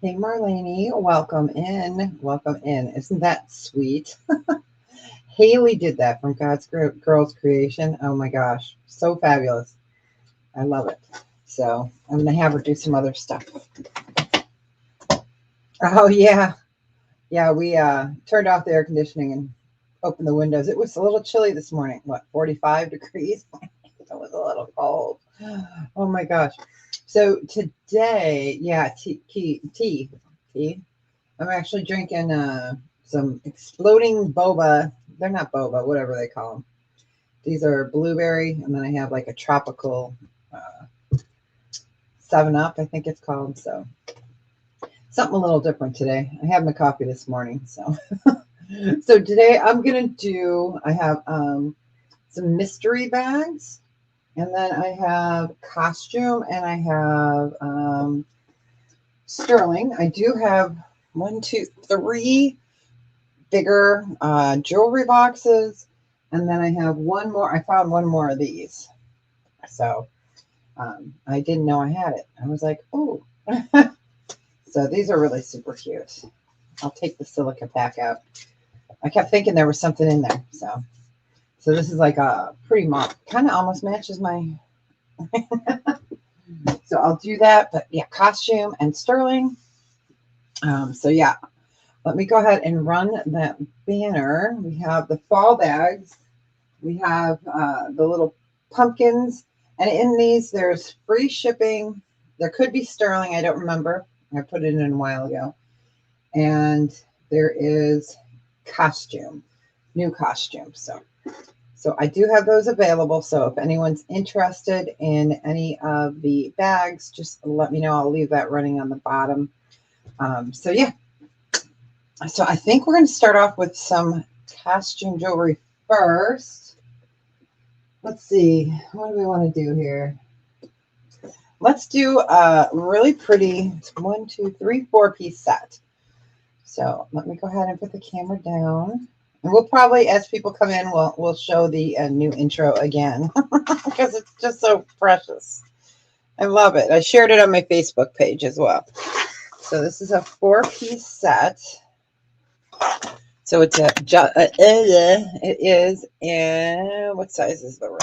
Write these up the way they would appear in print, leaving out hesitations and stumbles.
Hey, Marlene, welcome in. Welcome in. Isn't that sweet? Haley did that from God's Girls Creation. Oh my gosh, so fabulous. I love it. So I'm going to have her do some other stuff. Oh, yeah. Yeah, we turned off the air conditioning and opened the windows. It was a little chilly this morning. What, 45 degrees? It was a little cold. Oh my gosh. So today, yeah, tea. I'm actually drinking some exploding boba. They're not boba, whatever they call them. These are blueberry, and then I have like a tropical 7 Up, I think it's called. So something a little different today. I had my coffee this morning, so so today I'm gonna do. I have some mystery bags, and then I have costume, and I have sterling. I do have one, two, three bigger jewelry boxes, and then I have one more. I found one more of these, so I didn't know I had it. I was like, oh. So these are really super cute. I'll take the silica pack out. I kept thinking there was something in there, so this is like a pretty kind of almost matches my. So I'll do that, but yeah, costume and sterling. So yeah, let me go ahead and run that banner. We have the fall bags. We have the little pumpkins. And in these, there's free shipping. There could be sterling. I don't remember. I put it in a while ago. And there is costume, new costume. So I do have those available. So if anyone's interested in any of the bags, just let me know. I'll leave that running on the bottom. So yeah. So I think we're going to start off with some costume jewelry first. Let's see. What do we want to do here? Let's do a really pretty 1, 2, 3, 4-piece set. So let me go ahead and put the camera down. And we'll probably, as people come in, we'll show the new intro again because it's just so precious. I love it. I shared it on my Facebook page as well. So this is a 4-piece set. So it's it is in, what size is the ring?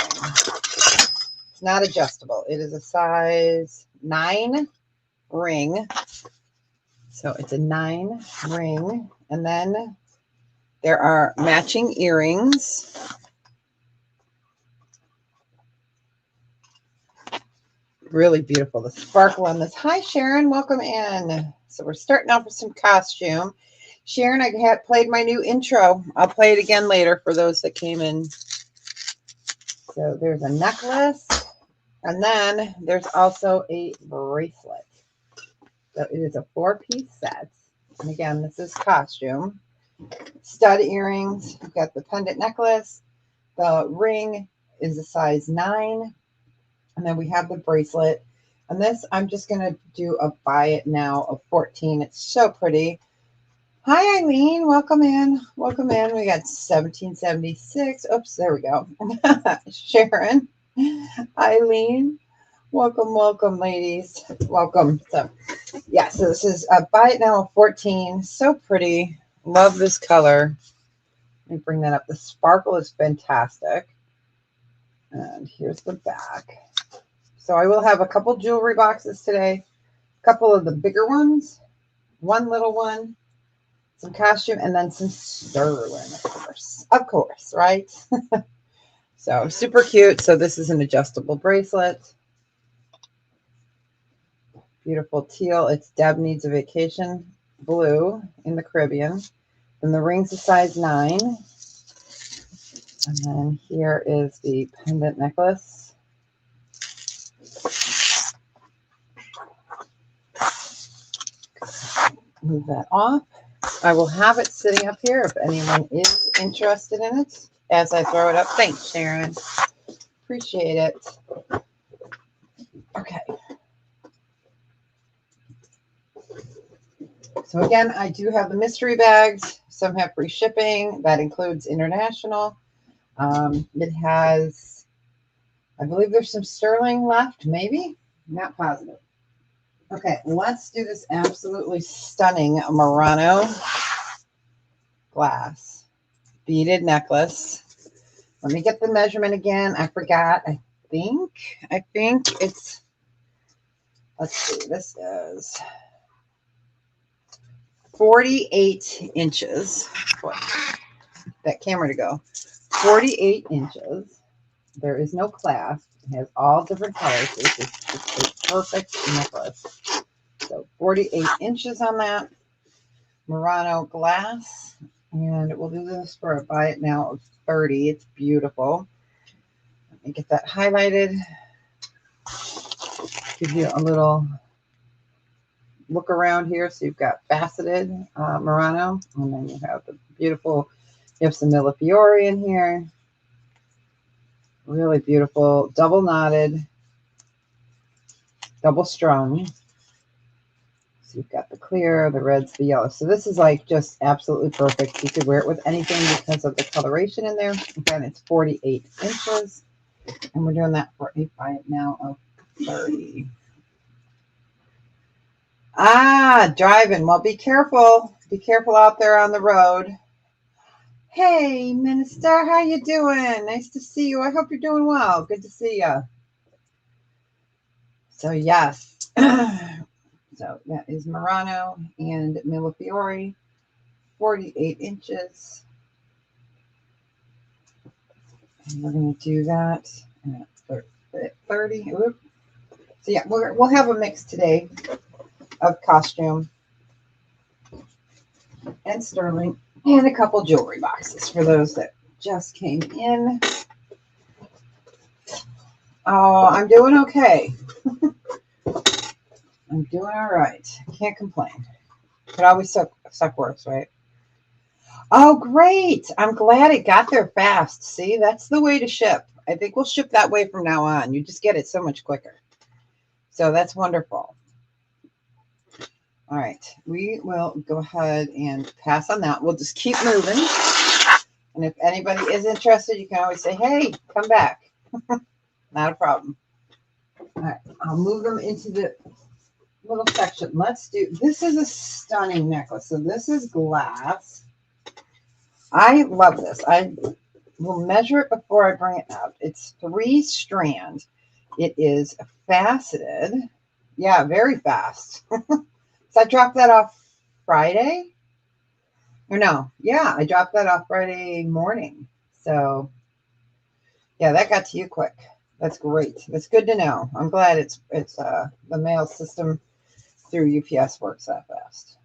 It's not adjustable. It is a size 9 ring. So it's a 9 ring. And then there are matching earrings. Really beautiful. The sparkle on this. Hi, Sharon. Welcome in. So we're starting off with some costume. Sharon, I had played my new intro. I'll play it again later for those that came in. So there's a necklace. And then there's also a bracelet. So it is a 4-piece set. And again, this is costume. Stud earrings. We've got the pendant necklace. The ring is a size 9. And then we have the bracelet. And this, I'm just going to do a buy it now of 14. It's so pretty. Hi, Eileen. Welcome in. Welcome in. We got 1776. Oops, there we go. Sharon. Eileen. Welcome, ladies. Welcome. So, yeah, so this is a buy it now of 14. So pretty. Love this color. Let me bring that up. The sparkle is fantastic. And here's the back. So I will have a couple jewelry boxes today, a couple of the bigger ones, one little one, some costume, and then some sterling, of course, right? So super cute. So this is an adjustable bracelet. Beautiful teal. It's Deb Needs a Vacation blue in the Caribbean. And the ring's a size 9. And then here is the pendant necklace. Move that off. I will have it sitting up here if anyone is interested in it as I throw it up. Thanks, Sharon. Appreciate it. Okay. So again, I do have the mystery bags. Some have free shipping. That includes international. It has, I believe there's some sterling left, maybe. Not positive. Okay, let's do this absolutely stunning Murano glass beaded necklace. Let me get the measurement again. I forgot. I think it's, let's see, this is 48 inches. What? That camera to go. 48 inches. There is no clasp. It has all different colors. It's a perfect necklace. So 48 inches on that Murano glass. And we'll do this for a buy it now of 30. It's beautiful. Let me get that highlighted. Give you a little look around here. So you've got faceted Murano, and then you have the beautiful, you have some Millefiori in here. Really beautiful, double knotted, double strung. So you've got the clear, the reds, the yellow. So this is like just absolutely perfect. You could wear it with anything because of the coloration in there. Again, it's 48 inches. And we're doing that for a buy it now of 30. Ah, driving. Well, be careful. Be careful out there on the road. Hey, Minister, how you doing? Nice to see you. I hope you're doing well. Good to see you. So, yes. So, that is Murano and Millefiori, 48 inches. And we're going to do that at 30. Oops. So, yeah, we'll have a mix today of costume and sterling and a couple jewelry boxes for those that just came in. Oh, I'm doing okay. I'm doing all right. Can't complain. Could always suck worse, right? Oh, great. I'm glad it got there fast. See, that's the way to ship. I think we'll ship that way from now on. You just get it so much quicker. So that's wonderful. All right. We will go ahead and pass on that. We'll just keep moving. And if anybody is interested, you can always say, hey, come back. Not a problem. All right. I'll move them into the little section. Let's do, this is a stunning necklace. So this is glass. I love this. I will measure it before I bring it up. It's 3 strand. It is faceted. Yeah, very fast. So I dropped that off Friday. Or no, yeah, I dropped that off Friday morning. So yeah, that got to you quick. That's great. That's good to know. I'm glad it's the mail system through UPS works that fast.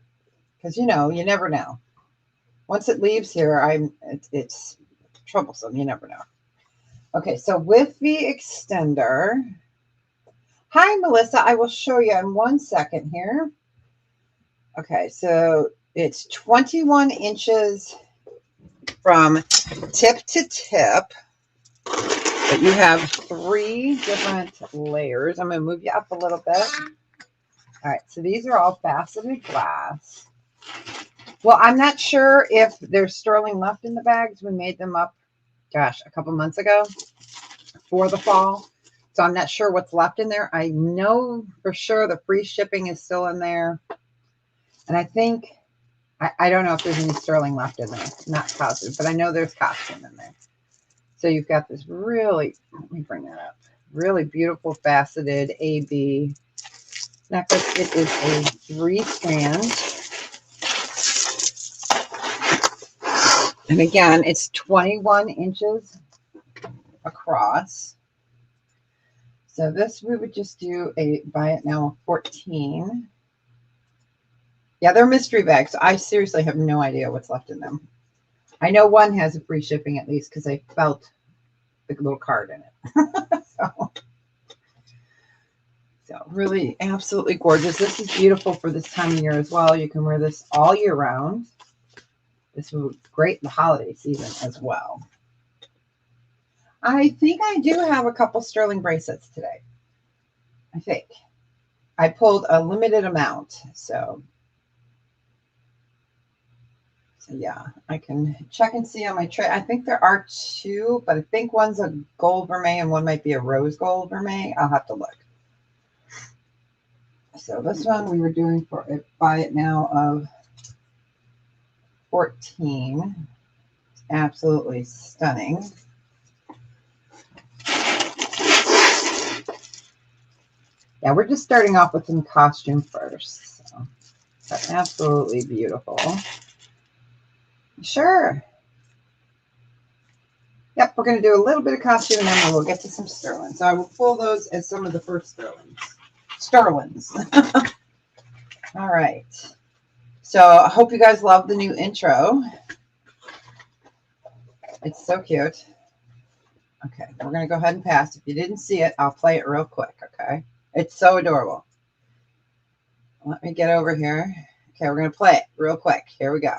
Because you never know. Once it leaves here, it's troublesome. You never know. Okay, so with the extender, hi Melissa, I will show you in 1 second here. Okay, so it's 21 inches from tip to tip, but you have 3 different layers. I'm going to move you up a little bit. All right, so these are all faceted glass. Well, I'm not sure if there's sterling left in the bags. We made them up, gosh, a couple months ago for the fall. So I'm not sure what's left in there. I know for sure the free shipping is still in there. And I think, I don't know if there's any sterling left in there. Not positive, but I know there's costume in there. So you've got this really, let me bring that up, really beautiful faceted AB necklace. It is a 3 strand. And again, it's 21 inches across. So this, we would just do a buy it now 14. Yeah, they're mystery bags. I seriously have no idea what's left in them. I know one has a free shipping at least because I felt the little card in it. So really absolutely gorgeous. This is beautiful for this time of year as well. You can wear this all year round. This would be great in the holiday season as well. I think I do have a couple sterling bracelets today. I think. I pulled a limited amount, so yeah, I can check and see on my tray. I think there are 2, but I think one's a gold vermeil and one might be a rose gold vermeil. I'll have to look. So this one we were doing for a buy it now of 14. Absolutely stunning. Yeah, we're just starting off with some costume first. So that's absolutely beautiful. Sure. Yep, we're going to do a little bit of costume and then we'll get to some sterling. So I will pull those as some of the first sterlings. Sterlings. All right. So I hope you guys love the new intro. It's so cute. Okay, we're going to go ahead and pass. If you didn't see it, I'll play it real quick, okay? It's so adorable. Let me get over here. Okay, we're going to play it real quick. Here we go.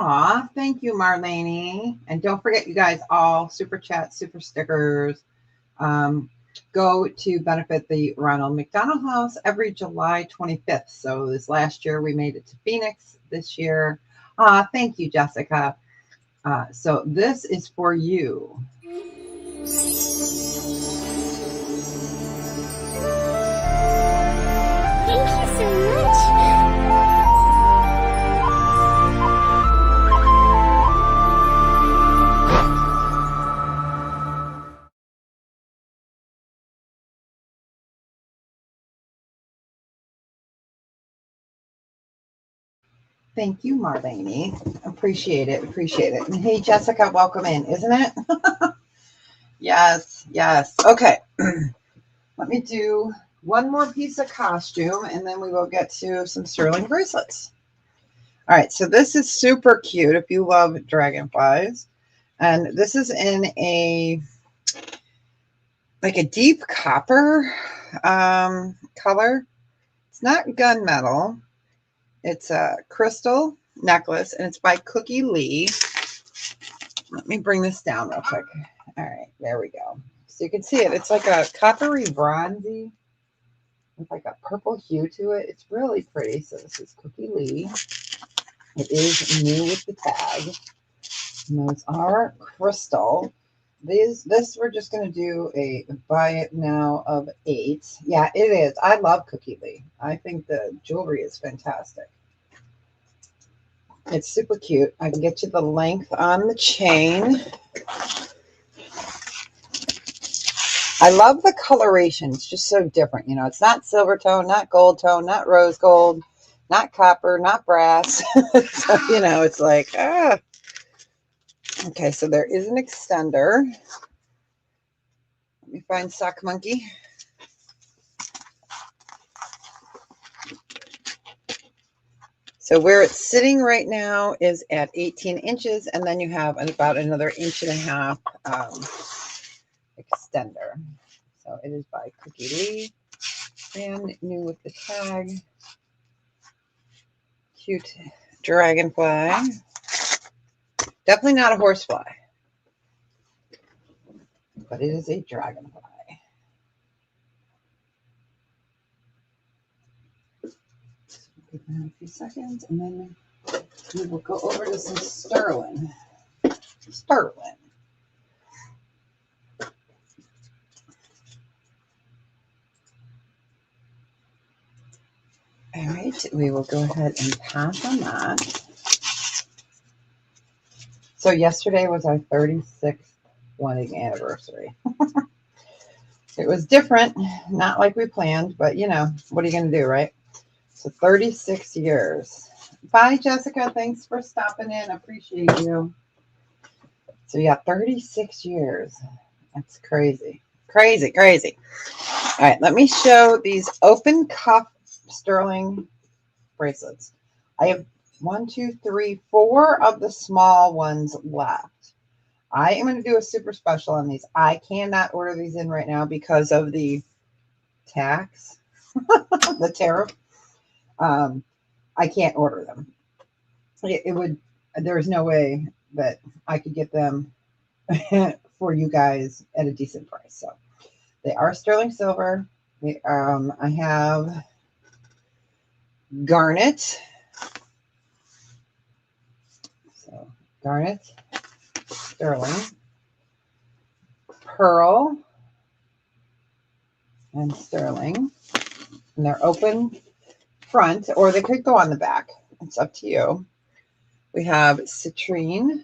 Aw, thank you, Marlene. And don't forget, you guys, all super chats, super stickers go to benefit the Ronald McDonald House every July 25th. So this last year we made it to Phoenix. This year, thank you, Jessica. So this is for you. Thank you so much. Thank you, Marlene. Appreciate it. Appreciate it. And hey, Jessica, welcome in, isn't it? Yes, yes. Okay. Let me do one more piece of costume and then we will get to some sterling bracelets. All right. So this is super cute if you love dragonflies. And this is in a deep copper color. It's not gunmetal. It's a crystal necklace, and it's by Cookie Lee. Let me bring this down real quick. All right, there we go. So you can see it. It's like a coppery bronzy with like a purple hue to it. It's really pretty. So this is Cookie Lee. It is new with the tag. And those are crystal. This we're just going to do a buy it now of 8. Yeah, it is. I love Cookie Lee. I think the jewelry is fantastic. It's super cute. I can get you the length on the chain. I love the coloration. It's just so different. You know, it's not silver tone, not gold tone, not rose gold, not copper, not brass. So, you know, it's like, Okay, so there is an extender. Let me find Sock Monkey. So where it's sitting right now is at 18 inches, and then you have about another 1.5 extender. So it is by Cookie Lee, brand new with the tag. Cute dragonfly. Definitely not a horsefly, but it is a dragonfly. Give that a few seconds, and then we will go over to some sterling. Sterling. All right, we will go ahead and pass on that. So yesterday was our 36th wedding anniversary. It was different, not like we planned, but you know, what are you going to do, right? So 36 years. Bye, Jessica. Thanks for stopping in. Appreciate you. So yeah, 36 years. That's crazy. Crazy, crazy. All right, let me show these open cuff sterling bracelets. I have 1, 2, 3, 4 of the small ones left. I am going to do a super special on these. I cannot order these in right now because of the tax, the tariff. I can't order them. It would, there's no way that I could get them for you guys at a decent price. So they are sterling silver. I have garnet. So garnet, sterling, pearl, and sterling. And they're open front, or they could go on the back. It's up to you. We have citrine.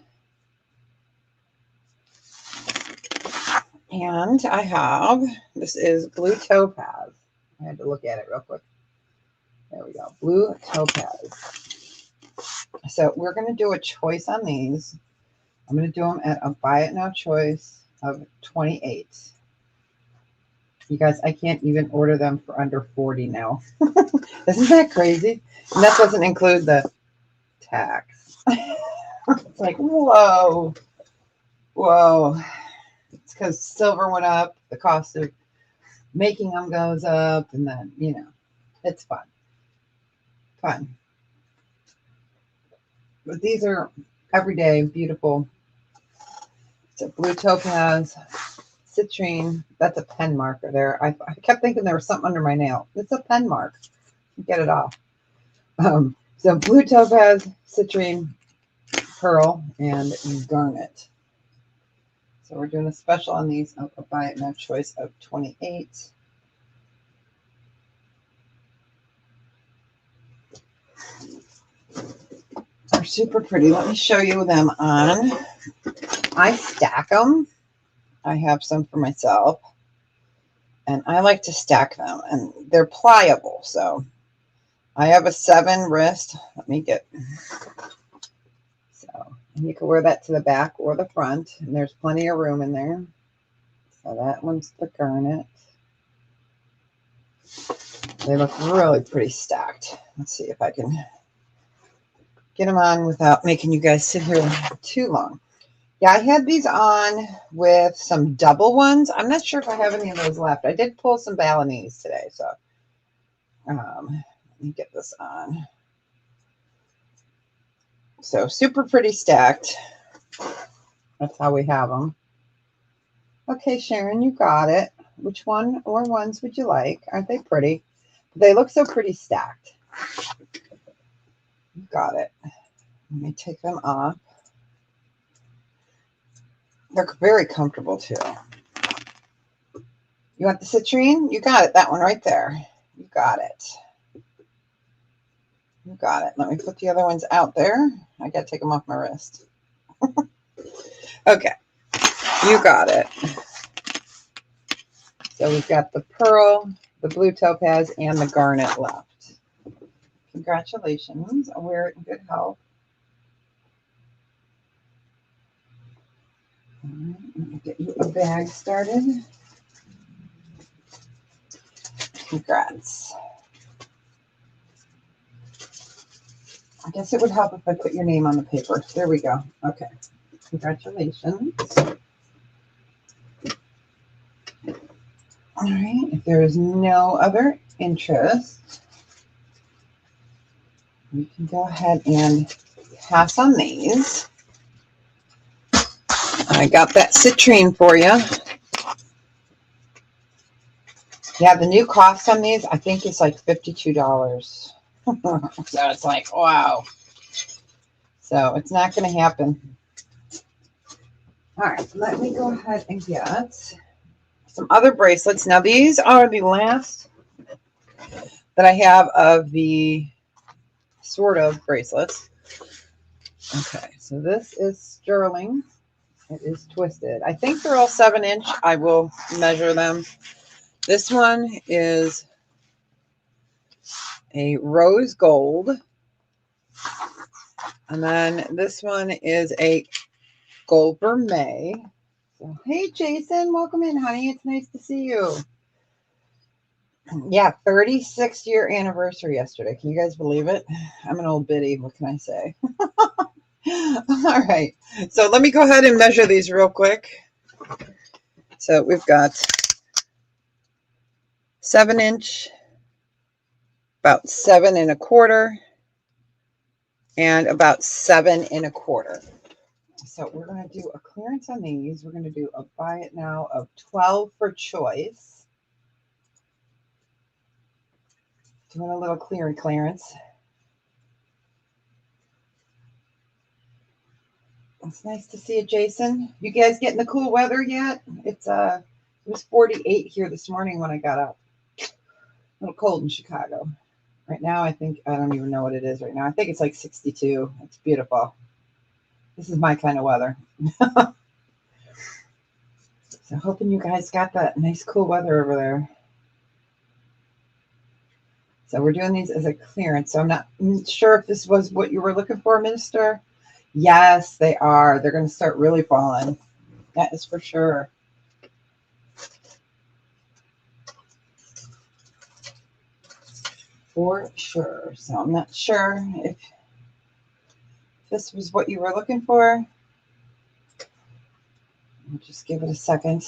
And I have, this is blue topaz. I had to look at it real quick. There we go. Blue topaz. So we're going to do a choice on these. I'm going to do them at a buy it now choice of 28. You guys, I can't even order them for under 40 now. Isn't that crazy? And that doesn't include the tax. It's like, whoa. Whoa. It's because silver went up. The cost of making them goes up. And then, you know, it's fun. Fun. But these are everyday, beautiful. It's a blue topaz, citrine. That's a pen marker there. I kept thinking there was something under my nail. It's a pen mark. Get it off. So blue topaz, citrine, pearl, and garnet. So we're doing a special on these. I'll buy it now choice of 28. They're super pretty. Let me show you them on. I stack them. I have some for myself. And I like to stack them. And they're pliable. So I have a 7 wrist. Let me get. So you can wear that to the back or the front. And there's plenty of room in there. So that one's the garnet. They look really pretty stacked. Let's see if I can get them on without making you guys sit here too long. Yeah, I had these on with some double ones. I'm not sure if I have any of those left. I did pull some Balinese today, so let me get this on. So super pretty stacked. That's how we have them. Okay, Sharon, you got it. Which one or ones would you like? Aren't they pretty? They look so pretty stacked. You got it. Let me take them off. They're very comfortable too. You want the citrine? You got it. That one right there. You got it. You got it. Let me put the other ones out there. I got to take them off my wrist. Okay. You got it. So we've got the pearl, the blue topaz, and the garnet left. Congratulations. Wear it in good health. get you a bag started. Congrats. I guess it would help if I put your name on the paper. There we go. Okay. Congratulations. All right. If there is no other interest, we can go ahead and pass on these. I got that citrine for you. Yeah, the new cost on these, I think, is like $52. So it's like, wow. So it's not going to happen. All right, let me go ahead and get some other bracelets. Now, these are the last that I have of the sort of bracelets. Okay, so this is sterling. It is twisted. I think they're all 7-inch. I will measure them. This one is a rose gold. And then this one is a gold vermeil. So, hey, Jason, welcome in, honey. It's nice to see you. Yeah, 36-year anniversary yesterday. Can you guys believe it? I'm an old biddy. What can I say? All right. So let me go ahead and measure these real quick. So we've got 7-inch, about 7 1/4, and about 7 1/4. So we're going to do a clearance on these. We're going to do a buy it now of 12 for choice. Doing a little clearance. It's nice to see you, Jason. You guys getting the cool weather yet? It was 48 here this morning when I got up. A little cold in Chicago. Right now, I don't even know what it is right now. I think it's like 62. It's beautiful. This is my kind of weather. So hoping you guys got that nice cool weather over there. So we're doing these as a clearance. So I'm not sure if this was what you were looking for, Minister. Yes, they are. They're going to start really falling. That is for sure. For sure. So I'm not sure if this was what you were looking for. I'll just give it a second.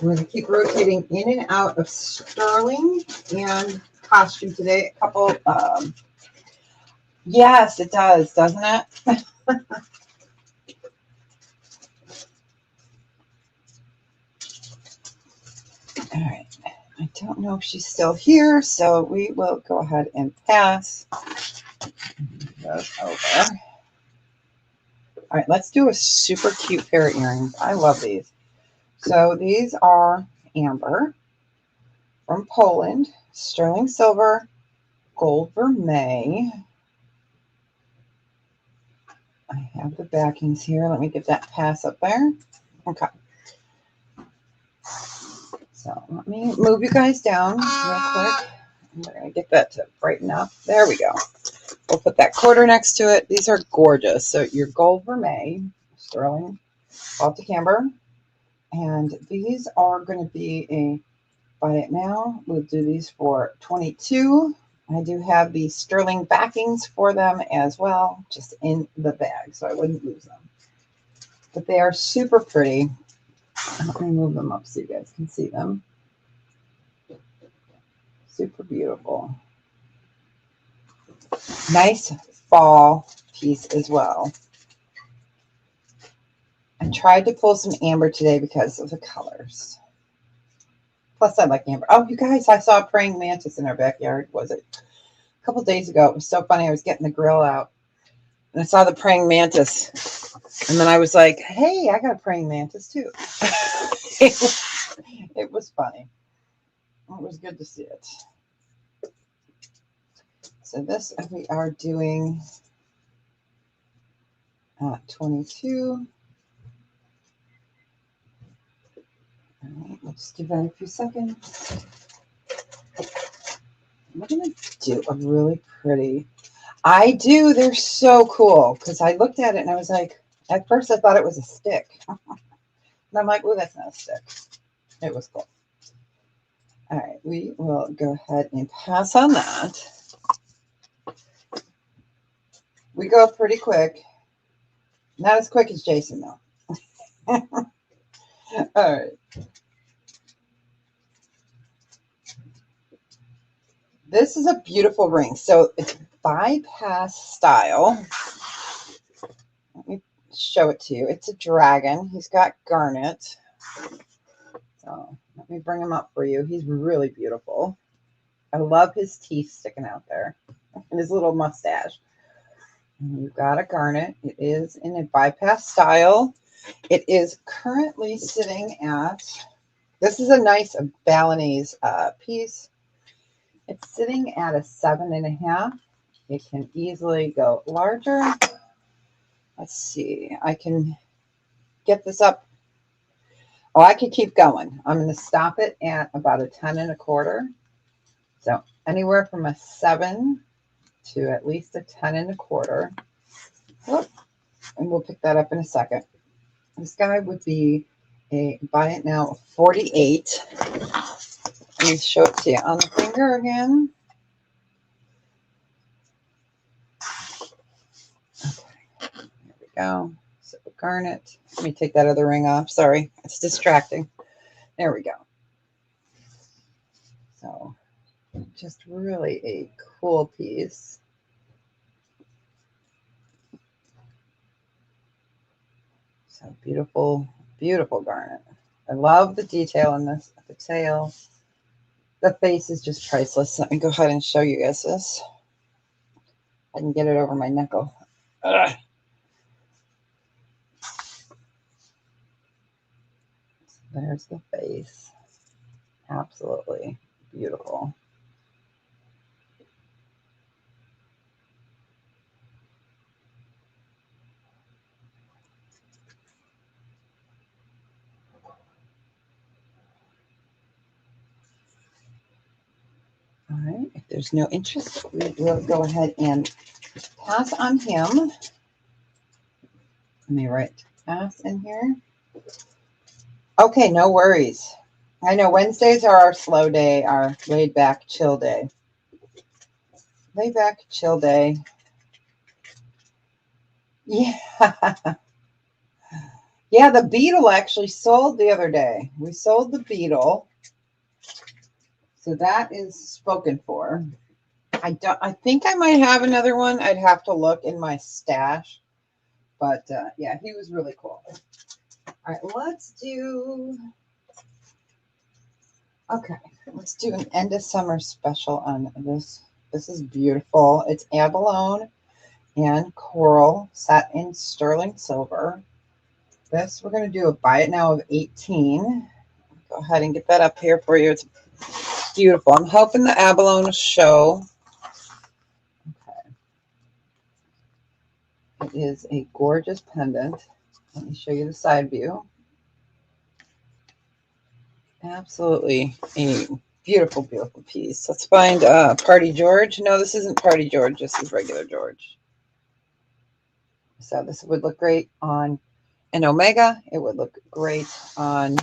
We're going to keep rotating in and out of sterling and costume today. A couple, yes, it does, doesn't it? All right. I don't know if she's still here, so we will go ahead and pass those over. All right, let's do a super cute pair of earrings. I love these. So these are amber from Poland, sterling silver, gold vermeil. I have the backings here. Let me get that pass up there. Okay. So let me move you guys down real quick. We're going to get that to brighten up. There we go. We'll put that quarter next to it. These are gorgeous. So your gold vermeil, sterling, Baltic amber. And these are going to be a buy it now. We'll do these for $22. I do have the sterling backings for them as well, just in the bag, so I wouldn't lose them. But they are super pretty. Let me move them up so you guys can see them. Super beautiful. Nice fall piece as well. I tried to pull some amber today because of the colors. Plus, I like amber. Oh, you guys, I saw a praying mantis in our backyard. Was it a couple days ago? It was so funny. I was getting the grill out, and I saw the praying mantis. And then I was like, hey, I got a praying mantis too. It was funny. It was good to see it. So this we are doing at 22. All right, we'll just give that a few seconds. We're going to do a really pretty. I do. They're so cool because I looked at it and I was like, At first I thought it was a stick. And I'm like, oh, that's not a stick. It was cool. All right, we will go ahead and pass on that. We go pretty quick. Not as quick as Jason, though. All right. This is a beautiful ring. So it's bypass style. Let me show it to you. It's a dragon. He's got garnet. So let me bring him up for you. He's really beautiful. I love his teeth sticking out there and his little mustache. And you've got a garnet. It is in a bypass style. It is currently sitting at, this is a nice Balinese piece. It's sitting at a 7.5. It can easily go larger. Let's see. I can get this up. Oh, I could keep going. I'm going to stop it at about a 10.25. So anywhere from a 7 to at least a 10.25. Whoop. And we'll pick that up in a second. This guy would be a buy it now 48. Let me show it to you on the finger again. Okay, there we go. So garnet. Let me take that other ring off. Sorry, it's distracting. There we go. So just really a cool piece. So beautiful, beautiful garnet. I love the detail in this. The tail. The face is just priceless. Let me go ahead and show you guys this. I can get it over my knuckle. Ugh. There's the face. Absolutely beautiful. All right. If there's no interest, we will go ahead and pass on him. Let me write pass in here. Okay, no worries. I know Wednesdays are our slow day, our laid back, chill day. Laid back, chill day. Yeah. Yeah, the beetle actually sold the other day. We sold the beetle. So that is spoken for. I think I might have another one. I'd have to look in my stash. But yeah, he was really cool. All right, let's do an end of summer special on this. This is beautiful. It's abalone and coral set in sterling silver. This, we're going to do a buy it now of 18. Go ahead and get that up here for you. It's beautiful. I'm hoping the abalone will show. Okay. It is a gorgeous pendant. Let me show you the side view. Absolutely a beautiful, beautiful piece. Let's find Party George. No, this isn't Party George. This is regular George. So this would look great on an Omega. It would look great on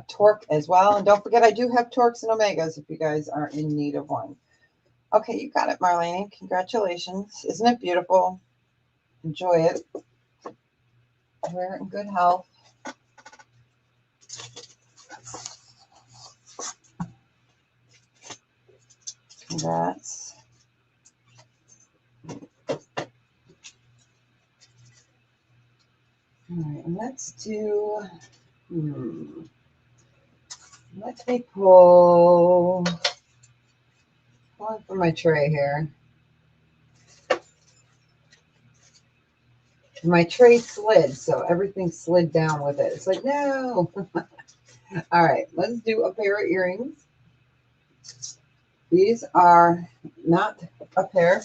Torque as well. And don't forget, I do have Torques and Omegas if you guys are in need of one. Okay, you got it, Marlene. Congratulations. Isn't it beautiful? Enjoy it. Wear it in good health. Congrats. All right, and let's do, let me pull from my tray here. My tray slid, so everything slid down with it. It's like, no. All right, let's do a pair of earrings. These are not a pair.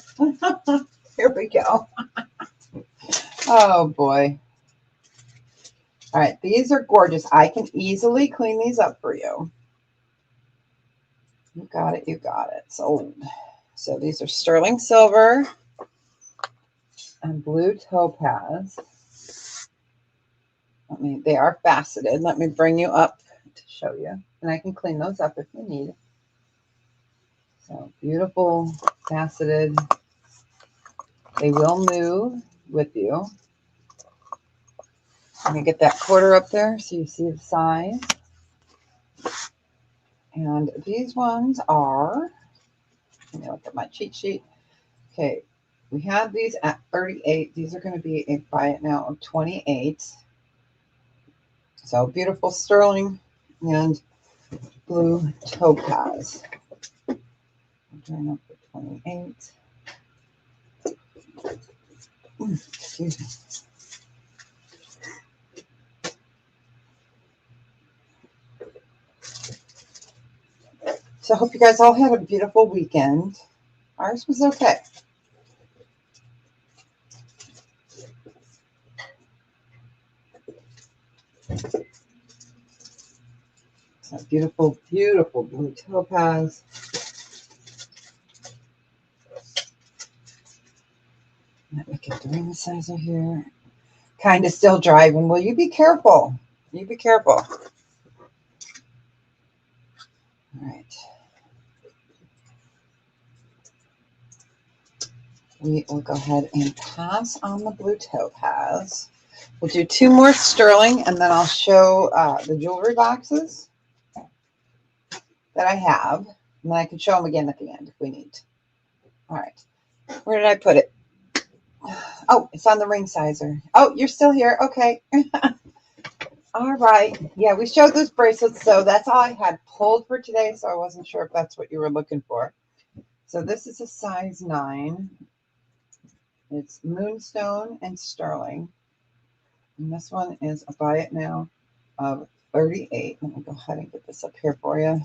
Here we go. Oh, boy. All right, these are gorgeous. I can easily clean these up for you. You got it. You got it. So these are sterling silver. and blue topaz. They are faceted. Let me bring you up to show you. And I can clean those up if you need. So beautiful, faceted. They will move with you. Let me get that quarter up there so you see the size. And these ones are, let me look at my cheat sheet. Okay, we have these at 38. These are going to be a buy it now of 28. So beautiful sterling and blue topaz. I'm trying up for 28. Excuse me. So I hope you guys all had a beautiful weekend. Ours was okay. So beautiful, beautiful blue topaz. Let me get the ring sizer here. Kind of still driving. Will you be careful? You be careful. All right. We will go ahead and pass on the blue topaz. We'll do 2 more sterling, and then I'll show the jewelry boxes that I have. And then I can show them again at the end if we need. All right. Where did I put it? Oh, it's on the ring sizer. Oh, you're still here. Okay. All right. Yeah, we showed those bracelets. So that's all I had pulled for today. So I wasn't sure if that's what you were looking for. So this is a size 9. It's moonstone and sterling. And this one is a buy it now of 38. Let me go ahead and get this up here for you.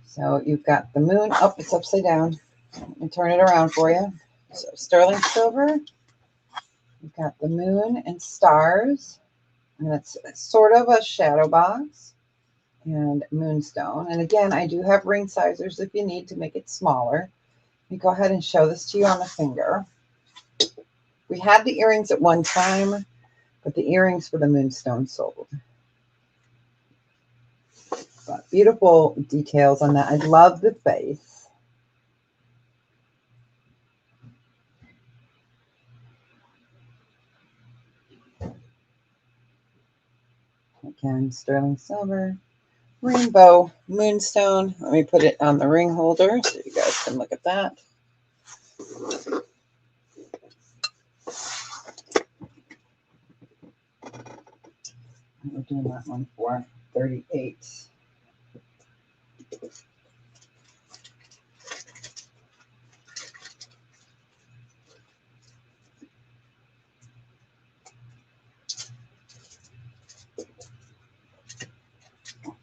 So you've got the moon. Oh, it's upside down. Let me turn it around for you. So sterling silver. You've got the moon and stars. And that's sort of a shadow box. And moonstone. And again, I do have ring sizers if you need to make it smaller. Let me go ahead and show this to you on the finger. We had the earrings at one time, but the earrings for the moonstone sold. But beautiful details on that. I love the face. Again, sterling silver, rainbow, moonstone. Let me put it on the ring holder so you guys can look at that. We're doing that one for 38.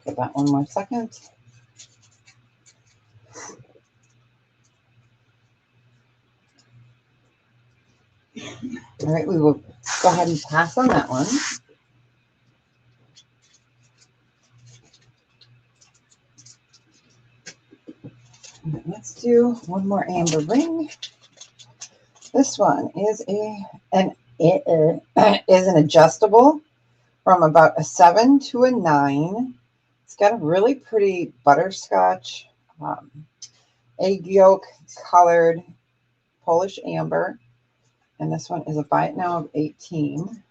Give that one more second. All right, we will go ahead and pass on that one. Let's do one more amber ring. This one is an adjustable from about a 7 to a 9. It's got a really pretty butterscotch egg yolk colored Polish amber. And this one is a buy it now of 18.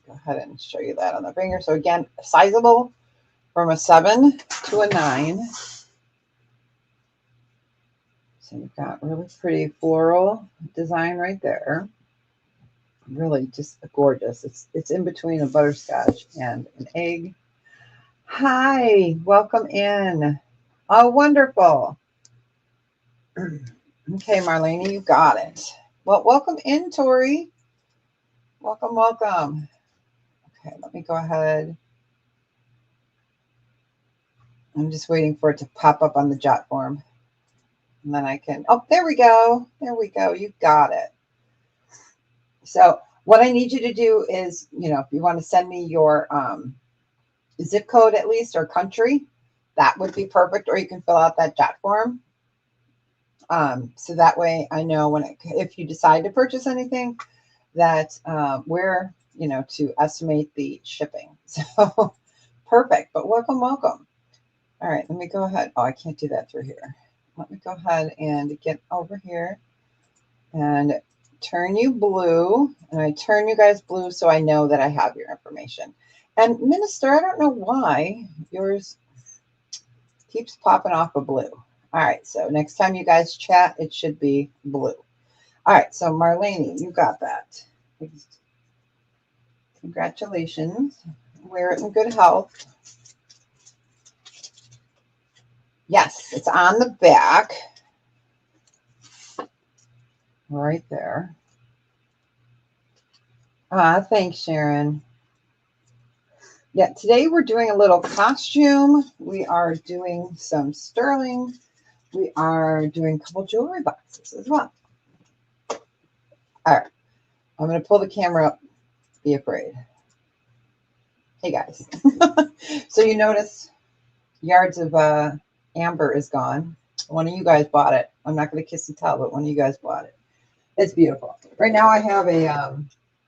Go ahead and show you that on the finger. So again, sizable from a 7 to a 9. So you've got really pretty floral design right there. Really just gorgeous. It's in between a butterscotch and an egg. Hi, welcome in. Oh, wonderful. Okay, Marlene, you got it. Well, welcome in, Tori. Welcome, welcome. Okay, let me go ahead. I'm just waiting for it to pop up on the Jotform. And then I can, oh, there we go. There we go. You got it. So what I need you to do is, if you want to send me your zip code at least or country, that would be perfect. Or you can fill out that Jotform. So that way I know if you decide to purchase anything that where, to estimate the shipping. So perfect, but welcome, welcome. All right, let me go ahead. Oh, I can't do that through here. Let me go ahead and get over here and turn you blue. And I turn you guys blue so I know that I have your information. And Minister, I don't know why yours keeps popping off of blue. All right, so next time you guys chat, it should be blue. All right, so Marlene, you got that. Congratulations. Wear it in good health. Yes, it's on the back. Right there. Thanks, Sharon. Yeah, today we're doing a little costume. We are doing some sterling. We are doing a couple jewelry boxes as well. All right, I'm going to pull the camera up. Be afraid. Hey, guys. So you notice yards of amber is gone. One of you guys bought it. I'm not going to kiss and tell, but one of you guys bought it. It's beautiful. Right now I have a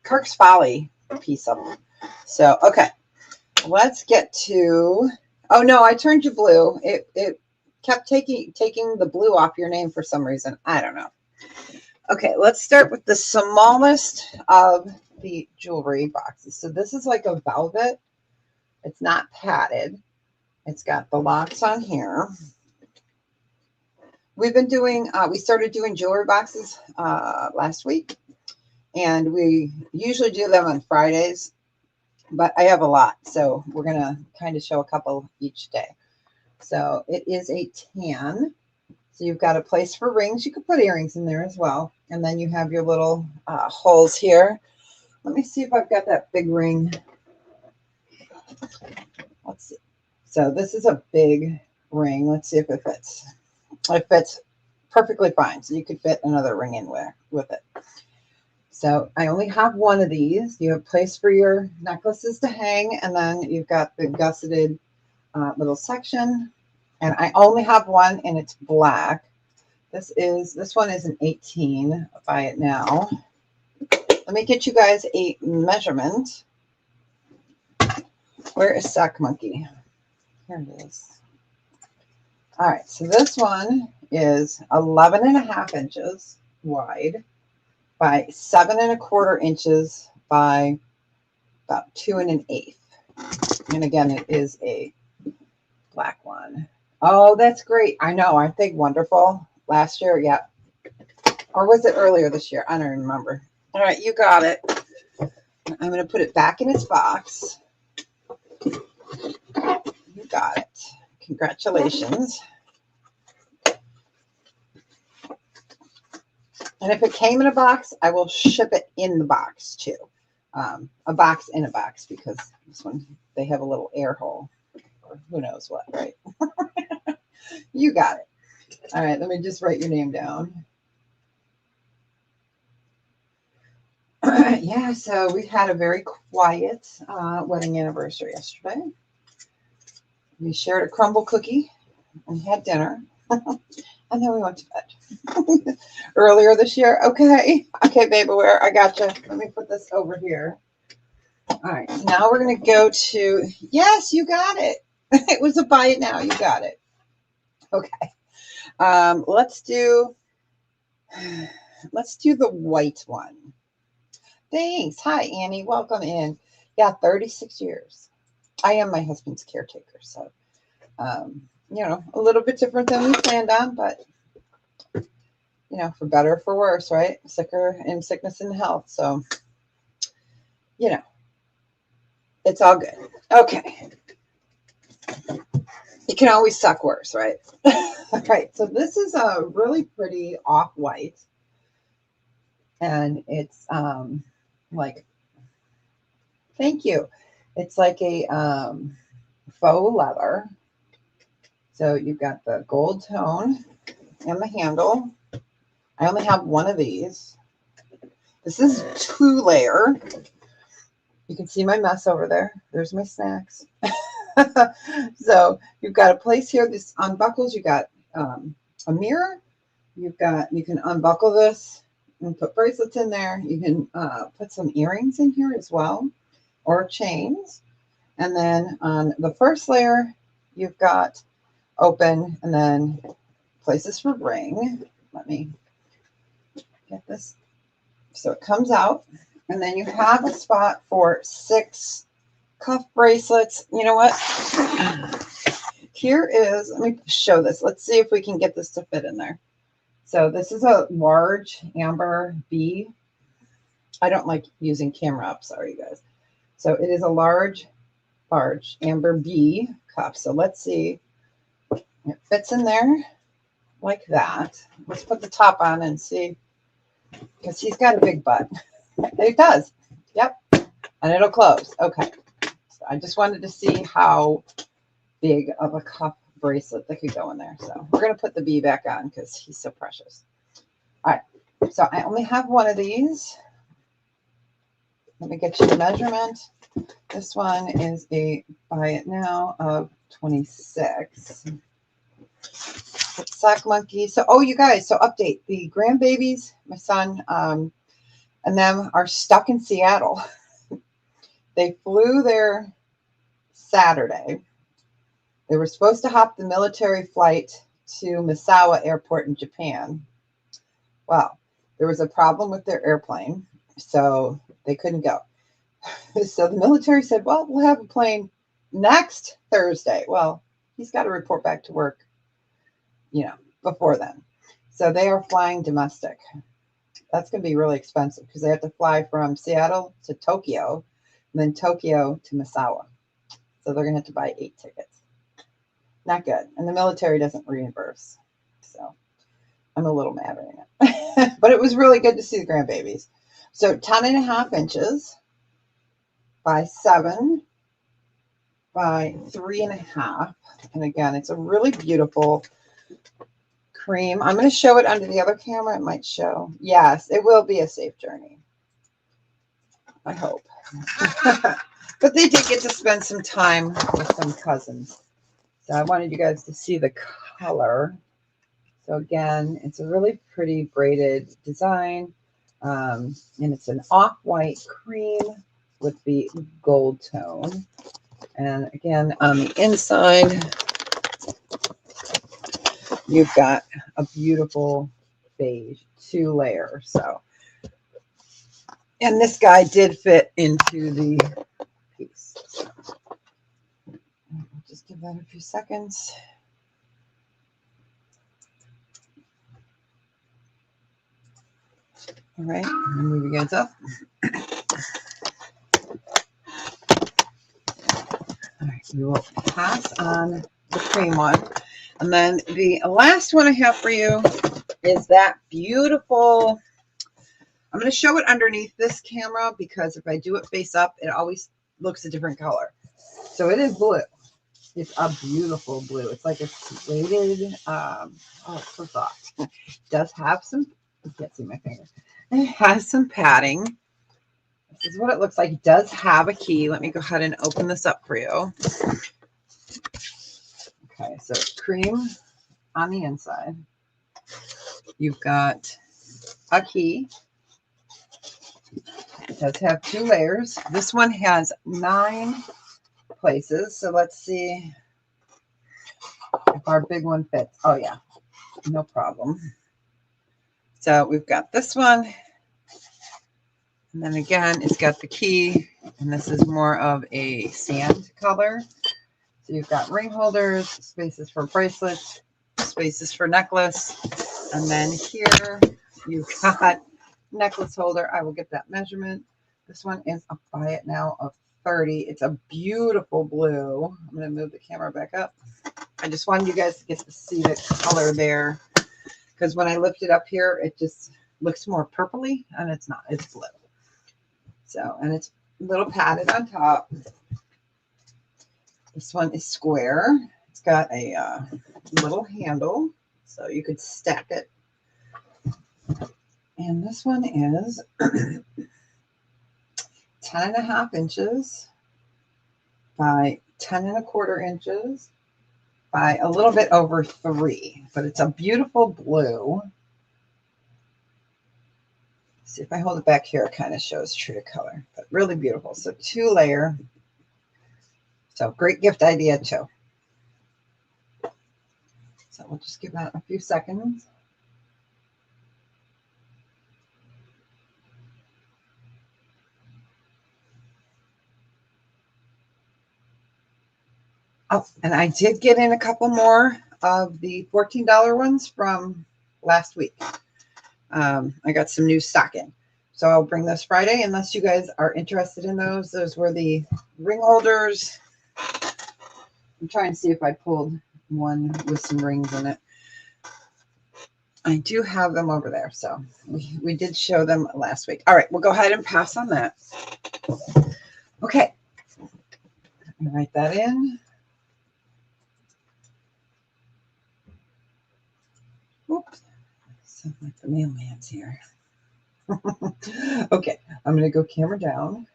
Kirk's Folly piece of them. So, okay. Let's get to, oh no, I turned you blue. It kept taking the blue off your name for some reason. I don't know. Okay, let's start with the smallest of the jewelry boxes. So this is like a velvet. It's not padded. It's got the locks on here. We've been doing, we started doing jewelry boxes last week, and we usually do them on Fridays, but I have a lot, so we're going to kind of show a couple each day. So it is a tan. So you've got a place for rings. You could put earrings in there as well. And then you have your little holes here. Let me see if I've got that big ring. Let's see. So this is a big ring. Let's see if it fits. It fits perfectly fine. So you could fit another ring in with it. So I only have one of these. You have a place for your necklaces to hang. And then you've got the gusseted little section. And I only have one, and it's black. This one is an 18. I'll buy it now. Let me get you guys a measurement. Where is Sack Monkey? Here it is. All right, so this one is 11 and a half inches wide by 7 1/4 inches by about 2 1/8. And again, it is a black one. Oh, that's great. I know. Aren't they wonderful? Last year, yeah. Or was it earlier this year? I don't remember. All right, you got it. I'm going to put it back in its box. You got it. Congratulations. And if it came in a box, I will ship it in the box too. A box in a box, because this one, they have a little air hole. Or who knows what, right? You got it. All right, let me just write your name down. Yeah, so we had a very quiet wedding anniversary yesterday. We shared a crumble cookie and had dinner. And then we went to bed. Earlier this year. Okay, baby, where I got you. Let me put this over here. All right, so now we're going to go to, yes, you got it. It was a buy it now. You got it. Okay. Let's do the white one. Thanks. Hi, Annie. Welcome in. Yeah, 36 years. I am my husband's caretaker, so a little bit different than we planned on, but for better or for worse, right? Sicker in sickness and health. So, it's all good. Okay. It can always suck worse, right? All right. So this is a really pretty off-white. And it's like, thank you. It's like a faux leather. So you've got the gold tone and the handle. I only have one of these. This is 2-layer. You can see my mess over there. There's my snacks. So you've got a place here. This unbuckles. You got a mirror. you can unbuckle this and put bracelets in there. You can put some earrings in here as well, or chains. And then on the first layer, you've got open and then places for ring. Let me get this. So it comes out, and then you have a spot for 6 cuff bracelets. You know what? Here is, let me show this. Let's see if we can get this to fit in there. So this is a large amber B. I don't like using camera up, sorry you guys. So it is a large amber B cup. So let's see. It fits in there like that. Let's put the top on and see, because he's got a big butt. It does. Yep. And it'll close. Okay. So I just wanted to see how big of a cuff bracelet that could go in there. So we're going to put the B back on because he's so precious. All right. So I only have one of these. Let me get you the measurement. This one is a buy it now of 26. Sock monkey. So, oh, you guys, so update. The grandbabies, my son, and them are stuck in Seattle. They flew there Saturday. They were supposed to hop the military flight to Misawa Airport in Japan. Well, there was a problem with their airplane, so they couldn't go. So the military said, well, we'll have a plane next Thursday. Well, he's got to report back to work, before then. So they are flying domestic. That's going to be really expensive because they have to fly from Seattle to Tokyo and then Tokyo to Misawa. So they're going to have to buy 8 tickets. Not good. And the military doesn't reimburse. So I'm a little mad right now. But it was really good to see the grandbabies. So 10.5 inches by 7 by 3.5. And again, it's a really beautiful cream. I'm going to show it under the other camera. It might show. Yes, it will be a safe journey. I hope. But they did get to spend some time with some cousins. So I wanted you guys to see the color. So again, it's a really pretty braided design. And it's an off-white cream with the gold tone. And again, on the inside, you've got a beautiful beige 2 layer. So, and this guy did fit into the piece. So, I'll just give that a few seconds. All right, move you guys up. All right, we will pass on the cream one. And then the last one I have for you is that beautiful, I'm going to show it underneath this camera because if I do it face up, it always looks a different color. So it is blue. It's a beautiful blue. It's like a suede, oh, it's so soft. It does have some, you can't see my finger. It has some padding. This is what it looks like. It does have a key. Let me go ahead and open this up for you. Okay, so it's cream on the inside. You've got a key. It does have 2 layers. This one has 9 places. So let's see if our big one fits. Oh, yeah, no problem. So we've got this one. And then again, it's got the key. And this is more of a sand color. So you've got ring holders, spaces for bracelets, spaces for necklace. And then here you've got necklace holder. I will get that measurement. This one is a buy it now of 30. It's a beautiful blue. I'm going to move the camera back up. I just wanted you guys to get to see the color there. Because when I lift it up here, it just looks more purpley. And it's not. It's blue. So, and it's a little padded on top. This one is square. It's got a little handle, so you could stack it. And this one is 10.5 inches by 10.25 inches by a little bit over 3. But it's a beautiful blue. See if I hold it back here, it kind of shows true to color, but really beautiful. So 2-layer. So great gift idea too. So we'll just give that a few seconds. Oh, and I did get in a couple more of the $14 ones from last week. I got some new stock in. So I'll bring those Friday unless you guys are interested in those. Those were the ring holders. I'm trying to see if I pulled one with some rings in it. I do have them over there. So we did show them last week. All right, we'll go ahead and pass on that. Okay. Write that in. Oops. Sound like the mailman's here. Okay, I'm going to go camera down.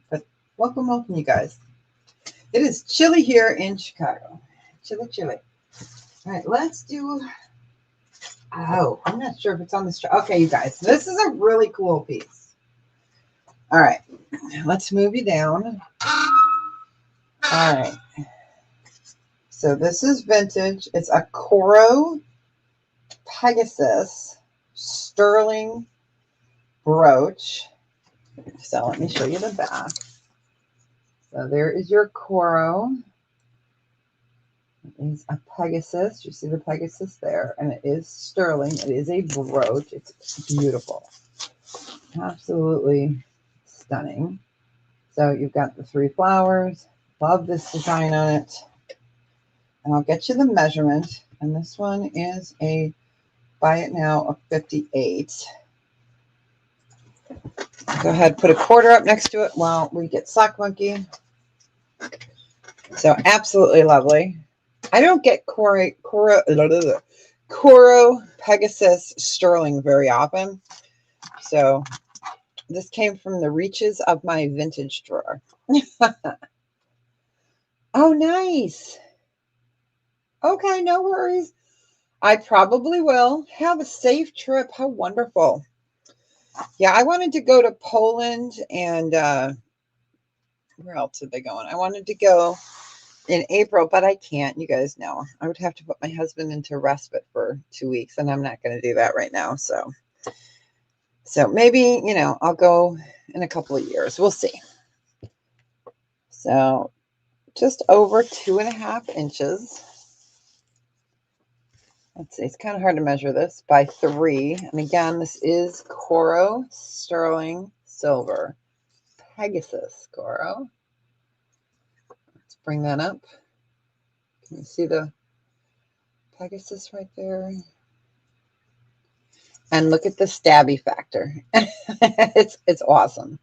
But welcome, you guys. It is chilly here in Chicago. Chilly, chilly. All right, let's do. Oh, I'm not sure if it's on this. Okay, you guys, this is a really cool piece. All right, let's move you down. All right. So this is vintage. It's a Coro Pegasus sterling brooch. So let me show you the back. So there is your Coro. It is a Pegasus. You see the Pegasus there, and it is sterling. It is a brooch. It's beautiful. Absolutely stunning. So you've got the 3 flowers. Love this design on it. And I'll get you the measurement. And this one is a buy it now of 58. Go ahead, put a quarter up next to it while we get Sock Monkey. So absolutely lovely. I don't get Coro Pegasus sterling very often. So this came from the reaches of my vintage drawer. Oh, nice. Okay, no worries. I probably will. Have a safe trip. How wonderful. Yeah, I wanted to go to Poland and where else are they going? I wanted to go in April, but I can't. You guys know. I would have to put my husband into respite for 2 weeks, and I'm not going to do that right now. So maybe, I'll go in a couple of years. We'll see. So just over 2.5 inches. Let's see. It's kind of hard to measure this by 3. And again, this is Coro sterling silver. Pegasus Coro. Let's bring that up. Can you see the Pegasus right there? And look at the stabby factor. It's awesome.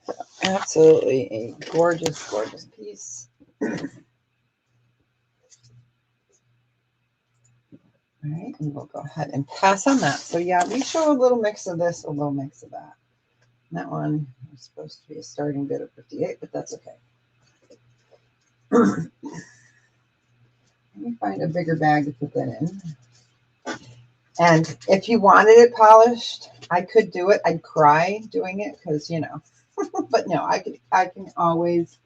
So absolutely a gorgeous, gorgeous piece. All right, and we'll go ahead and pass on that. So yeah, we show a little mix of this, a little mix of that. And that one was supposed to be a starting bid of 58, but that's okay. Let me find a bigger bag to put that in. And if you wanted it polished, I could do it. I'd cry doing it because, but no, I can always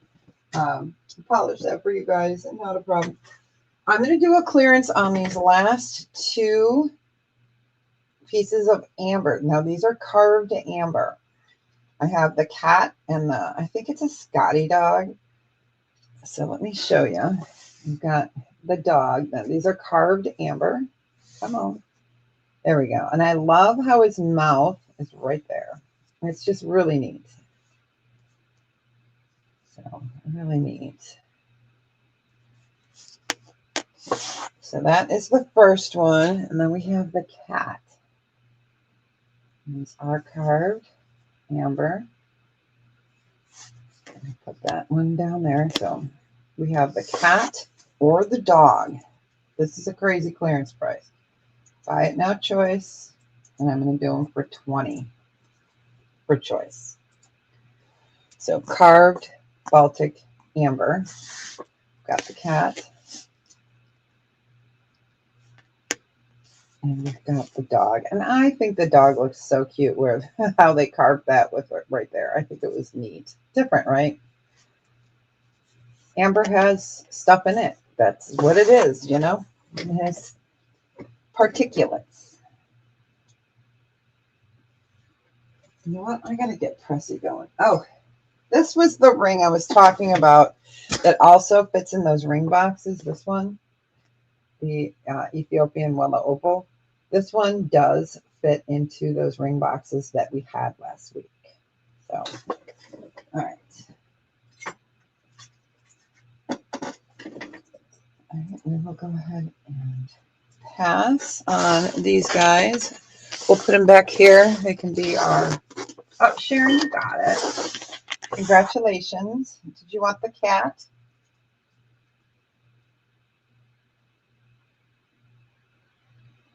polish that for you guys, and not a problem. I'm going to do a clearance on these last 2 pieces of amber. Now, these are carved amber. I have the cat and I think it's a Scotty dog. So let me show you. You've got the dog. Now, these are carved amber. Come on. There we go. And I love how his mouth is right there. It's just really neat. So really neat. So that is the first one. And then we have the cat. These are carved amber. Put that one down there. So we have the cat or the dog. This is a crazy clearance price. Buy it now choice. And I'm going to do them for 20 for choice. So carved Baltic amber. Got the cat. And we've got the dog. And I think the dog looks so cute with how they carved that with it right there. I think it was neat. Different, right? Amber has stuff in it. That's what it is, you know? It has particulates. You know what? I got to get Pressy going. Oh, this was the ring I was talking about that also fits in those ring boxes. This one, the Ethiopian Wella Opal. This one does fit into those ring boxes that we had last week. So, all right. All right, we will go ahead and pass on these guys. We'll put them back here. They can be our... Oh, Sharon, you got it. Congratulations. Did you want the cat?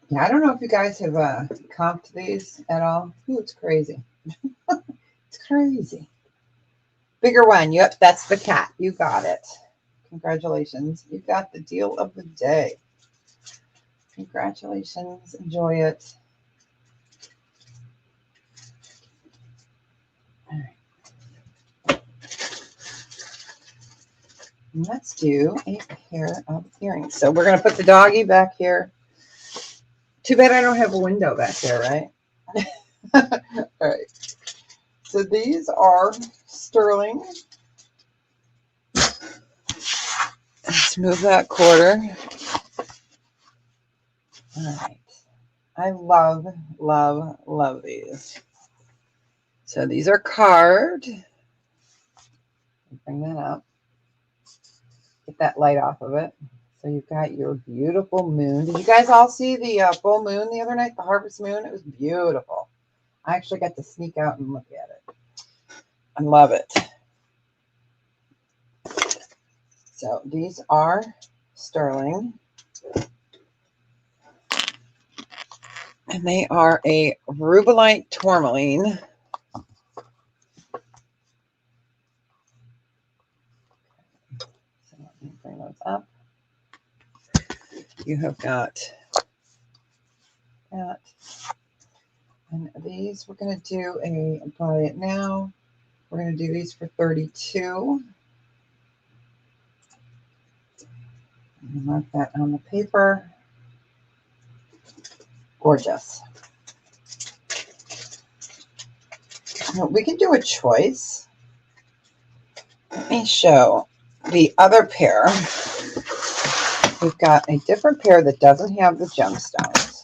Yeah, I don't know if you guys have comped these at all. Ooh, it's crazy. It's crazy. Bigger one. Yep, that's the cat. You got it. Congratulations. You got the deal of the day. Congratulations. Enjoy it. All right. Let's do a pair of earrings. So we're going to put the doggy back here. Too bad I don't have a window back there, right? All right. So these are sterling. Let's move that quarter. All right. I love, love, love these. So these are carved. Bring that up. Get that light off of it. So you've got your beautiful moon. Did you guys all see the full moon the other night? The harvest moon? It was beautiful. I actually got to sneak out and look at it. I love it. So these are sterling. And they are a rubellite tourmaline. So let me bring those up. You have got that. And these, we're going to do a buy it now. We're going to do these for $32. Mark that on the paper. Gorgeous. Now, we can do a choice. Let me show the other pair. We've got a different pair that doesn't have the gemstones.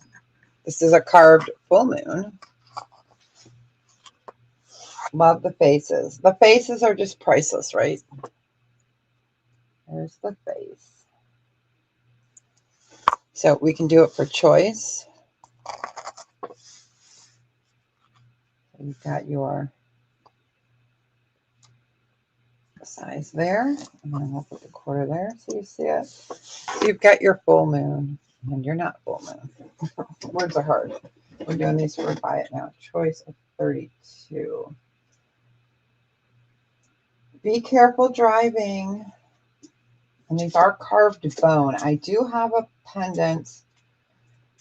This is a carved full moon. Love the faces. The faces are just priceless, right? There's the face. So we can do it for choice. You've got your size there, and then we'll put the quarter there so you see it. So you've got your full moon, and you're not full moon. Words are hard. We're doing these for buy it now. Choice of 32. Be careful driving. And these are carved bone. I do have a pendant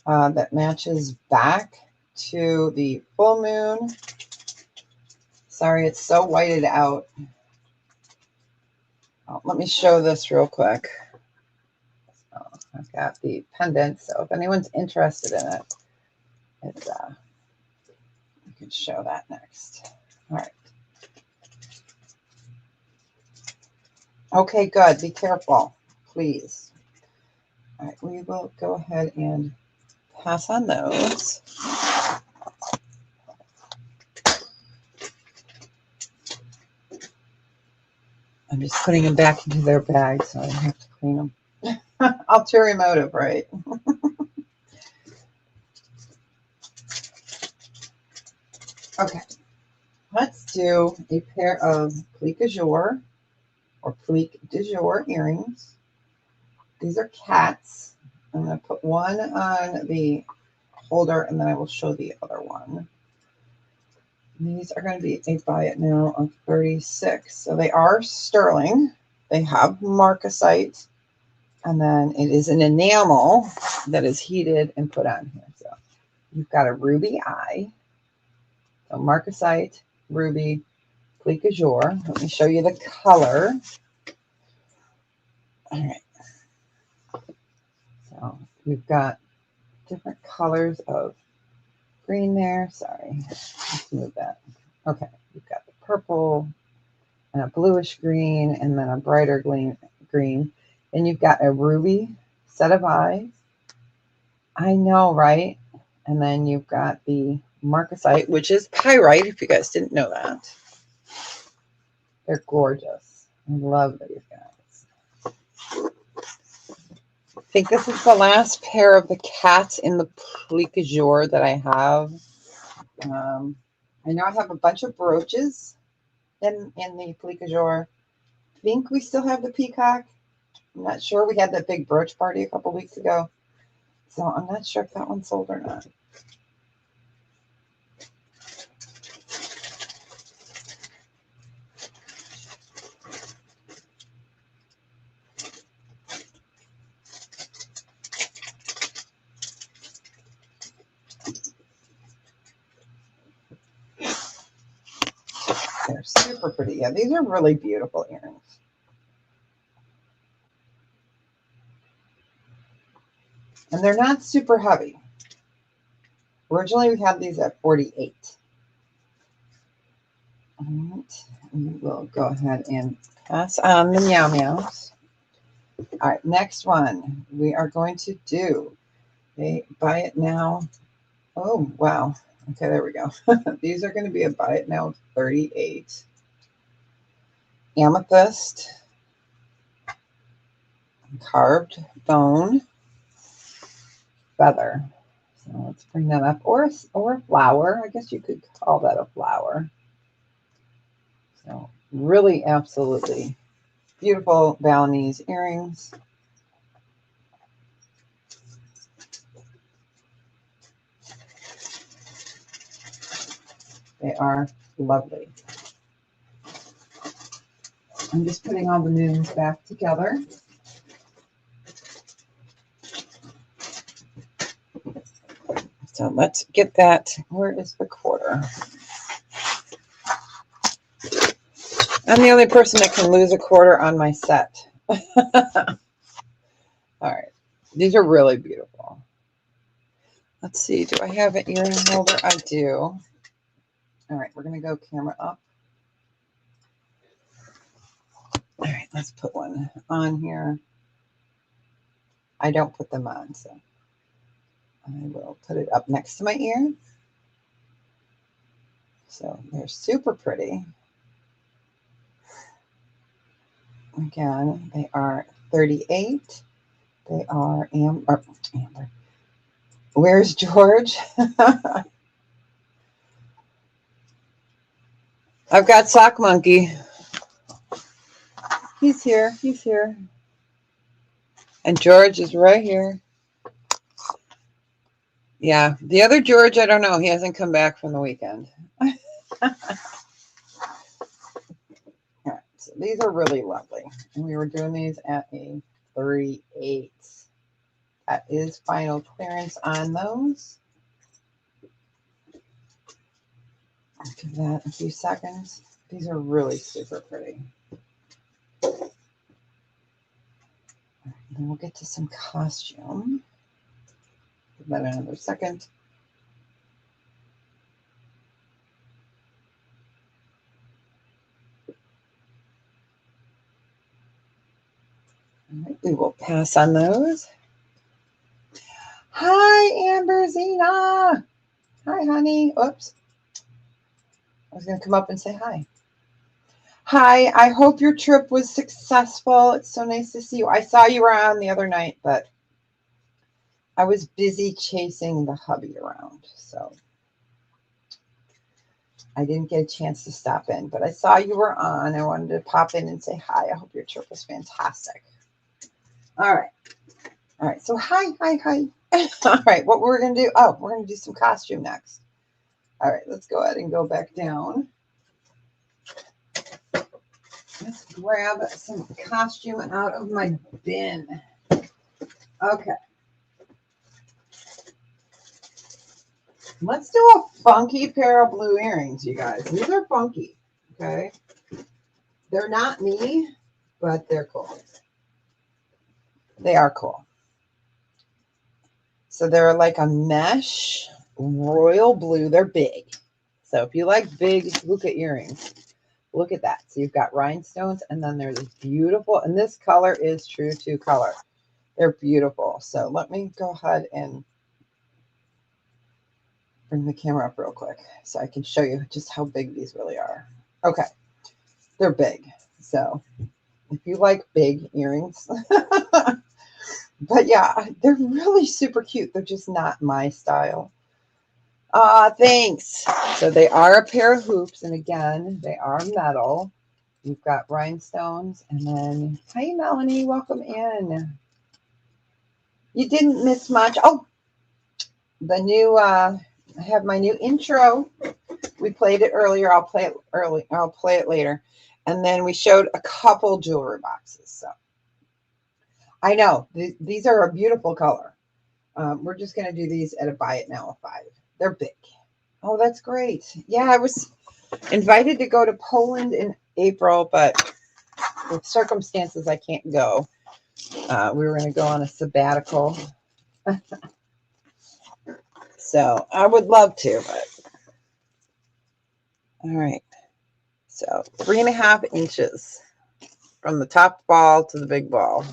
that matches back to the full moon. Sorry, it's so whited out. Oh, let me show this real quick. So I've got the pendant. So if anyone's interested in it, it's you can show that next. All right. Okay, good. Be careful, please. All right, we will go ahead and pass on those. I'm just putting them back into their bag so I don't have to clean them. Ulterior motive, right? Okay, let's do a pair of plique azure or plique du jour earrings. These are cats. I'm going to put one on the holder and then I will show the other one. These are going to be a buy it now of 36. So they are sterling. They have marcasite. And then it is an enamel that is heated and put on here. So you've got a ruby eye, so marcasite, ruby, plique azure. Let me show you the color. All right. So we've got different colors of green there. Sorry, let's move that. Okay, we've got the purple and a bluish green and then a brighter green. Then you've got a ruby set of eyes. I know, right? And then you've got the marcasite, which is pyrite, if you guys didn't know that. They're gorgeous. I love these guys. I think this is the last pair of the cats in the plique azure that I have. I know I have a bunch of brooches in the plique azure. I think we still have the peacock. I'm not sure. We had that big brooch party a couple weeks ago. So I'm not sure if that one sold or not. They're super pretty. Yeah, these are really beautiful earrings. And they're not super heavy. Originally, we had these at 48. All right, we will go ahead and pass on the meow meows. All right, next one we are going to do. They buy it now. Oh, wow. Okay, there we go. These are going to be a buy it now 38. Amethyst, carved bone, feather. So let's bring that up. Or a flower. I guess you could call that a flower. So really absolutely beautiful Balinese earrings. They are lovely. I'm just putting all the moons back together. So let's get that. Where is the quarter? I'm the only person that can lose a quarter on my set. All right. These are really beautiful. Let's see. Do I have an earring holder? I do. All right. We're going to go camera up. All right. Let's put one on here. I don't put them on, so I will put it up next to my ear. So they're super pretty. Again, they are 38. They are amber. Where's George? I've got Sock Monkey. He's here. He's here. And George is right here. Yeah. The other George, I don't know. He hasn't come back from the weekend. All right, so these are really lovely. And we were doing these at a 38. That is final clearance on those. I'll give that a few seconds. These are really super pretty. Then we'll get to some costume. Give that another second. All right, we will pass on those. Hi, Amberzina. Hi, honey. Oops. I was going to come up and say hi. Hi, I hope your trip was successful. It's so nice to see you. I saw you around the other night, but I was busy chasing the hubby around, so I didn't get a chance to stop in. But I saw you were on. I wanted to pop in and say hi. I hope your trip was fantastic. All right. All right. So hi. All right. What we're going to do, we're going to do some costume next. All right. Let's go ahead and go back down. Let's grab some costume out of my bin. Okay. Let's do a funky pair of blue earrings, you guys. These are funky, okay? They're not me, but they're cool. They are cool. So they're like a mesh royal blue. They're big. So if you like big hookah earrings, look at that. So you've got rhinestones, and then there's this beautiful, and this color is true to color. They're beautiful. So let me go ahead and bring the camera up real quick so I can show you just how big these really are. Okay, they're big. So if you like big earrings, but yeah, they're really super cute. They're just not my style. Thanks. So they are a pair of hoops, and again, they are metal. You've got rhinestones, and then, hi, Melanie, welcome in. You didn't miss much. Oh, the new, I have my new intro. We played it earlier. I'll play it early. I'll play it later. And then we showed a couple jewelry boxes. So I know these are a beautiful color. We're just going to do these at a buy it now of 5. They're big. Oh, that's great. Yeah, I was invited to go to Poland in April, but with circumstances, I can't go. We were going to go on a sabbatical. So I would love to, but all right. So 3.5 inches from the top ball to the big ball.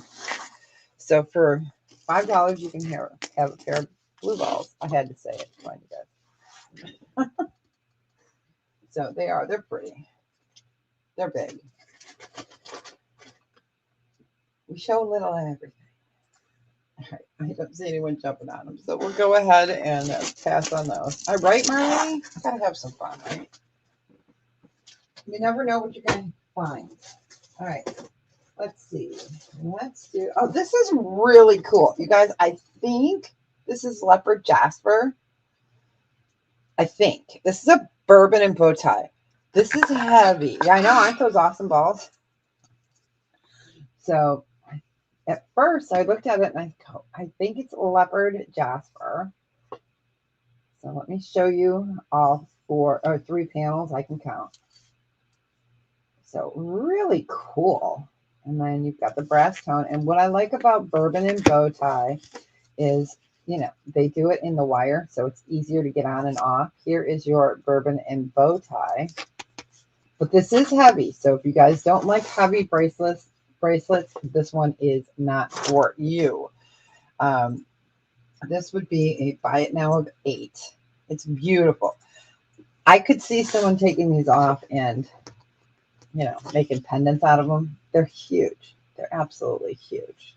So for $5, you can have a pair of blue balls. I had to say it. Find you guys. So they're pretty. They're big. We show a little of everything. All right, I don't see anyone jumping on them, so we'll go ahead and pass on those. All right, Marley, I gotta have some fun, right? You never know what you're gonna find. All right, let's see. Let's do. Oh, this is really cool, you guys. I think this is leopard jasper. I think this is a bourbon and bow tie. This is heavy. Yeah, I know. Aren't those awesome balls? So at first, I looked at it and I go, I think it's leopard jasper. So let me show you all 4 or 3 panels. I can count. So really cool. And then you've got the brass tone. And what I like about bourbon and bow tie is, they do it in the wire, so it's easier to get on and off. Here is your bourbon and bow tie. But this is heavy. So if you guys don't like heavy bracelets, this one is not for you. This would be a buy it now of 8. It's beautiful. I could see someone taking these off and, making pendants out of them. They're huge. They're absolutely huge.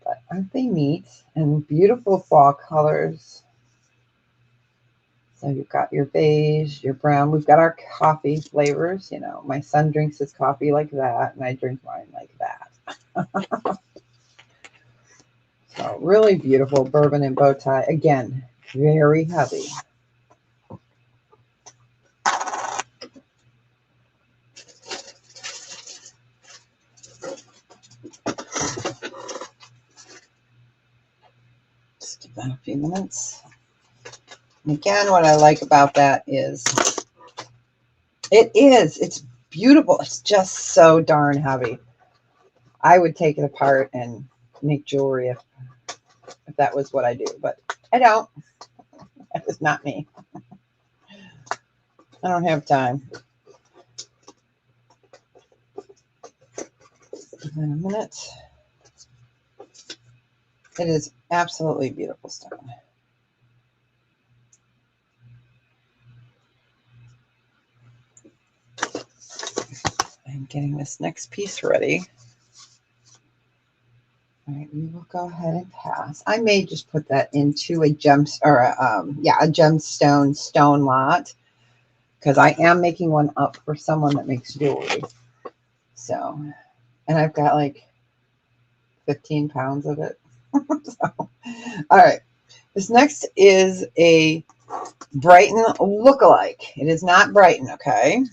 But aren't they neat? And beautiful fall colors. So you've got your beige, your brown. We've got our coffee flavors. My son drinks his coffee like that, and I drink mine like that. So really beautiful bourbon and bow tie. Again, very heavy. Just give that a few minutes. And again, what I like about that is it's beautiful. It's just so darn heavy. I would take it apart and make jewelry if that was what I do, but I don't. That is not me. I don't have time. Give it a minute. It is absolutely beautiful stone. I'm getting this next piece ready. All right, we will go ahead and pass. I may just put that into a gemstone stone lot, because I am making one up for someone that makes jewelry. So, and I've got like 15 pounds of it. So, all right, this next is a Brighton lookalike. It is not Brighton, okay?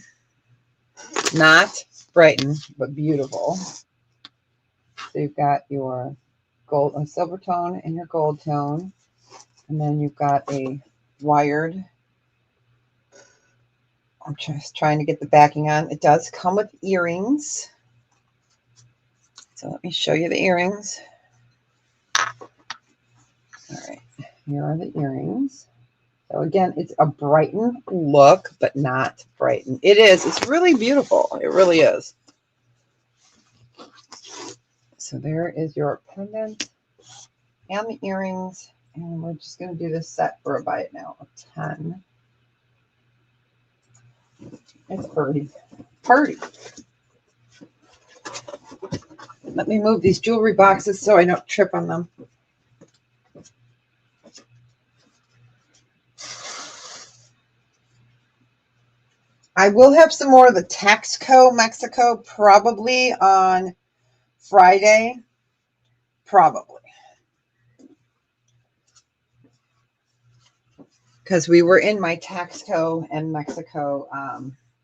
Not Brighton, but beautiful. So you've got your silver tone and your gold tone. And then you've got a wired. I'm just trying to get the backing on. It does come with earrings. So let me show you the earrings. All right, here are the earrings. So again, it's a Brighton look, but not Brighton. It is. It's really beautiful. It really is. So there is your pendant and the earrings. And we're just going to do this set for a buy it now of 10. It's pretty. Party. Let me move these jewelry boxes so I don't trip on them. I will have some more of the Texco Mexico probably on Friday. Probably. Because we were in my Texco and Mexico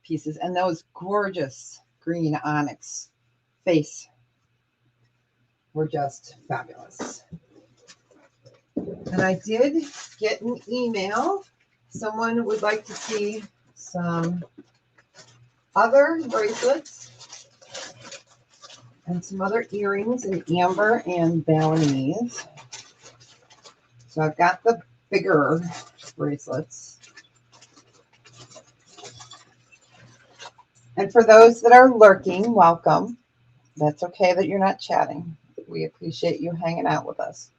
pieces, and those gorgeous green onyx face were just fabulous. And I did get an email. Someone would like to see some other bracelets and some other earrings in amber and Balinese. So I've got the bigger bracelets. And for those that are lurking, welcome. That's okay that you're not chatting. We appreciate you hanging out with us.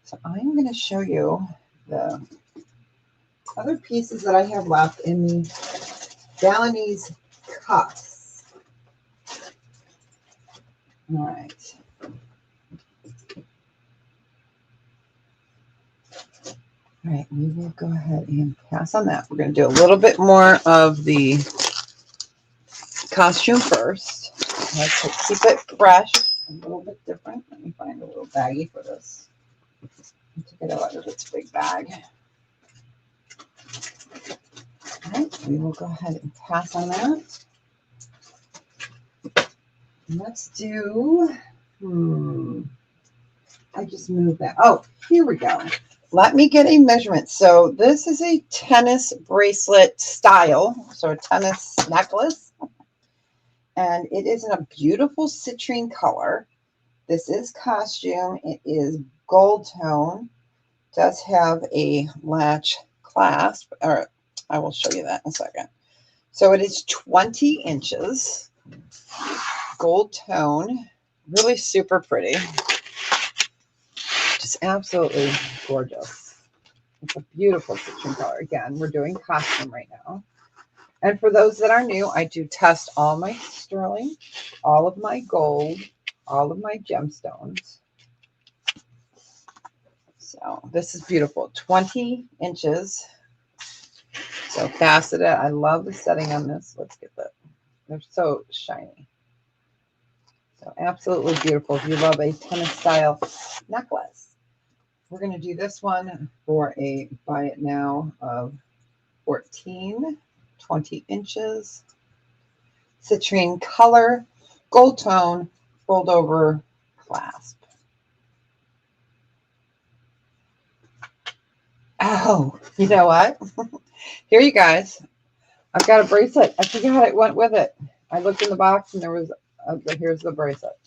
So I'm going to show you the other pieces that I have left in the Balinese cuffs. All right. All right, we will go ahead and pass on that. We're going to do a little bit more of the costume first. Let's keep it fresh, a little bit different. Let me find a little baggie for this. I took it out of its big bag. All right, we will go ahead and pass on that. Let's do, I just moved that. Oh, here we go. Let me get a measurement. So this is a tennis bracelet style, so a tennis necklace. And it is in a beautiful citrine color. This is costume. It is gold tone. Does have a latch clasp, or I will show you that in a second. So it is 20 inches, gold tone, really super pretty. Just absolutely gorgeous. It's a beautiful citrine color. Again, we're doing costume right now. And for those that are new, I do test all my sterling, all of my gold, all of my gemstones. So this is beautiful. 20 inches. So faceted. I love the setting on this. Let's get that. They're so shiny. So absolutely beautiful. If you love a tennis style necklace. We're going to do this one for a buy it now of 14, 20 inches. Citrine color, gold tone, fold over clasp. Oh, you know what? Here you guys. I've got a bracelet. I forgot it went with it. I looked in the box and there was, here's the bracelet.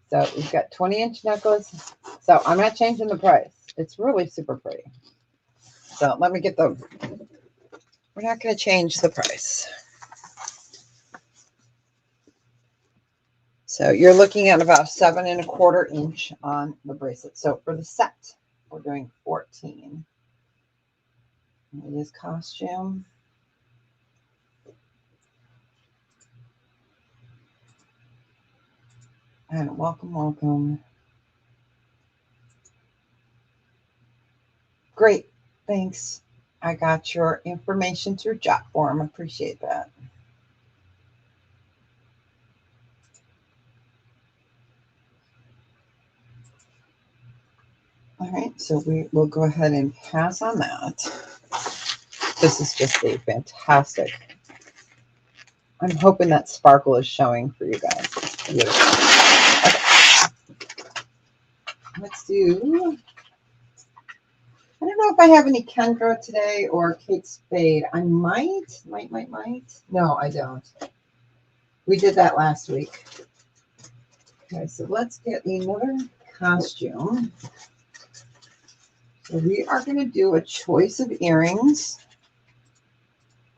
So we've got 20-inch necklace. So I'm not changing the price. It's really super pretty. So let me get the, we're not going to change the price. So you're looking at about 7 1/4 inch on the bracelet. So for the set, we're doing 14. It is costume. And welcome, welcome. Great. Thanks. I got your information through Jotform. Appreciate that. All right. So we will go ahead and pass on that. This is just a fantastic. I'm hoping that sparkle is showing for you guys. It's beautiful. Okay. Let's do I don't know if I have any Kendra today or Kate Spade. I might. No, I don't. We did that last week. Okay, so let's get another costume. So we are going to do a choice of earrings.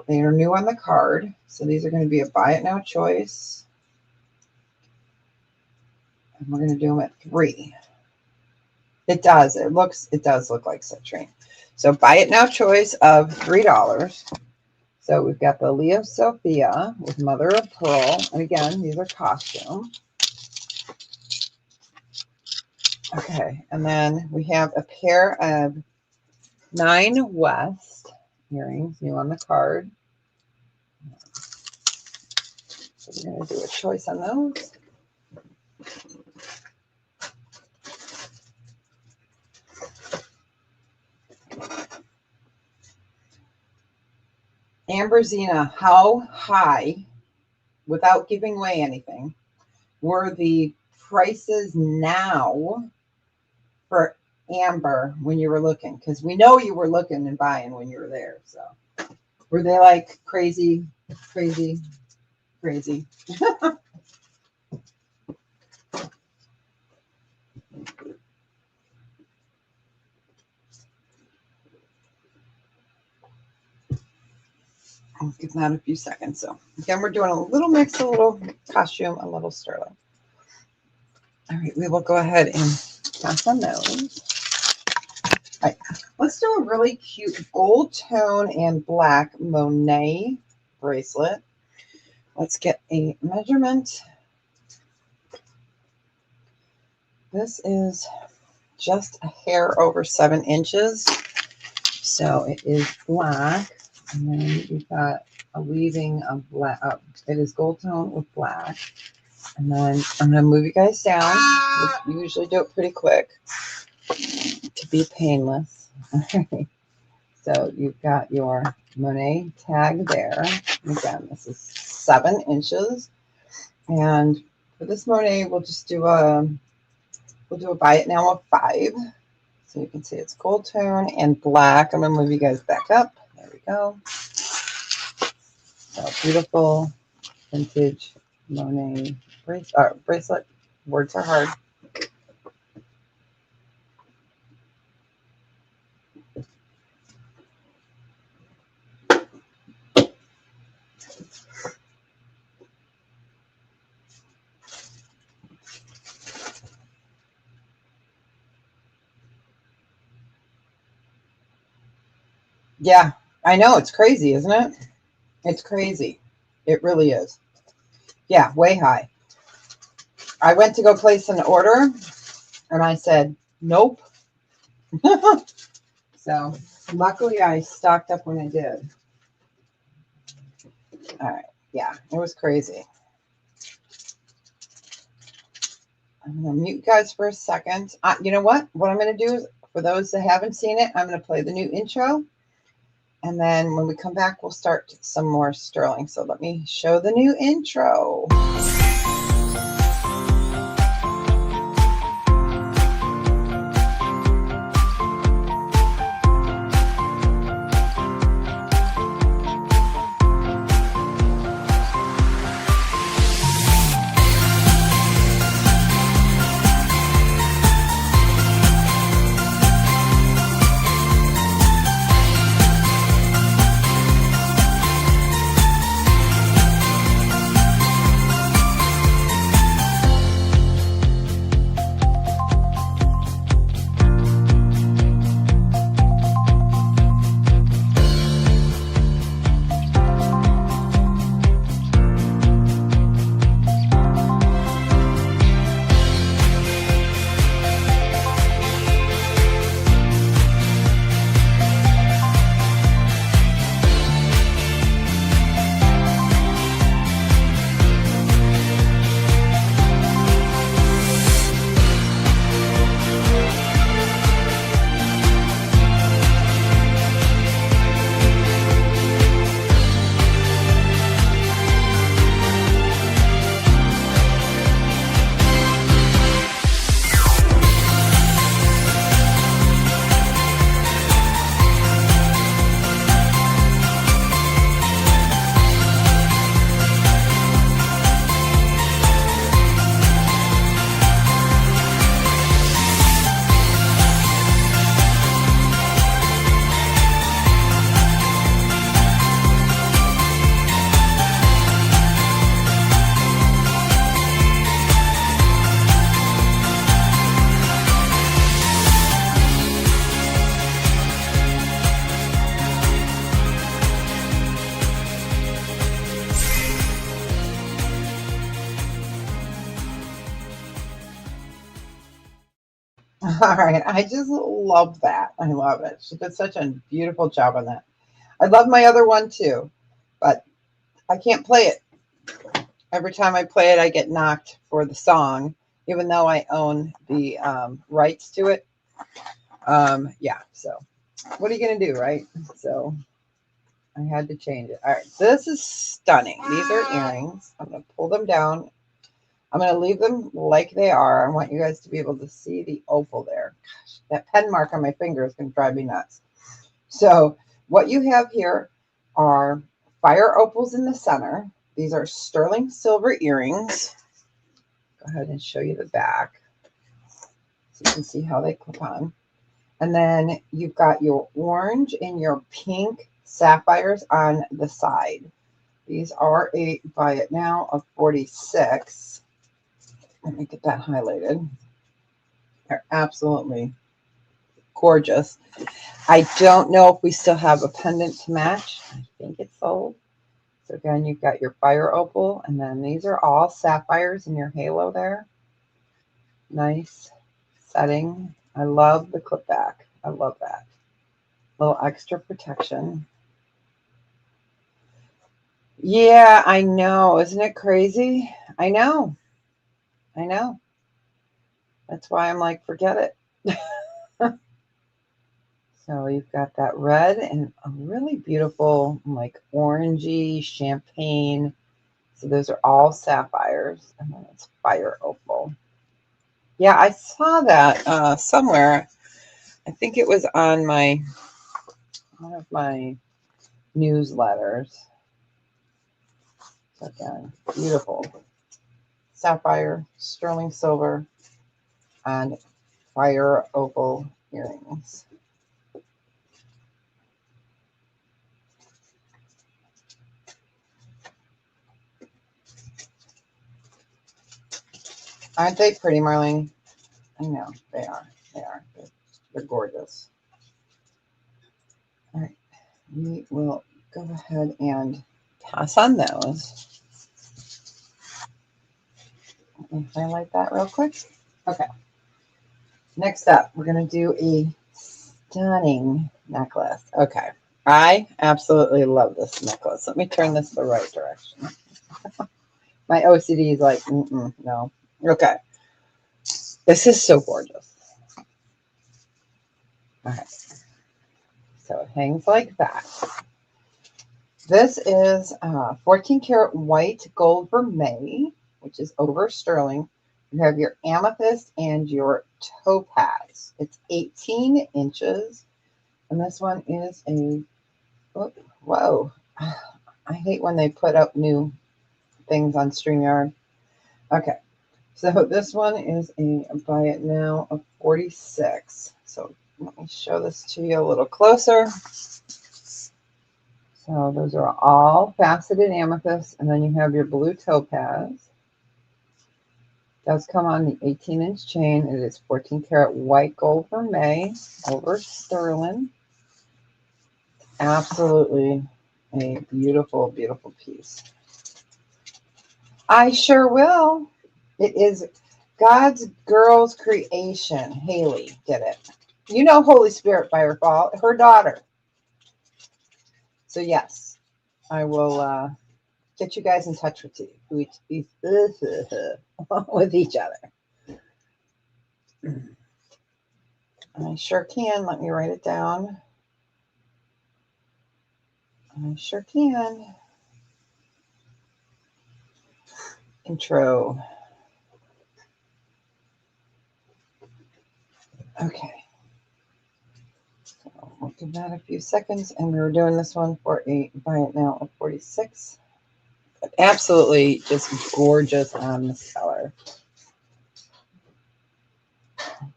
They are new on the card. So these are going to be a buy it now choice. And we're going to do them at 3. It does look like citrine. So buy it now choice of $3. So we've got the Leo Sophia with Mother of Pearl. And again, these are costume. Okay, and then we have a pair of 9 West earrings, new on the card. So we're going to do a choice on those. Amberzina, how high, without giving away anything, were the prices now for Amber when you were looking? Because we know you were looking and buying when you were there. So were they like crazy? I'll give that a few seconds. So again, we're doing a little mix, a little costume, a little sterling. All right, we will go ahead and pass on those. All right, let's do a really cute gold tone and black Monet bracelet. Let's get a measurement. This is just a hair over 7 inches. So it is black. And then we've got a weaving of black. It is gold tone with black. And then I'm going to move you guys down. We usually do it pretty quick to be painless. So you've got your Monet tag there. Again, this is 7 inches. And for this Monet, we'll just do a buy it now of 5. So you can see it's gold tone and black. I'm going to move you guys back up. There we go. So beautiful vintage Monet bracelet. Words are hard. Yeah, I know. It's crazy, isn't it? It's crazy. It really is. Yeah, way high. I went to go place an order and I said, nope. So luckily I stocked up when I did. All right. Yeah, it was crazy. I'm going to mute you guys for a second. You know what? What I'm going to do is, for those that haven't seen it, I'm going to play the new intro. And then when we come back, we'll start some more sterling. So let me show the new intro. All right. I just love that. I love it. She did such a beautiful job on that. I love my other one too, but I can't play it. Every time I play it, I get knocked for the song, even though I own the rights to it. Yeah. So what are you going to do, right? So I had to change it. All right. This is stunning. These are earrings. I'm going to pull them down. I'm going to leave them like they are. I want you guys to be able to see the opal there. Gosh, that pen mark on my finger is going to drive me nuts. So what you have here are fire opals in the center. These are sterling silver earrings. Go ahead and show you the back so you can see how they clip on. And then you've got your orange and your pink sapphires on the side. These are a buy it now of 46. Let me get that highlighted. They're absolutely gorgeous. I don't know if we still have a pendant to match. I think it's sold. So again, you've got your fire opal, and then these are all sapphires in your halo there. Nice setting. I love the clip back. I love that. A little extra protection. Yeah, I know. Isn't it crazy? I know. I know. That's why I'm like, forget it. So you've got that red and a really beautiful, like orangey champagne. So those are all sapphires, and then it's fire opal. Yeah, I saw that somewhere. I think it was on my one of my newsletters. So again, beautiful sapphire, sterling silver, and fire opal earrings. Aren't they pretty, Marlene? I know they are. They are. They're gorgeous. All right, we will go ahead and pass on those. Let me highlight that real quick. Okay. Next up, we're going to do a stunning necklace. Okay. I absolutely love this necklace. Let me turn this the right direction. My OCD is like, no. Okay. This is so gorgeous. All right. So it hangs like that. This is 14 karat white gold vermeil, which is over sterling. You have your amethyst and your topaz. It's 18 inches. And this one is a, oh, whoa. I hate when they put up new things on StreamYard. Okay. So this one is a buy it now of 46. So let me show this to you a little closer. So those are all faceted amethyst, and then you have your blue topaz. It does come on the 18-inch chain. It is 14 karat white gold vermeil over sterling. Absolutely a beautiful, beautiful piece. I sure will. It is God's girl's creation. Haley did it. You know Holy Spirit Firefall, her daughter. So yes, I will get you guys in touch with with each other. I sure can. Let me write it down. I sure can. Intro. Okay. So we'll give that a few seconds. And we were doing this one for a buy it now of 46. But absolutely just gorgeous on this color.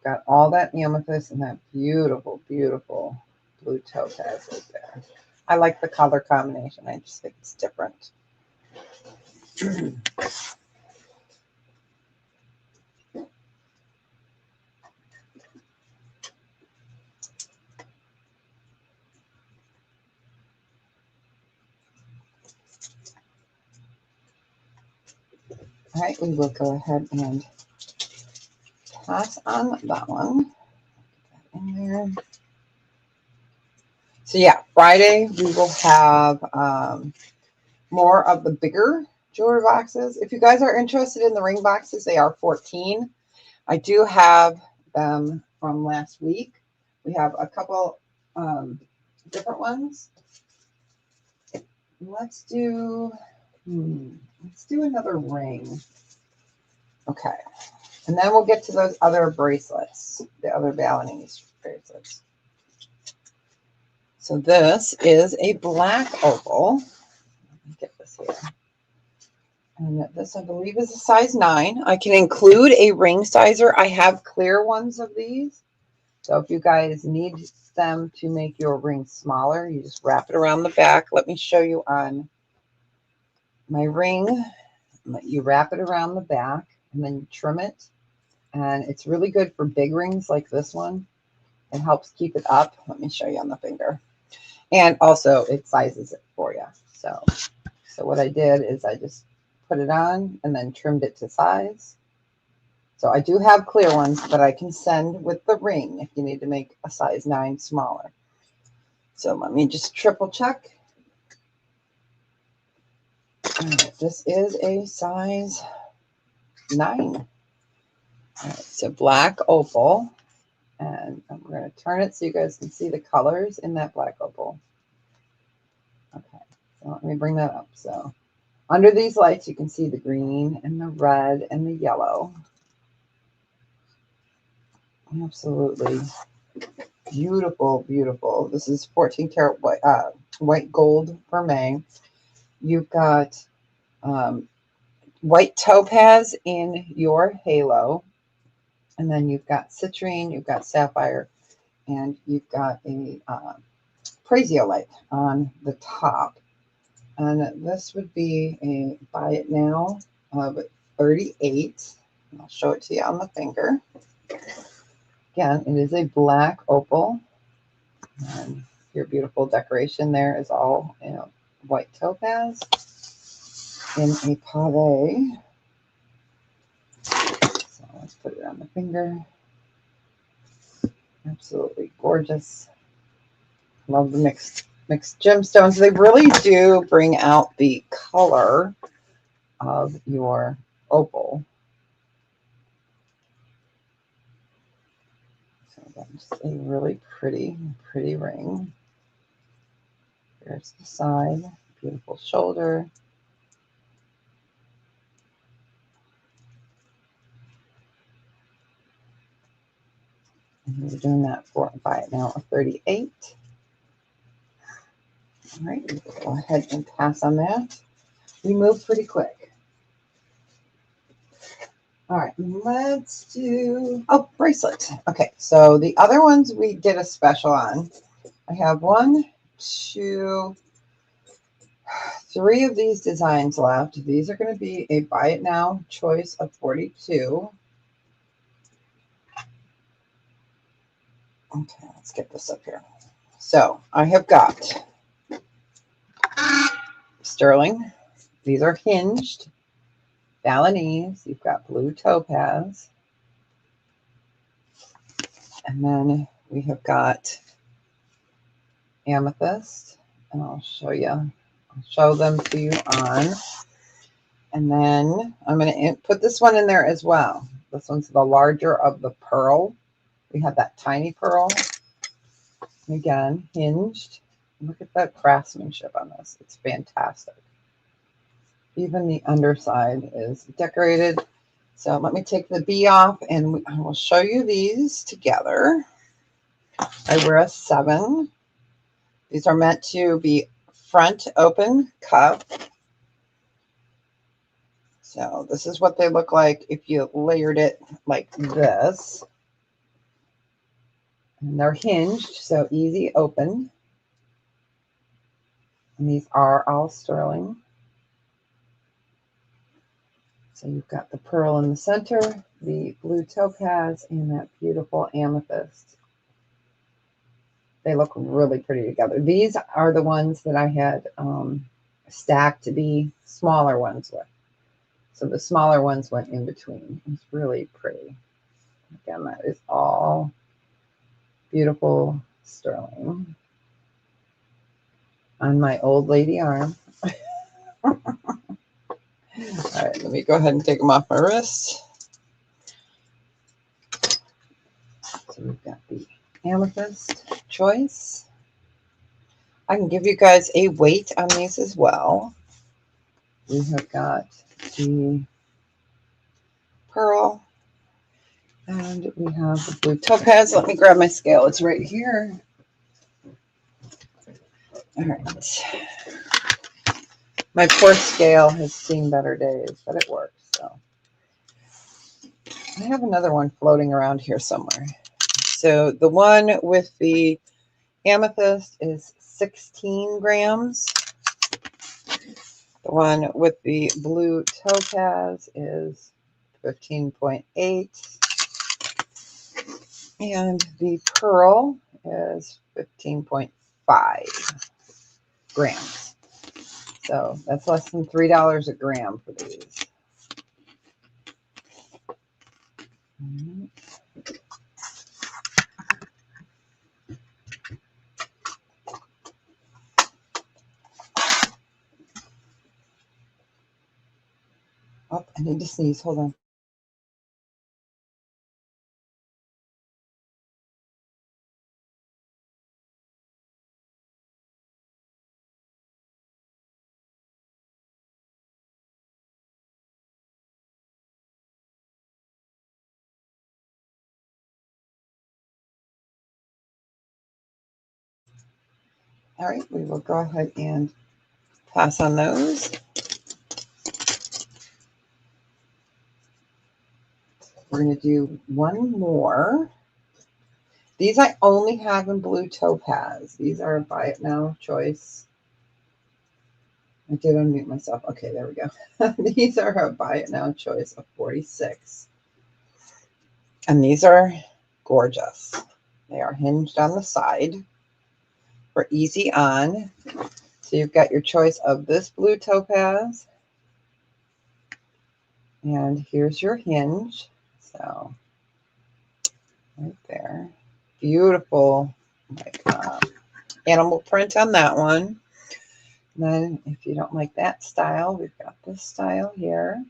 Got all that amethyst and that beautiful, beautiful blue topaz right there. I like the color combination. I just think it's different. All right, we will go ahead and pass on that one. in there. So yeah, Friday we will have more of the bigger jewelry boxes. If you guys are interested in the ring boxes, they are 14. I do have them from last week. We have a couple different ones. Let's do another ring. Okay. And then we'll get to those other bracelets, the other Balinese bracelets. So this is a black opal. Let me get this here. And this, I believe, is a size 9. I can include a ring sizer. I have clear ones of these. So if you guys need them to make your ring smaller, you just wrap it around the back. Let me show you on my ring. You wrap it around the back and then you trim it. And it's really good for big rings like this one. It helps keep it up. Let me show you on the finger. And also it sizes it for you. So what I did is I just put it on and then trimmed it to size. So I do have clear ones, but I can send with the ring if you need to make a size 9 smaller. So let me just triple check. Right, this is a size 9. All right, so black opal. And I'm going to turn it so you guys can see the colors in that black opal. Okay, so let me bring that up. So under these lights, you can see the green and the red and the yellow. Absolutely beautiful, beautiful. This is 14 karat white gold vermeil. You've got white topaz in your halo. And then you've got citrine, you've got sapphire, and you've got a prasiolite on the top. And this would be a buy it now of 38. I'll show it to you on the finger. Again, it is a black opal. And your beautiful decoration there is all white topaz in a pave. So let's put it on the finger. Absolutely gorgeous. Love the mixed gemstones. They really do bring out the color of your opal. So again, just a really pretty ring. Here's the side, beautiful shoulder. And we're doing that for buy it now of 38. All right, go ahead and pass on that. We move pretty quick. All right, let's do, bracelet. Okay, so the other ones we did a special on. I have 1, 2, 3 of these designs left. These are going to be a buy it now choice of 42. Okay, let's get this up here. So I have got sterling. These are hinged. Balinese. You've got blue topaz. And then we have got amethyst. And I'll show them to you on. And then I'm going to put this one in there as well. This one's the larger of the pearl. We have that tiny pearl. Again, hinged. Look at that craftsmanship on this. It's fantastic. Even the underside is decorated. So let me take the B off and I will show you these together. I wear a 7. These are meant to be front open cup. So this is what they look like if you layered it like this. And they're hinged, so easy open. And these are all sterling. So you've got the pearl in the center, the blue topaz, and that beautiful amethyst. They look really pretty together. These are the ones that I had stacked to be smaller ones with. So the smaller ones went in between. It's really pretty. Again, that is all Beautiful sterling on my old lady arm. All right, let me go ahead and take them off my wrist. So we've got the amethyst choice. I can give you guys a weight on these as well. We have got the pearl and we have the blue topaz. Let me grab my scale. It's right here. All right. My poor scale has seen better days, but it works. So I have another one floating around here somewhere. So the one with the amethyst is 16 grams. The one with the blue topaz is 15.8. And the pearl is 15.5 grams. So that's less than $3 a gram for these. Oh, I need to sneeze. Hold on. All right, we will go ahead and pass on those. We're going to do one more. These I only have in blue topaz. These are a buy it now choice. I did unmute myself. Okay, there we go. These are a buy it now choice of 46. And these are gorgeous. They are hinged on the side for easy on. So you've got your choice of this blue topaz. And here's your hinge. So right there. Beautiful like animal print on that one. And then if you don't like that style, we've got this style here.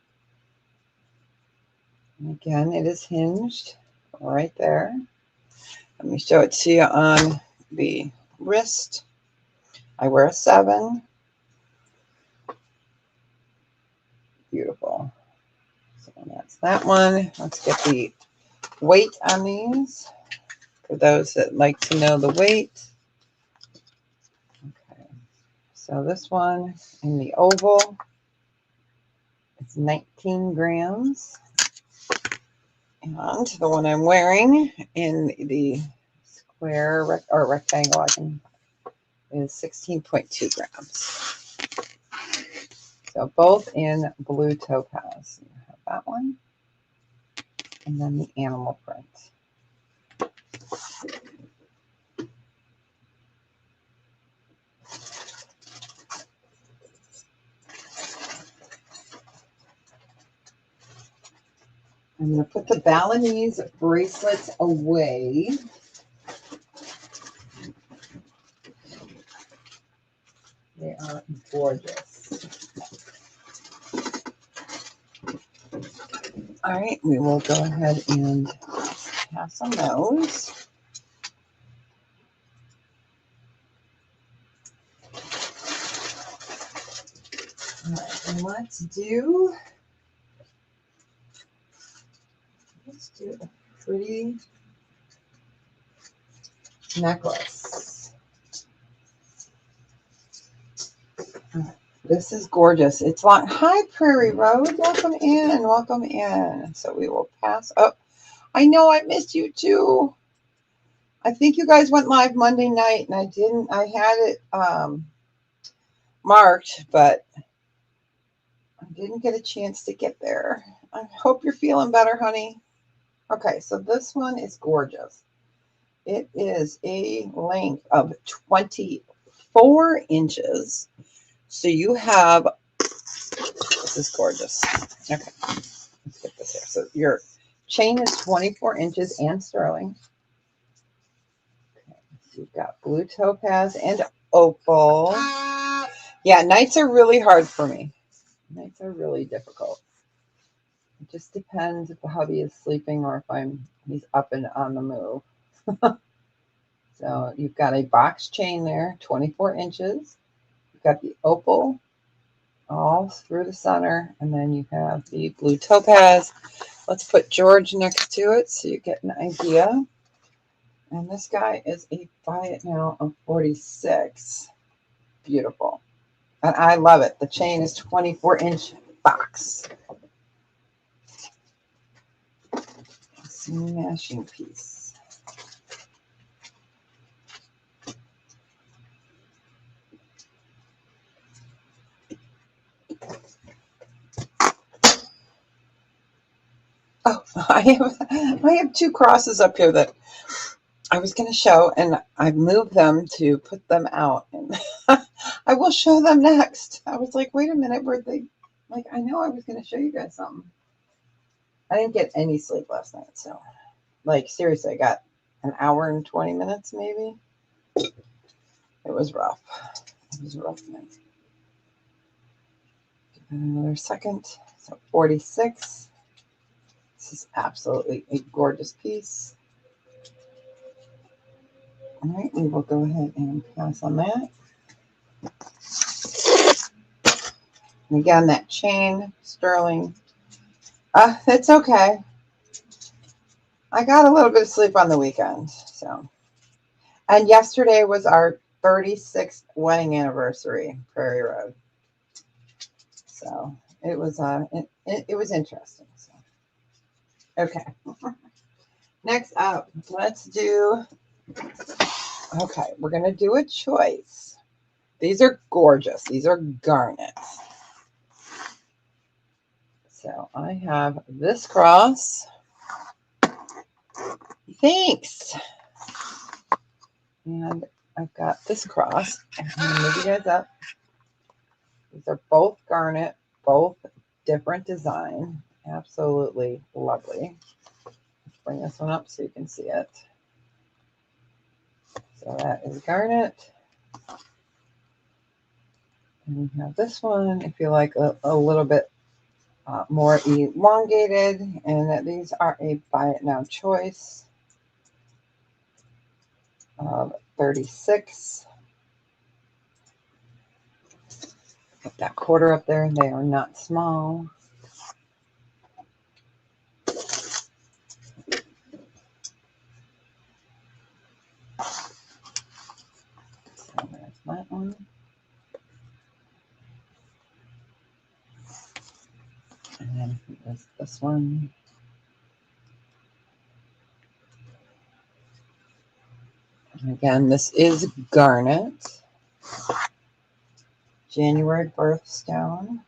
And again, it is hinged right there. Let me show it to you on the wrist. I wear a 7. Beautiful. So that's that one. Let's get the weight on these for those that like to know the weight. Okay. So this one in the oval, it's 19 grams. And the one I'm wearing in the square or rectangle, is 16.2 grams. So both in blue topaz. You have that one. And then the animal print. I'm going to put the Balinese bracelets away. They are gorgeous. All right, we will go ahead and pass on those. All right, and let's do a pretty necklace. This is gorgeous. It's long. Hi, Prairie Road. Welcome in. Welcome in. So we will pass up. I know I missed you too. I think you guys went live Monday night and I didn't. I had it marked, but I didn't get a chance to get there. I hope you're feeling better, honey. Okay, so this one is gorgeous. It is a length of 24 inches. So you have, this is gorgeous. Okay, let's get this here. So your chain is 24 inches and sterling. you've got blue topaz and opal. Yeah, nights are really hard for me. Nights are really difficult. It just depends if the hubby is sleeping or if he's up and on the move. So you've got a box chain there, 24 inches. You've got the opal all through the center, and then you have the blue topaz. Let's put George next to it so you get an idea. And this guy is a buy it now of 46. Beautiful. And I love it. The chain is 24-inch box. Smashing piece. Oh, I have two crosses up here that I was going to show, and I moved them to put them out. And I will show them next. I was like, wait a minute, were they? Like, I know I was going to show you guys something. I didn't get any sleep last night, so like seriously, I got an hour and 20 minutes maybe. It was rough. It was a rough night. Give it another second. So 46. This is absolutely a gorgeous piece. All right, we will go ahead and pass on that. And again, that chain, sterling. It's okay. I got a little bit of sleep on the weekend. So, and yesterday was our 36th wedding anniversary, Prairie Road. So it was it was interesting. So, okay. Next up, let's do. Okay, we're gonna do a choice. These are gorgeous. These are garnets. So I have this cross. Thanks. And I've got this cross. I'm gonna move you guys up. These are both garnet, both different design. Absolutely lovely. Let's bring this one up so you can see it. So that is garnet. And we have this one, if you like a little bit more elongated. And these are a buy it now choice of 36. Put that quarter up there. They are not small. So there's that one. And then there's this one. And again, this is garnet. January birthstone.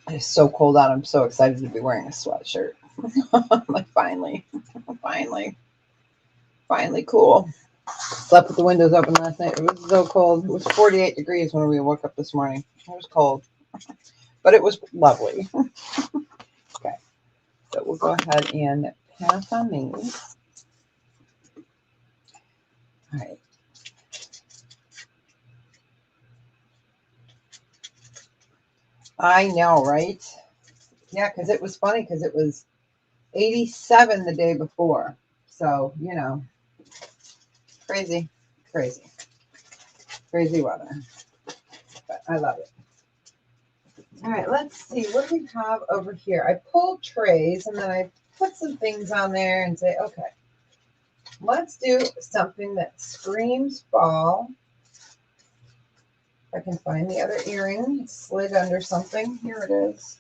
It's so cold out. I'm so excited to be wearing a sweatshirt. Like finally cool. Slept with the windows open last night. It was so cold. It was 48 degrees when we woke up this morning. It was cold, but it was lovely. Okay, so we'll go ahead and pass on these. All right. I know, right? Yeah, because it was funny because it was 87 the day before. So, you know, crazy weather. But I love it. All right, let's see. What do we have over here? I pulled trays and then I put some things on there and say, okay, let's do something that screams fall. If I can find the other earring. It's slid under something. Here it is.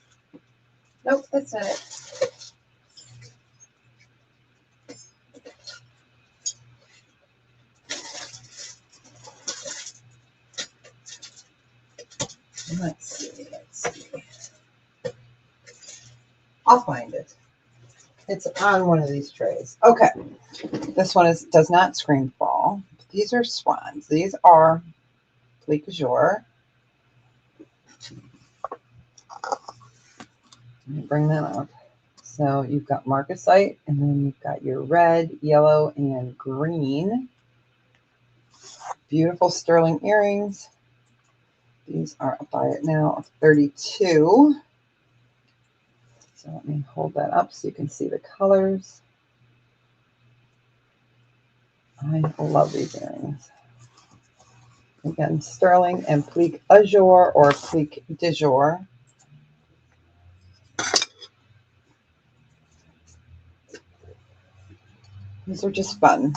Nope, that's not it. Let's see. I'll find it. It's on one of these trays. Okay. This one does not scream fall, These are swans. These are Plique Azure. Let me bring that up. So you've got marcasite, and then you've got your red, yellow, and green. Beautiful sterling earrings. These are a buy it now of $32. So let me hold that up so you can see the colors. I love these earrings. Again, sterling and Plique Azure or Plique de Jour. These are just fun.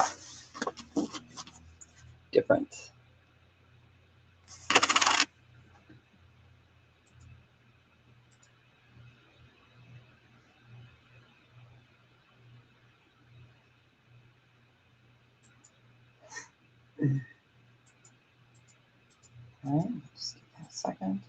Different. All right, just give that a second.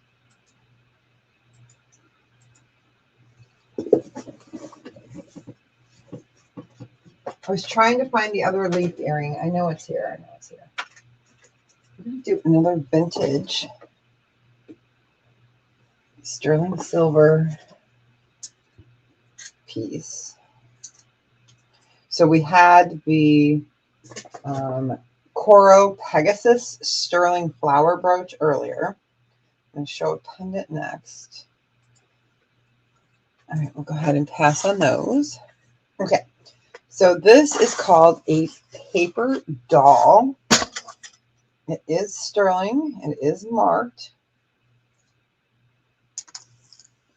I was trying to find the other leaf earring. I know it's here. We're going to do another vintage sterling silver piece. So we had the Coro Pegasus sterling flower brooch earlier. I'm going to show a pendant next. All right, we'll go ahead and pass on those. Okay, so this is called a paper doll. It is sterling. It is marked.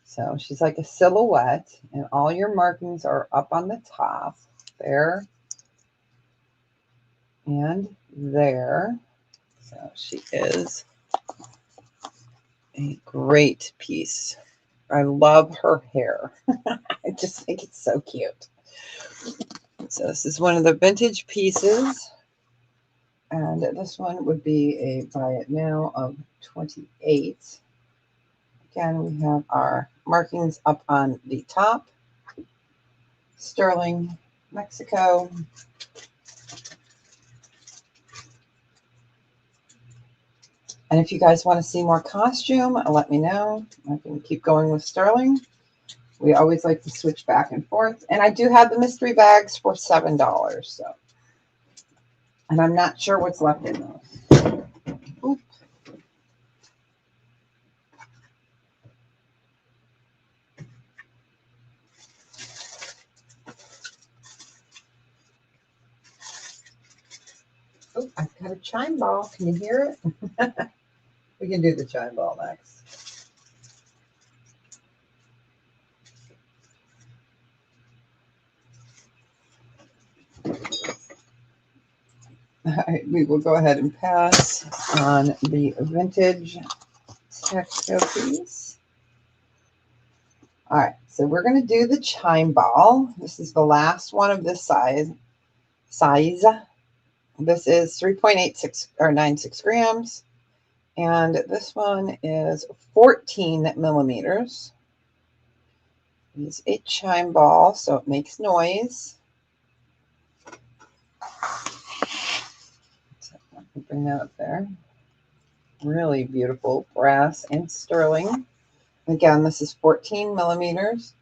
So she's like a silhouette, and all your markings are up on the top there and there. So she is a great piece. I love her hair. I just think it's so cute. So this is one of the vintage pieces. And this one would be a buy it now of $28. Again, we have our markings up on the top. Sterling, Mexico. And if you guys want to see more costume, let me know. I can keep going with sterling. We always like to switch back and forth. And I do have the mystery bags for $7. So, and I'm not sure what's left in those. Oop. Oh, I've got a chime ball. Can you hear it? We can do the chime ball next. All right, we will go ahead and pass on the vintage textile piece. All right, so we're going to do the chime ball. This is the last one of this size. This is 3.86 or 96 grams. And this one is 14 millimeters. It's a chime ball, so it makes noise. So let me bring that up there. Really beautiful brass and sterling. Again, this is 14 millimeters.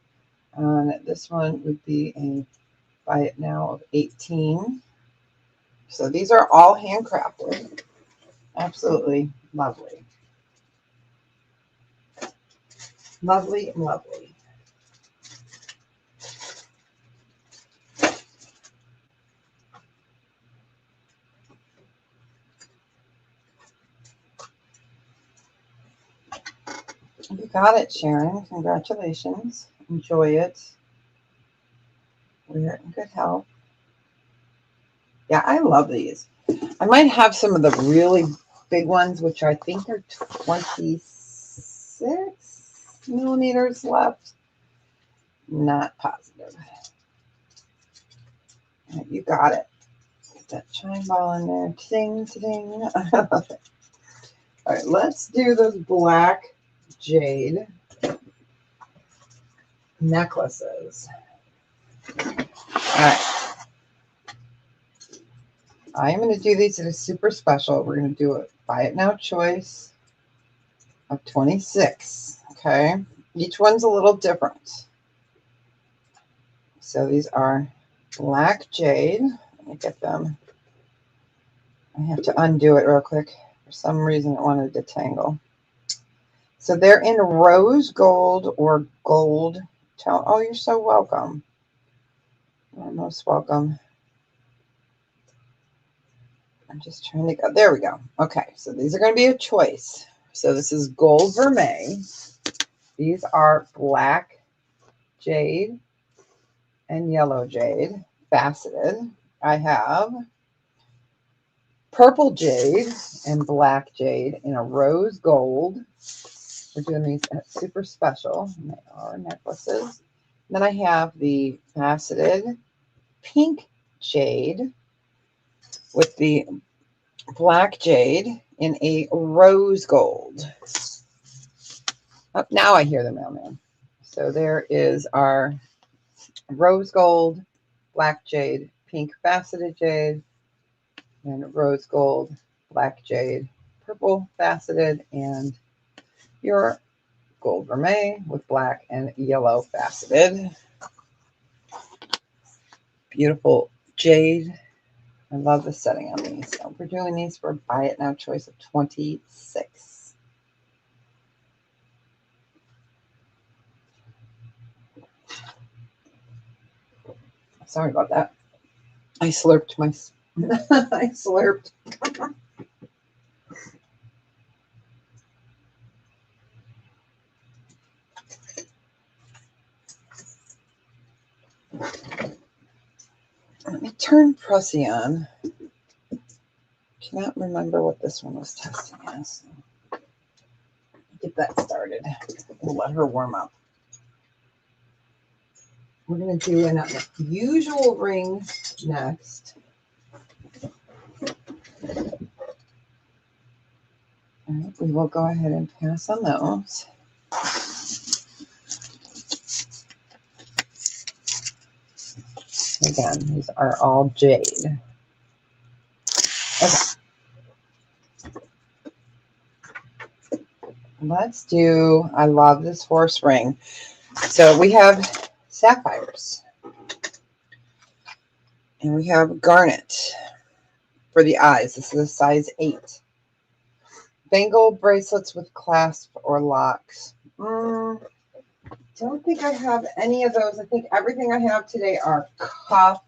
And this one would be a buy it now of 18. So these are all handcrafted. Absolutely lovely. Lovely, lovely. You got it, Sharon. Congratulations. Enjoy it. We're in good health. Yeah, I love these. I might have some of the really big ones, which I think are 26 millimeters left. Not positive. Right, you got it. Get that chime ball in there. Ting, ting. All right, let's do those black jade necklaces. All right. I am going to do these at a super special. We're going to do a buy it now choice of 26. Okay. Each one's a little different. So these are black jade. Let me get them. I have to undo it real quick. For some reason, it wanted to tangle. So they're in rose gold or gold tone. Oh, you're so welcome. You're most welcome. I'm just trying to go. There we go. Okay, so these are going to be a choice. So this is gold vermeil. These are black jade and yellow jade, faceted. I have purple jade and black jade in a rose gold. We're doing these at super special. And they are necklaces. Then I have the faceted pink jade with the black jade in a rose gold. Oh, now I hear the mailman. So there is our rose gold, black jade, pink faceted jade, and rose gold, black jade, purple faceted, and your gold vermeil with black and yellow faceted. Beautiful jade. I love the setting on these. So we're doing these for buy it now choice of 26. Sorry about that. I slurped my. I slurped. Let me turn Pressy on. Cannot remember what this one was testing as. Get that started. We'll let her warm up. We're going to do an unusual ring next. All right, we will go ahead and pass on those. Again, these are all jade. Okay. Let's do, I love this horse ring. So we have sapphires. And we have garnet for the eyes. This is a size 8. Bangle bracelets with clasp or locks. Don't think I have any of those. I think everything I have today are cuff.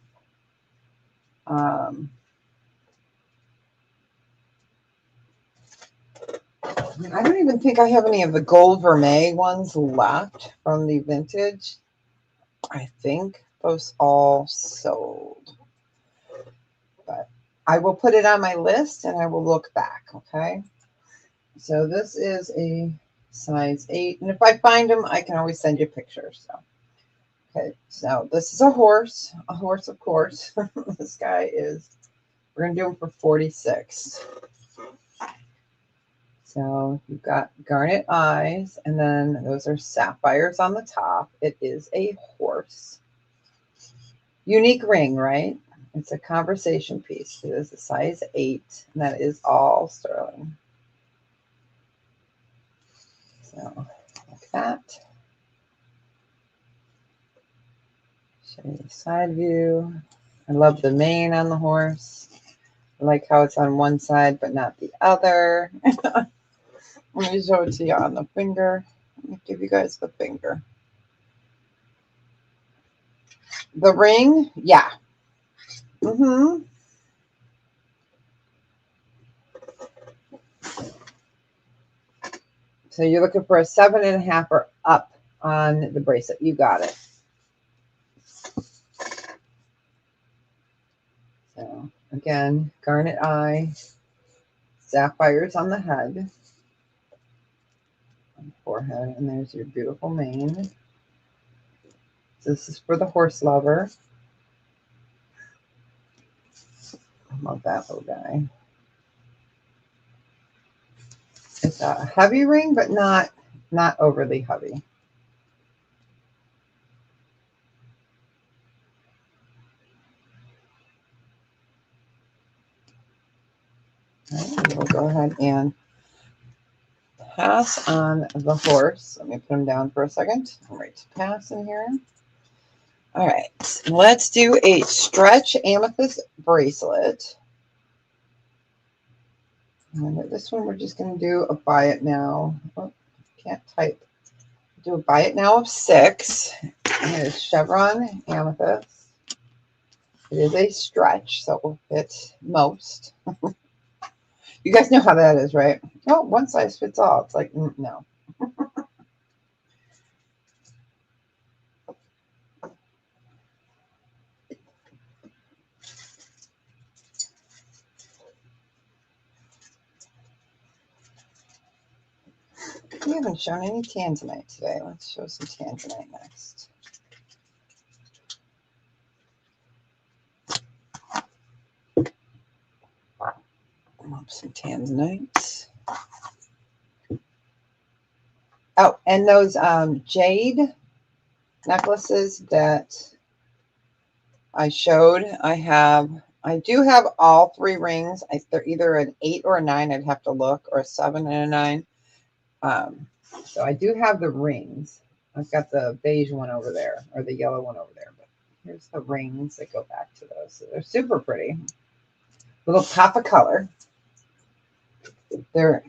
I don't even think I have any of the gold vermeil ones left from the vintage. I think those all sold. But I will put it on my list and I will look back, okay? So this is a size 8. And if I find them, I can always send you pictures. So, okay, so this is a horse, of course. This guy is, we're going to do him for 46. So you've got garnet eyes, and then those are sapphires on the top. It is a horse. Unique ring, right? It's a conversation piece. It is a size 8, and that is all sterling. So like that. Show you the side view. I love the mane on the horse. I like how it's on one side but not the other. Let me show it to you on the finger. Let me give you guys the finger. The ring, yeah. So you're looking for a 7.5 or up on the bracelet. You got it. So again, garnet eye, sapphires on the head, on the forehead, and there's your beautiful mane. So this is for the horse lover. I love that little guy. It's a heavy ring, but not overly heavy. Right, we'll go ahead and pass on the horse. Let me put him down for a second. All right, pass in here. All right, let's do a stretch amethyst bracelet. And this one we're just going to do a buy it now. Oh, can't type. Do a buy it now of 6. And it is chevron amethyst. It is a stretch, so it will fit most. You guys know how that is, right? Oh, one size fits all. It's like, no. We haven't shown any tanzanite today. Let's show some tanzanite next. Some tanzanite. Oh, and those jade necklaces that I showed, I do have all 3 rings. They're either an 8 or a 9. I'd have to look, or a 7 and a 9. So I do have the rings. I've got the beige one over there, or the yellow one over there. But here's the rings that go back to those. So they're super pretty. Little pop of color. They're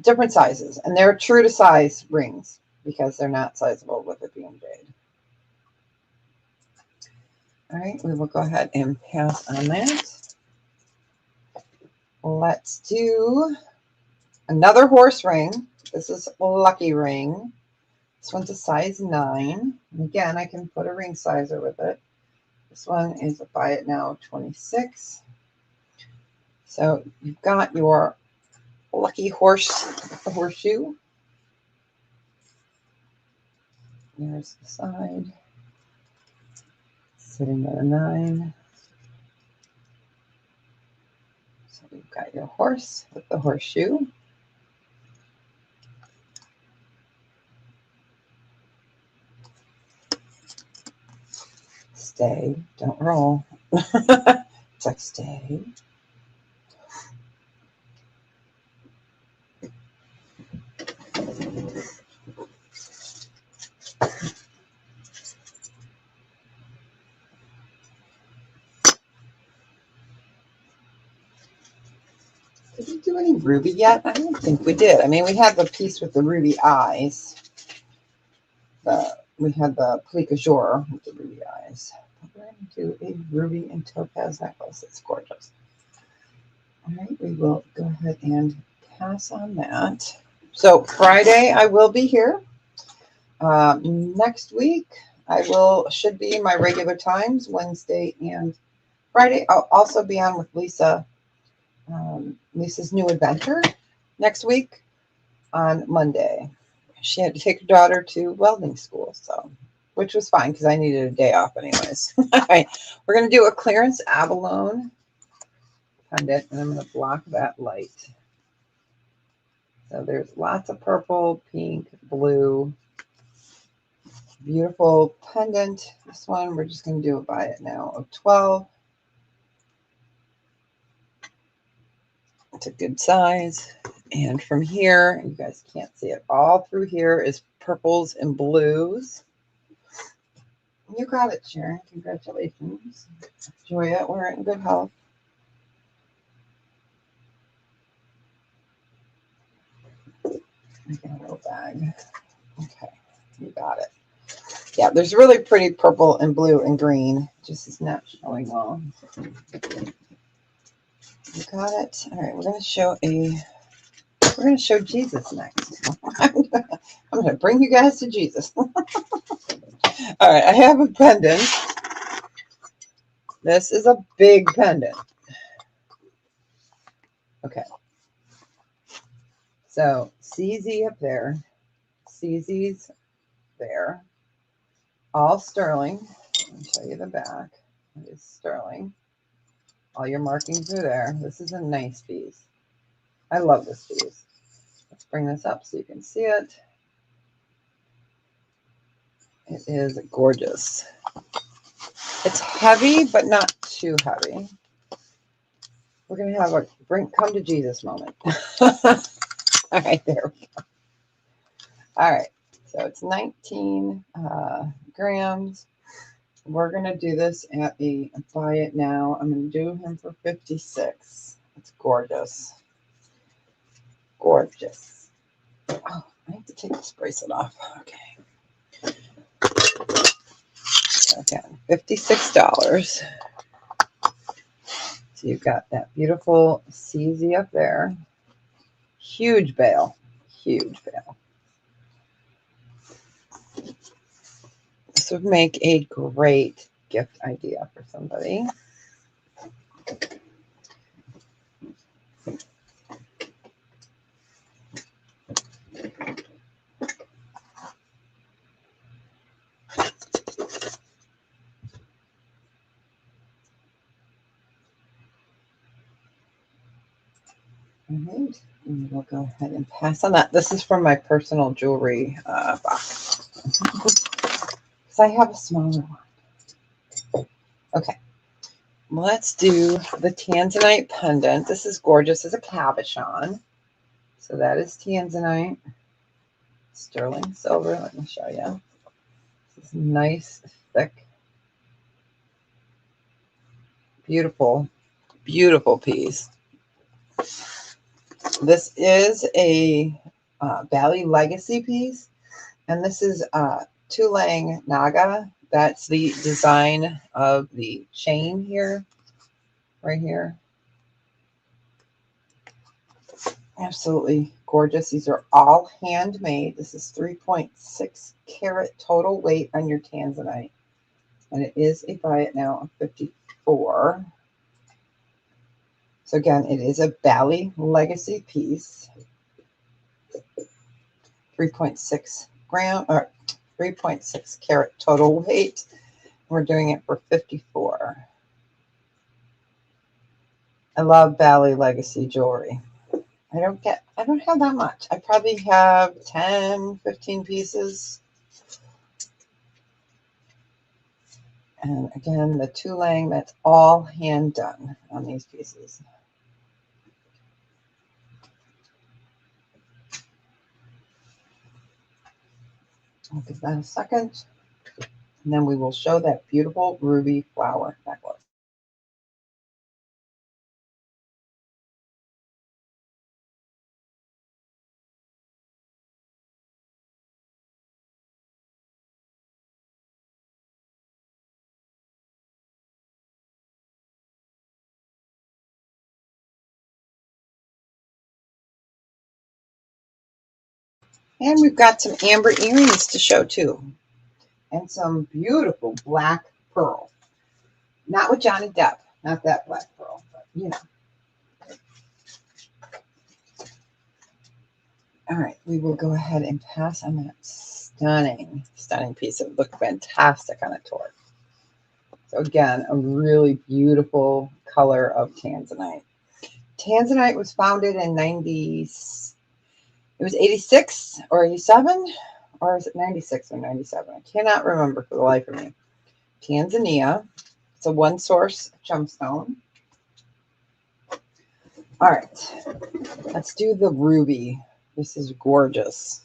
different sizes, and they're true to size rings because they're not sizable with it being jade. All right, we will go ahead and pass on that. Let's do another horse ring. This is a lucky ring. This one's a size 9. And again, I can put a ring sizer with it. This one is a buy it now 26. So you've got your lucky horseshoe. There's the side. Sitting at a 9. So you've got your horse with the horseshoe. Stay, don't roll. It's like stay. Did we do any ruby yet? I don't think we did. I mean, we had the piece with the ruby eyes. We had the plique jour with the ruby eyes. We're going to do a ruby and topaz necklace. It's gorgeous. All right, we will go ahead and pass on that. So Friday, I will be here. Next week, should be my regular times, Wednesday and Friday. I'll also be on with Lisa. Lisa's new adventure next week on Monday. She had to take her daughter to welding school, so which was fine because I needed a day off anyways. All right, we're going to do a clearance abalone pendant, and I'm going to block that light. So there's lots of purple, pink, blue. Beautiful pendant. This one we're just going to do a buy it now of 12. It's a good size. And from here, you guys can't see it. All through here is purples and blues. You got it, Sharon. Congratulations. Enjoy it. Wear it in good health. Make it a little bag. Okay, you got it. Yeah, there's really pretty purple and blue and green. Just is not showing well. You got it. All right, we're going to show Jesus next. I'm going to bring you guys to Jesus. All right, I have a pendant. This is a big pendant. Okay. So CZ up there. CZ's there. All sterling. Let me show you the back. It is sterling. All your markings are there. This is a nice piece. I love this piece. Let's bring this up so you can see it. It is gorgeous. It's heavy, but not too heavy. We're going to have a come to Jesus moment. All right, there we go. All right, so it's 19 grams. We're going to do this at a buy it now. I'm going to do him for 56. It's gorgeous. Gorgeous. Oh, I have to take this bracelet off. Okay. Again, $56. So you've got that beautiful CZ up there. Huge bale. Huge bale. This would make a great gift idea for somebody. All right, and we'll go ahead and pass on that. This is from my personal jewelry box. Because I have a smaller one. Okay, let's do the Tanzanite pendant. This is gorgeous as a cabochon. So that is Tanzanite. Sterling silver. Let me show you. This is nice, thick, beautiful, beautiful piece. This is a Bali Legacy piece, and this is Tulang Naga. That's the design of the chain here, right here. Absolutely gorgeous. These are all handmade. This is 3.6 carat total weight on your Tanzanite, and it is a buy it now of 54. So again, it is a Bali Legacy piece. 3.6 gram or 3.6 carat total weight. We're doing it for 54. I love Bali Legacy jewelry. I don't have that much. I probably have 10, 15 pieces. And again, the Tulang, that's all hand done on these pieces. I'll give that a second. And then we will show that beautiful ruby flower necklace. And we've got some amber earrings to show too. And some beautiful black pearl. Not with Johnny Depp, not that black pearl, but you know. All right, we will go ahead and pass on that stunning, stunning piece. It would look fantastic on a torch. So again, a really beautiful color of Tanzanite. Tanzanite was founded in 86 or 87, or is it 96 or 97? I cannot remember for the life of me. Tanzania. It's a one source gemstone. All right, let's do the ruby. This is gorgeous.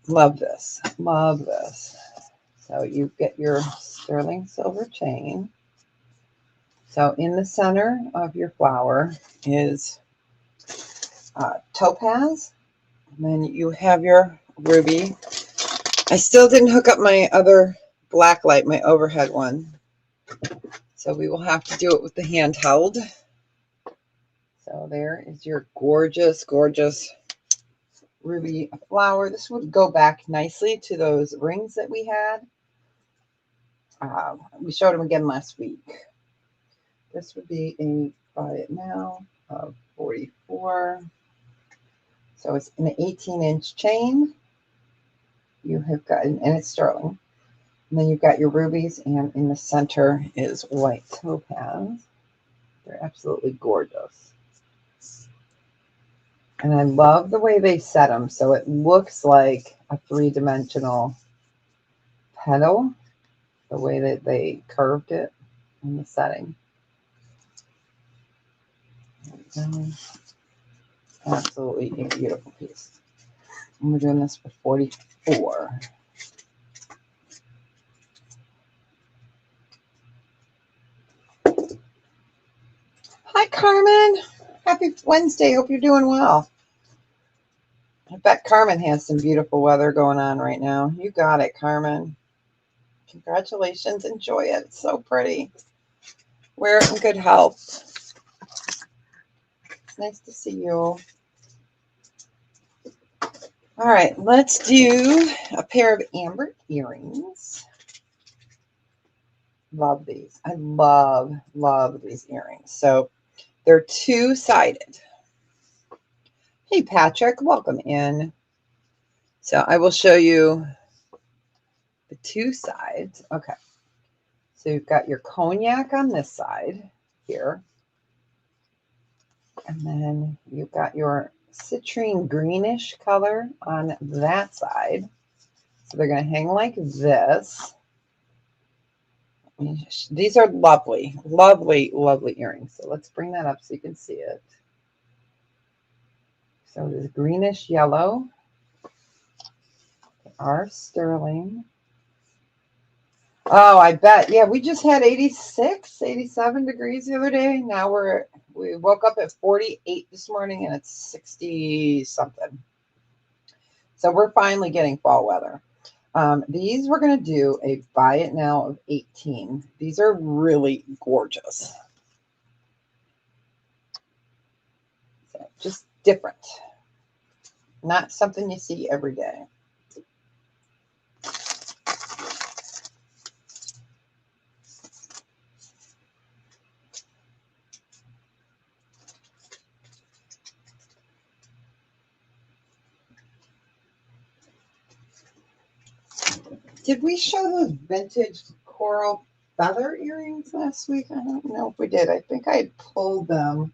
Love this. Love this. So you get your sterling silver chain. So in the center of your flower is topaz. And then you have your ruby. I still didn't hook up my other black light, my overhead one. So we will have to do it with the handheld. So there is your gorgeous, gorgeous ruby flower. This would go back nicely to those rings that we had. We showed them again last week. This would be a buy it now of 44. So it's an 18-inch chain. You have got, and it's sterling. And then you've got your rubies, and in the center is white topaz. They're absolutely gorgeous. And I love the way they set them. So it looks like a three-dimensional petal, the way that they curved it in the setting. Absolutely a beautiful piece. And we're doing this for 44. Hi, Carmen. Happy Wednesday. Hope you're doing well. I bet Carmen has some beautiful weather going on right now. You got it, Carmen. Congratulations. Enjoy it. It's so pretty. Wear it in good health. It's nice to see you. All right, let's do a pair of amber earrings. Love these. I love these earrings. So they're two-sided. Hey, Patrick, welcome in. So I will show you the two sides. Okay. So you've got your cognac on this side here. And then you've got your citrine greenish color on that side. So they're going to hang like this. These are lovely, lovely earrings. So let's bring that up so you can see it. So it is greenish yellow. They are sterling. Oh, I bet. Yeah, we just had 86, 87 degrees the other day. Now we woke up at 48 this morning and it's 60 something. So we're finally getting fall weather. These we're going to do a buy it now of 18. These are really gorgeous. So just different. Not something you see every day. Did we show those vintage coral feather earrings last week? I don't know if we did. I think I had pulled them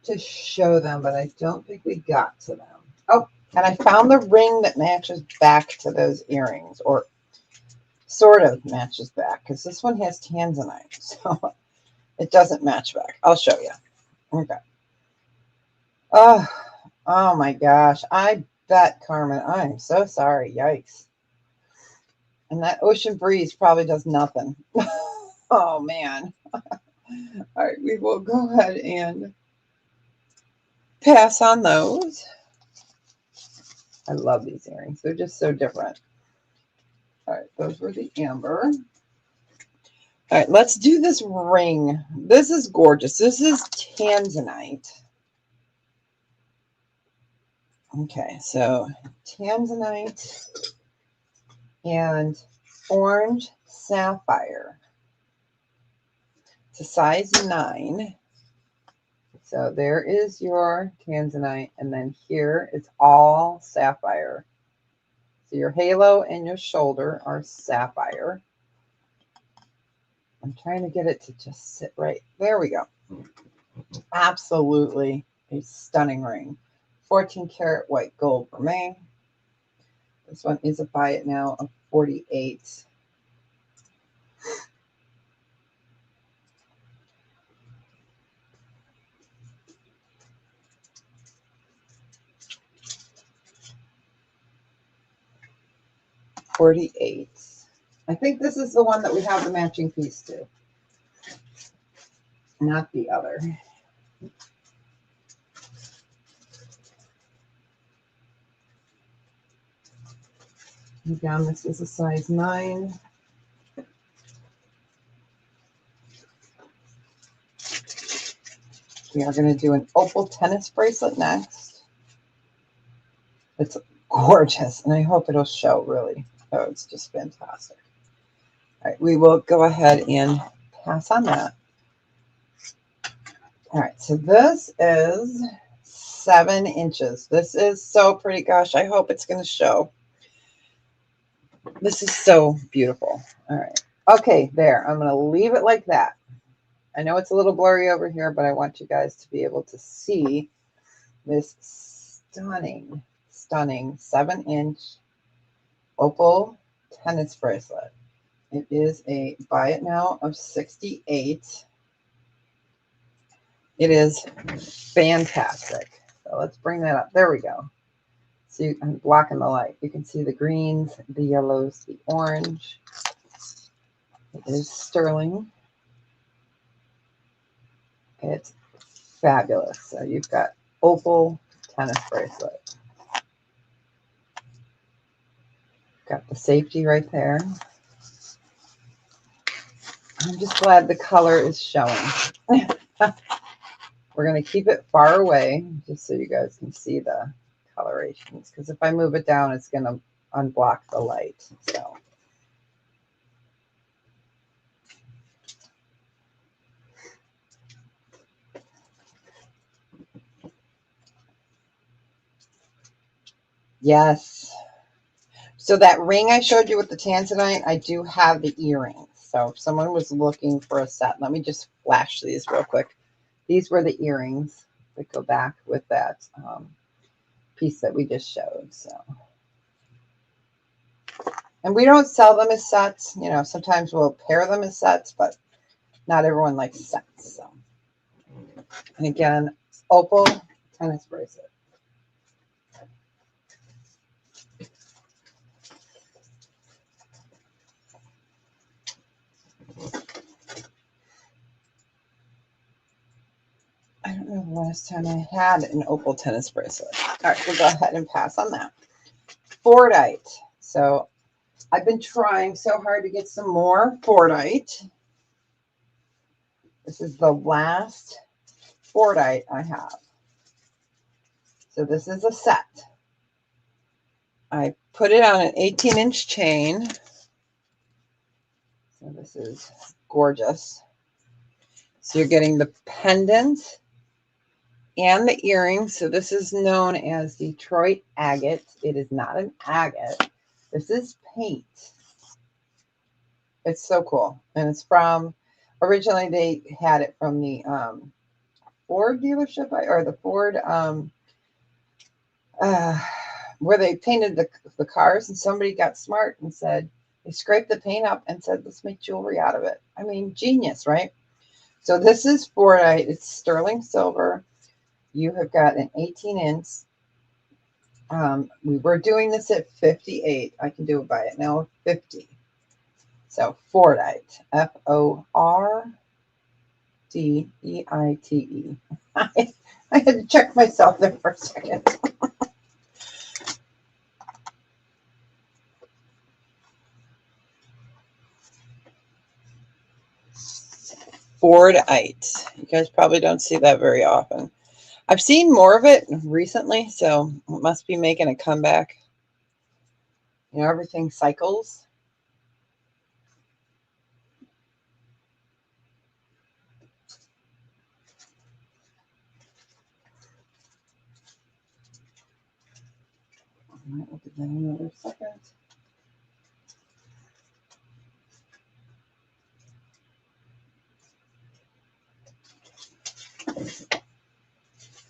to show them, but I don't think we got to them. Oh, and I found the ring that matches back to those earrings, or sort of matches back, because this one has tanzanite, so it doesn't match back. I'll show you. Okay. Oh my gosh. I bet, Carmen. I'm so sorry. Yikes. And that ocean breeze probably does nothing. Oh, man. All right, we will go ahead and pass on those. I love these earrings. They're just so different. All right, those were the amber. All right, let's do this ring. This is gorgeous. This is tanzanite. Okay, so tanzanite and orange sapphire. It's a size 9. So there is your tanzanite, and then here it's all sapphire. So your halo and your shoulder are sapphire. I'm trying to get it to just sit right. There we go. Absolutely a stunning ring. 14 karat white gold for me. This one is a buy it now of 48. $48. I think this is the one that we have the matching piece to, not the other. Again, this is a size 9. We are going to do an opal tennis bracelet next. It's gorgeous, and I hope it'll show really. Oh, it's just fantastic. All right, we will go ahead and pass on that. All right, so this is 7 inches. This is so pretty. Gosh, I hope it's going to show. This is so beautiful. All right. Okay, there. I'm going to leave it like that. I know it's a little blurry over here, but I want you guys to be able to see this stunning 7-inch opal tennis bracelet. It is a buy it now of 68. It is fantastic. So let's bring that up. There we go. See, I'm blocking the light. You can see the greens, the yellows, the orange. It is sterling. It's fabulous. So you've got opal tennis bracelet. Got the safety right there. I'm just glad the color is showing. We're going to keep it far away just so you guys can see the colorations. Because if I move it down, it's going to unblock the light. So. Yes. So that ring I showed you with the tanzanite, I do have the earrings. So if someone was looking for a set, let me just flash these real quick. These were the earrings that go back with that piece that we just showed. So, and we don't sell them as sets. You know, sometimes we'll pair them as sets, but not everyone likes sets. So, and again, opal tennis bracelet. I don't know the last time I had an opal tennis bracelet. All right, we'll go ahead and pass on that. Fordite. So I've been trying so hard to get some more Fordite. This is the last Fordite I have. So this is a set. I put it on an 18-inch chain. So this is gorgeous. So you're getting the pendant and the earrings. So this is known as Detroit agate. It is not an agate. This is paint. It's so cool. And it's from, originally they had it from the Ford dealership, or the Ford, where they painted the cars, and somebody got smart and said, they scraped the paint up and said, let's make jewelry out of it. I mean, genius, right? So this is Fordite. It's sterling silver. You have got an 18-inch. We were doing this at 58. I can do it by it now, 50. So Fordite, Fordeite. I had to check myself there for a second. Fordite. You guys probably don't see that very often. I've seen more of it recently, so it must be making a comeback. You know, everything cycles. All right, we'll give that another second.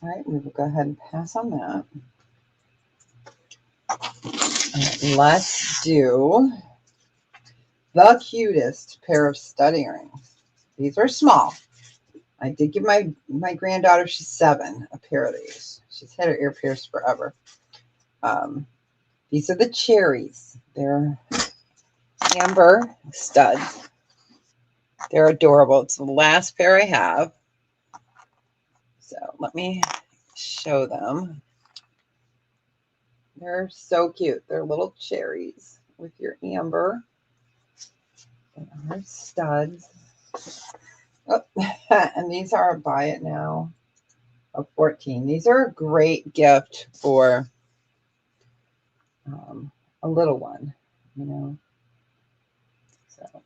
All right, we will go ahead and pass on that. Right, let's do the cutest pair of stud earrings. These are small. I did give my granddaughter, she's 7, a pair of these. She's had her ear pierced forever. These are the cherries. They're amber studs. They're adorable. It's the last pair I have. So let me show them. They're so cute. They're little cherries with your amber. They are studs. Oh, and these are a buy it now of 14. These are a great gift for a little one, you know. So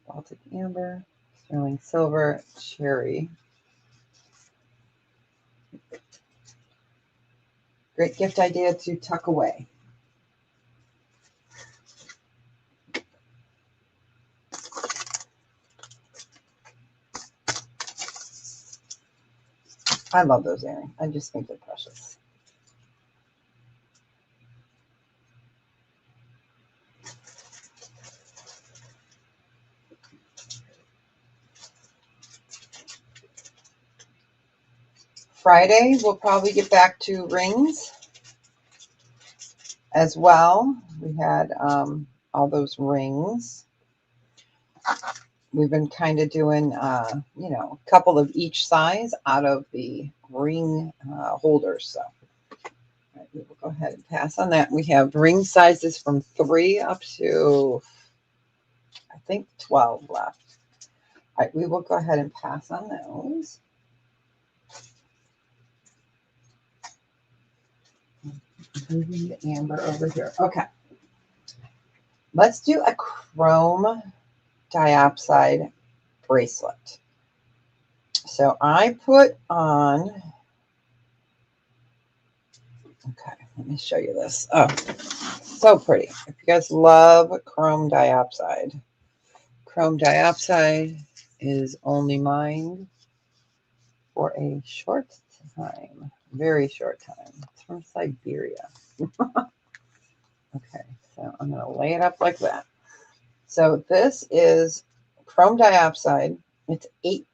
Baltic amber, sterling silver, cherry. Great gift idea to tuck away. I love those earrings. I just think they're precious. Friday, we'll probably get back to rings as well. We had all those rings. We've been kind of doing, a couple of each size out of the ring holders. So we will go ahead and pass on that. We have ring sizes from 3 up to, I think, 12 left. All right, we will go ahead and pass on those. Moving the amber over here. Okay. Let's do a chrome diopside bracelet. So I put on, okay, let me show you this. Oh, so pretty. If you guys love chrome diopside is only mine for a short time, very short time. It's from Siberia. Okay, so I'm going to lay it up like that. So this is chrome diopside. It's 8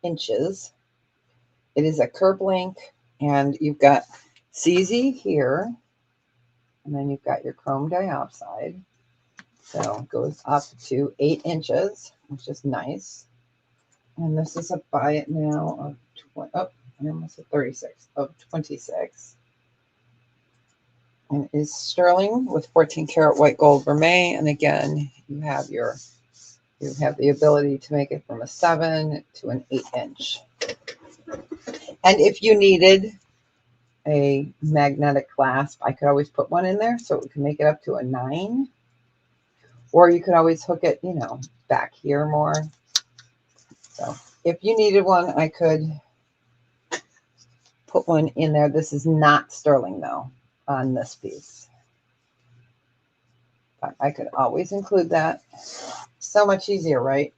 inches. It is a curb link, and you've got CZ here, and then you've got your chrome diopside. So it goes up to 8 inches, which is nice. And this is a buy it now of I almost said 36 of 26. And it is sterling with 14 karat white gold vermeil. And again, you have the ability to make it from a 7 to an 8 inch. And if you needed a magnetic clasp, I could always put one in there so it can make it up to a 9. Or you could always hook it, back here more. So if you needed one, I could put one in there. This is not sterling though on this piece. But I could always include that. So much easier, right?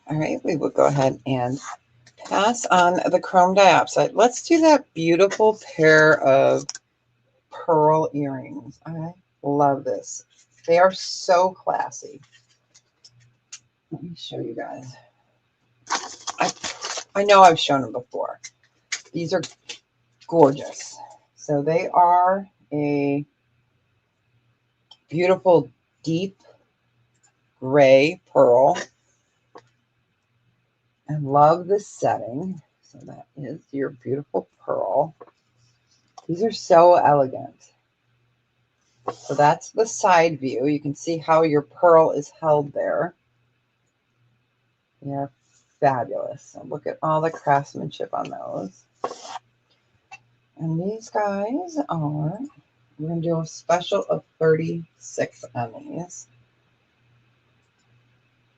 All right, we will go ahead and pass on the chrome diopside. Let's do that beautiful pair of pearl earrings. I love this. They are so classy. Let me show you guys. I know I've shown them before. These are gorgeous. So they are a beautiful deep gray pearl. I love the setting. So that is your beautiful pearl. These are so elegant. So that's the side view. You can see how your pearl is held there. They're fabulous. So look at all the craftsmanship on those. And these guys are, we're going to do a special of 36 on these.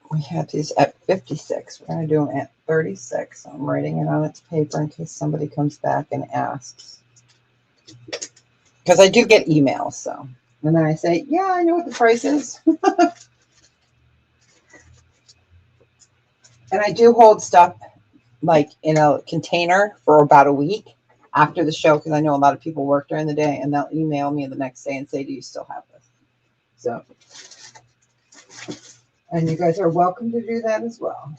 We had these at 56. We're going to do them at 36. So I'm writing it on its paper in case somebody comes back and asks. Because I do get emails, so. And then I say, yeah, I know what the price is. And I do hold stuff like in a container for about a week after the show, because I know a lot of people work during the day, and they'll email me the next day and say, do you still have this? So, and you guys are welcome to do that as well.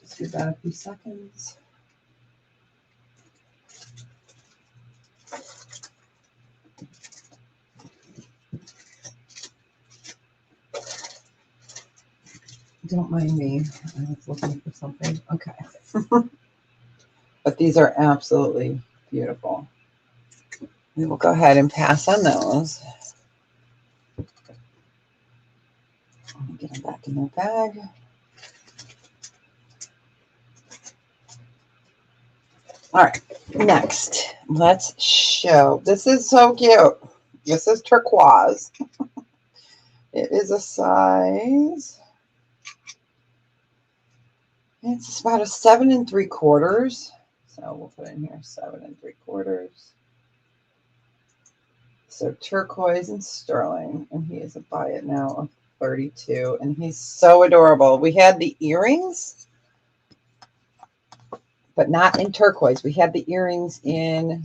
Just give that a few seconds. Don't mind me. I was looking for something. Okay. But these are absolutely beautiful. We will go ahead and pass on those. Get them back in their bag. All right, next, let's show. This is so cute. This is turquoise. It is a size. It's about a 7 3/4. So we'll put in here 7 3/4. So turquoise and sterling, and he is a buy it now of 32, and he's so adorable. We had the earrings, but not in turquoise. We had the earrings in,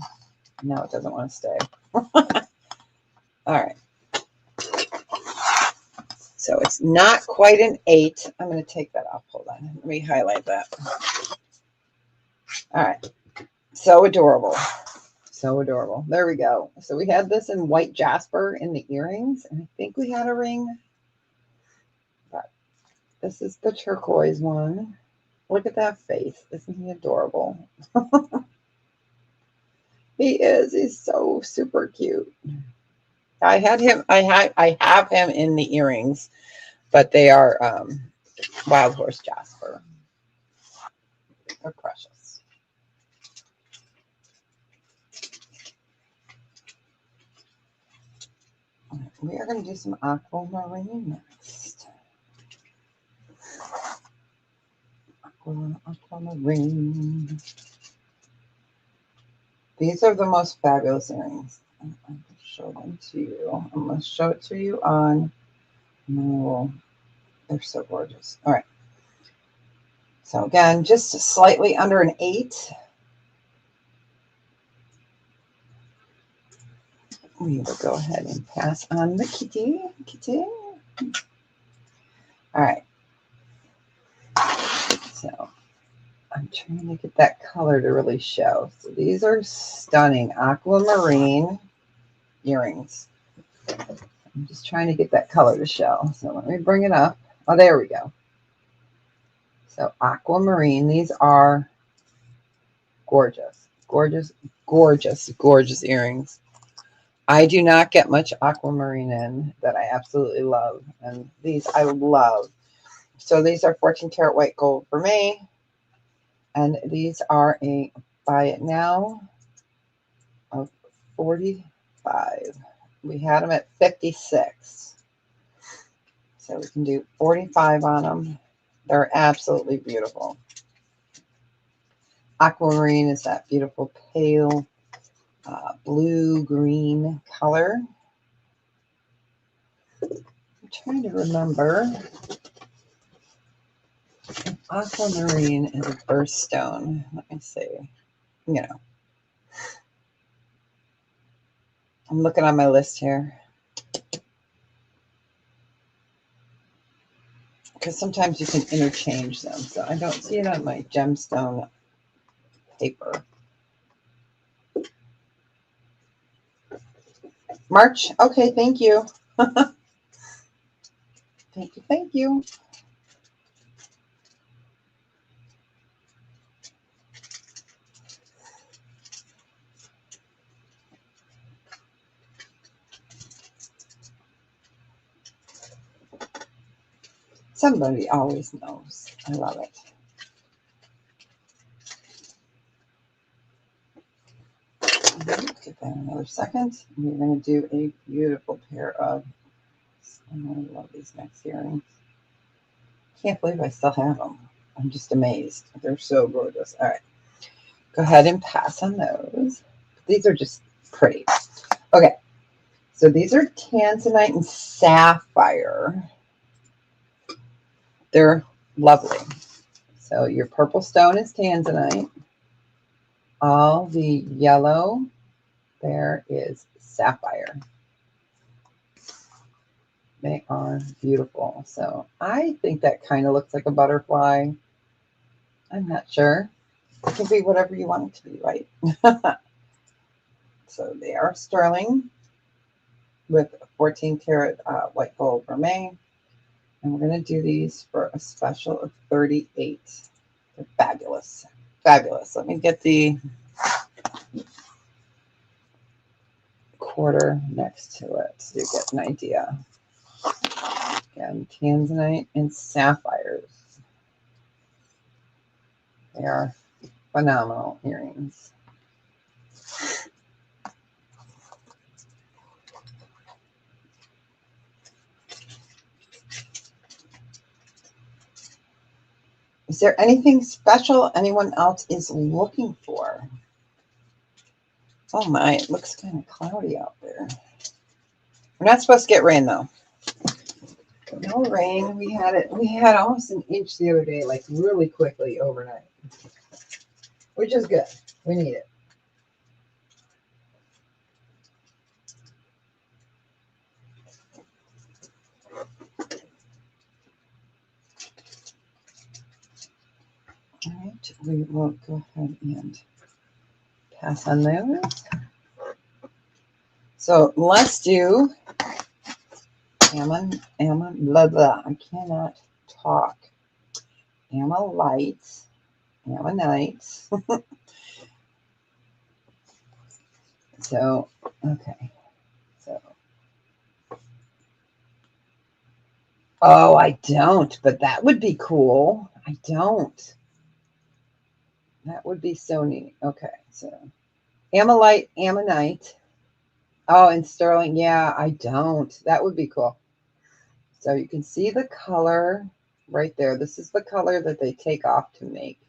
no, it doesn't want to stay. All right. So it's not quite an 8. I'm going to take that off. Hold on. Let me highlight that. All right. So adorable. So adorable. There we go. So we had this in white jasper in the earrings, and I think we had a ring. But this is the turquoise one. Look at that face. Isn't he adorable? He is. He's so super cute. I had him. I have him in the earrings, but they are wild horse jasper. They're precious. We are going to do some aquamarine next. Aquamarine. These are the most fabulous earrings. I'm going to show them to you. I'm going to show it to you on. Oh, they're so gorgeous. All right. So again, just slightly under an 8. We will go ahead and pass on the kitty. All right. So I'm trying to get that color to really show. So these are stunning aquamarine earrings. I'm just trying to get that color to show. So let me bring it up. Oh, there we go. So aquamarine. These are gorgeous, gorgeous, gorgeous, gorgeous earrings. I do not get much aquamarine in that I absolutely love. And these I love. So these are 14 karat white gold for me. And these are a buy it now of 45. We had them at 56. So we can do 45 on them. They're absolutely beautiful. Aquamarine is that beautiful pale blue-green color. I'm trying to remember. Aquamarine is a birthstone. Let me see. You know, I'm looking on my list here. Because sometimes you can interchange them. So I don't see it on my gemstone paper. March. Okay, thank you. Thank you. Somebody always knows. I love it. Give that another second. We're going to do a beautiful pair of, I love these next earrings. Can't believe I still have them. I'm just amazed. They're so gorgeous. All right. Go ahead and pass on those. These are just pretty. Okay. So these are tanzanite and sapphire. They're lovely. So your purple stone is tanzanite. All the yellow there is sapphire. They are beautiful. So I think that kind of looks like a butterfly. I'm not sure. It can be whatever you want it to be, right? So they are sterling with 14 karat white gold vermeil. And we're going to do these for a special of 38. They're fabulous. Fabulous. Let me get the quarter next to it so you get an idea. Again, tanzanite and sapphires. They are phenomenal earrings. Is there anything special anyone else is looking for? Oh my, it looks kind of cloudy out there. We're not supposed to get rain though. No rain. We had almost an inch the other day, like really quickly overnight, which is good. We need it. All right, we will go ahead and pass on those. So let's do blah blah. I cannot talk. Ammonite. So, okay. So, oh, I don't, but that would be cool. I don't. That would be so neat. Okay, so ammonite. Oh, and sterling. Yeah, I don't. That would be cool. So you can see the color right there. This is the color that they take off to make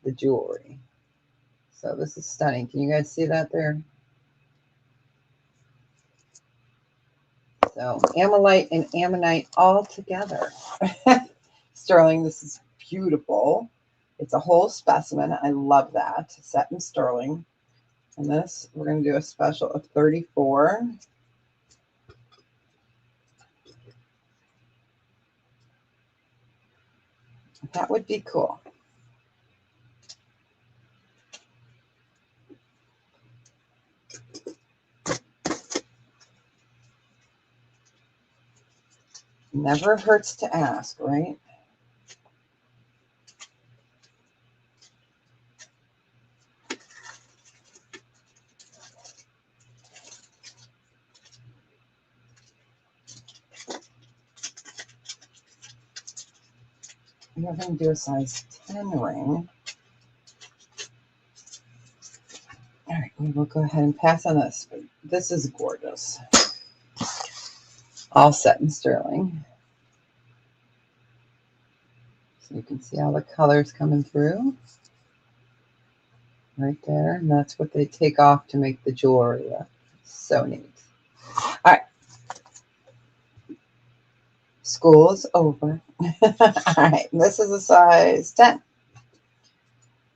the jewelry. So this is stunning. Can you guys see that there? So ammonite and ammonite all together. Sterling, this is beautiful. It's a whole specimen. I love that. Set in sterling. And this, we're going to do a special of 34. That would be cool. Never hurts to ask, right? We're going to do a size 10 ring. All right, we will go ahead and pass on this. This is gorgeous. All set in sterling. So you can see all the colors coming through right there. And that's what they take off to make the jewelry. So neat. All right. School is over. All right. This is a size 10.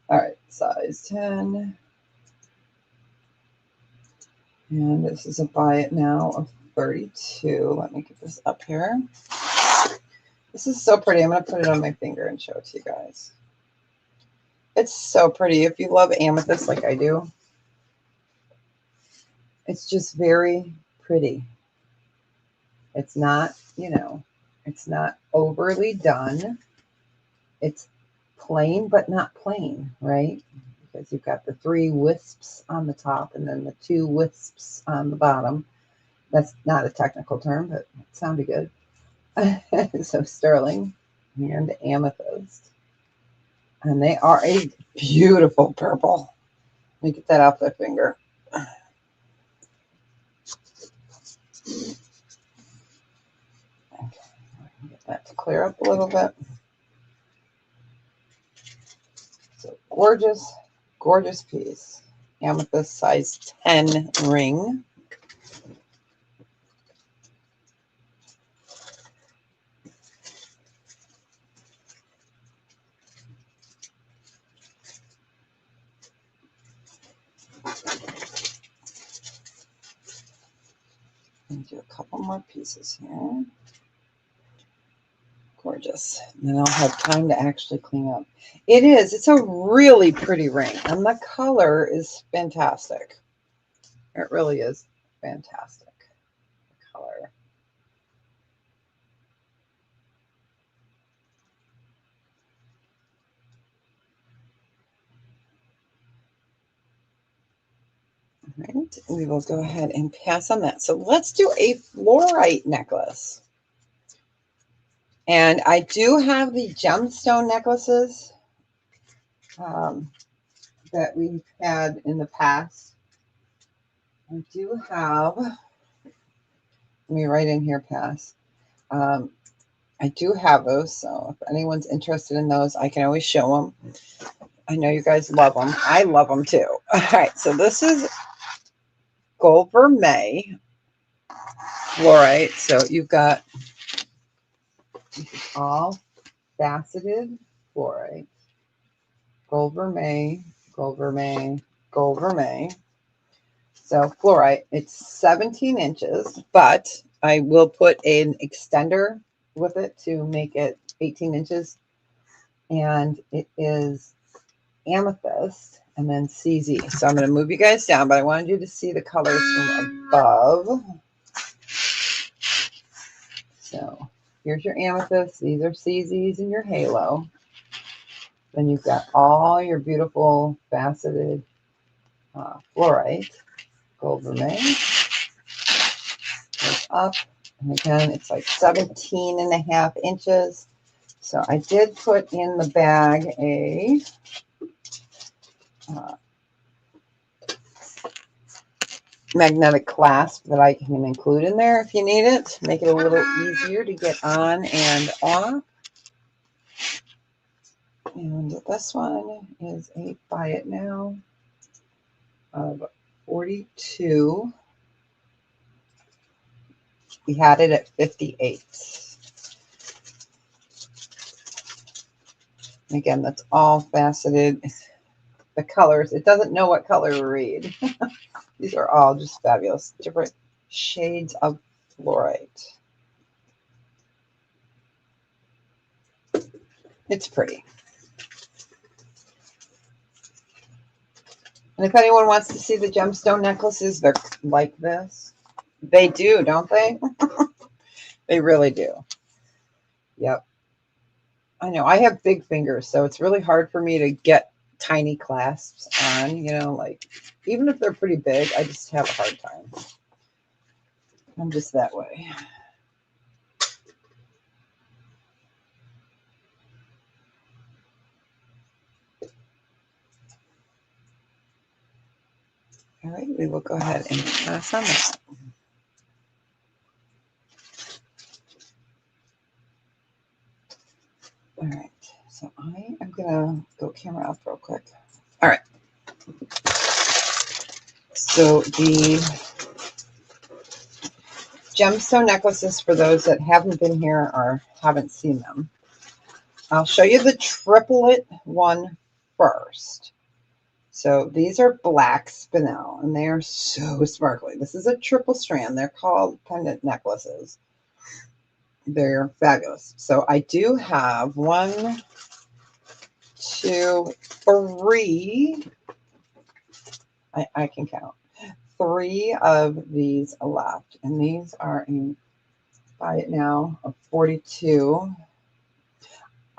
All right. Size 10. And this is a buy it now of 32. Let me get this up here. This is so pretty. I'm going to put it on my finger and show it to you guys. It's so pretty. If you love amethyst like I do, it's just very pretty. It's not, it's not overly done. It's plain, but not plain, right? Because you've got the 3 wisps on the top and then the 2 wisps on the bottom. That's not a technical term, but it sounded good. So sterling and amethyst. And they are a beautiful purple. Let me get that off the finger. Okay, get that to clear up a little bit. So gorgeous, gorgeous piece. Amethyst size 10 ring. Do a couple more pieces here. Gorgeous. And then I'll have time to actually clean up. It is. It's a really pretty ring. And the color is fantastic. It really is fantastic. The color. All right. We will go ahead and pass on that. So let's do a fluorite necklace. And I do have the gemstone necklaces that we've had in the past. I do have, let me write in here, pass. I do have those, so if anyone's interested in those, I can always show them. I know you guys love them. I love them too. All right, so this is Gold Vermeil fluorite. So you've got all faceted fluorite. Gold Vermeil, Gold Vermeil, Gold Vermeil. So fluorite, it's 17 inches, but I will put an extender with it to make it 18 inches. And it is amethyst and then CZ. So I'm going to move you guys down, but I wanted you to see the colors from above. So here's your amethyst. These are CZs and your halo. Then you've got all your beautiful faceted fluorite, gold vermeil. Goes up, and again, it's like 17.5 inches. So I did put in the bag a magnetic clasp that I can include in there if you need it. Make it a little easier to get on and off. And this one is a buy it now of 42. We had it at 58. Again, that's all faceted. The colors, it doesn't know what color to read. These are all just fabulous. Different shades of fluorite. It's pretty. And if anyone wants to see the gemstone necklaces, they're like this. They do, don't they? They really do. Yep. I know. I have big fingers, so it's really hard for me to get tiny clasps on, you know, like even if they're pretty big, I just have a hard time. I'm just that way. All right, we will go ahead and pass on that. All right, so I am gonna go camera off real quick. All right. So the gemstone necklaces, for those that haven't been here or haven't seen them, I'll show you the triplet one first. So these are black spinel, and they are so sparkly. This is a triple strand. They're called pendant necklaces. They're fabulous. So I do have 1, 2, 3. I can count 3 of these left, and these are in buy it now of 42.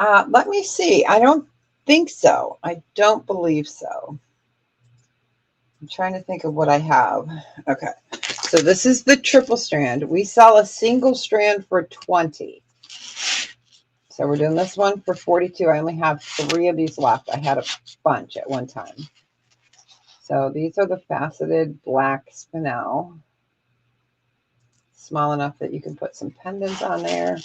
Let me see. I don't think so. I don't believe so. I'm trying to think of what I have. Okay. So this is the triple strand. We sell a single strand for 20. So we're doing this one for 42. I only have 3 of these left. I had a bunch at one time. So these are the faceted black spinel. Small enough that you can put some pendants on there.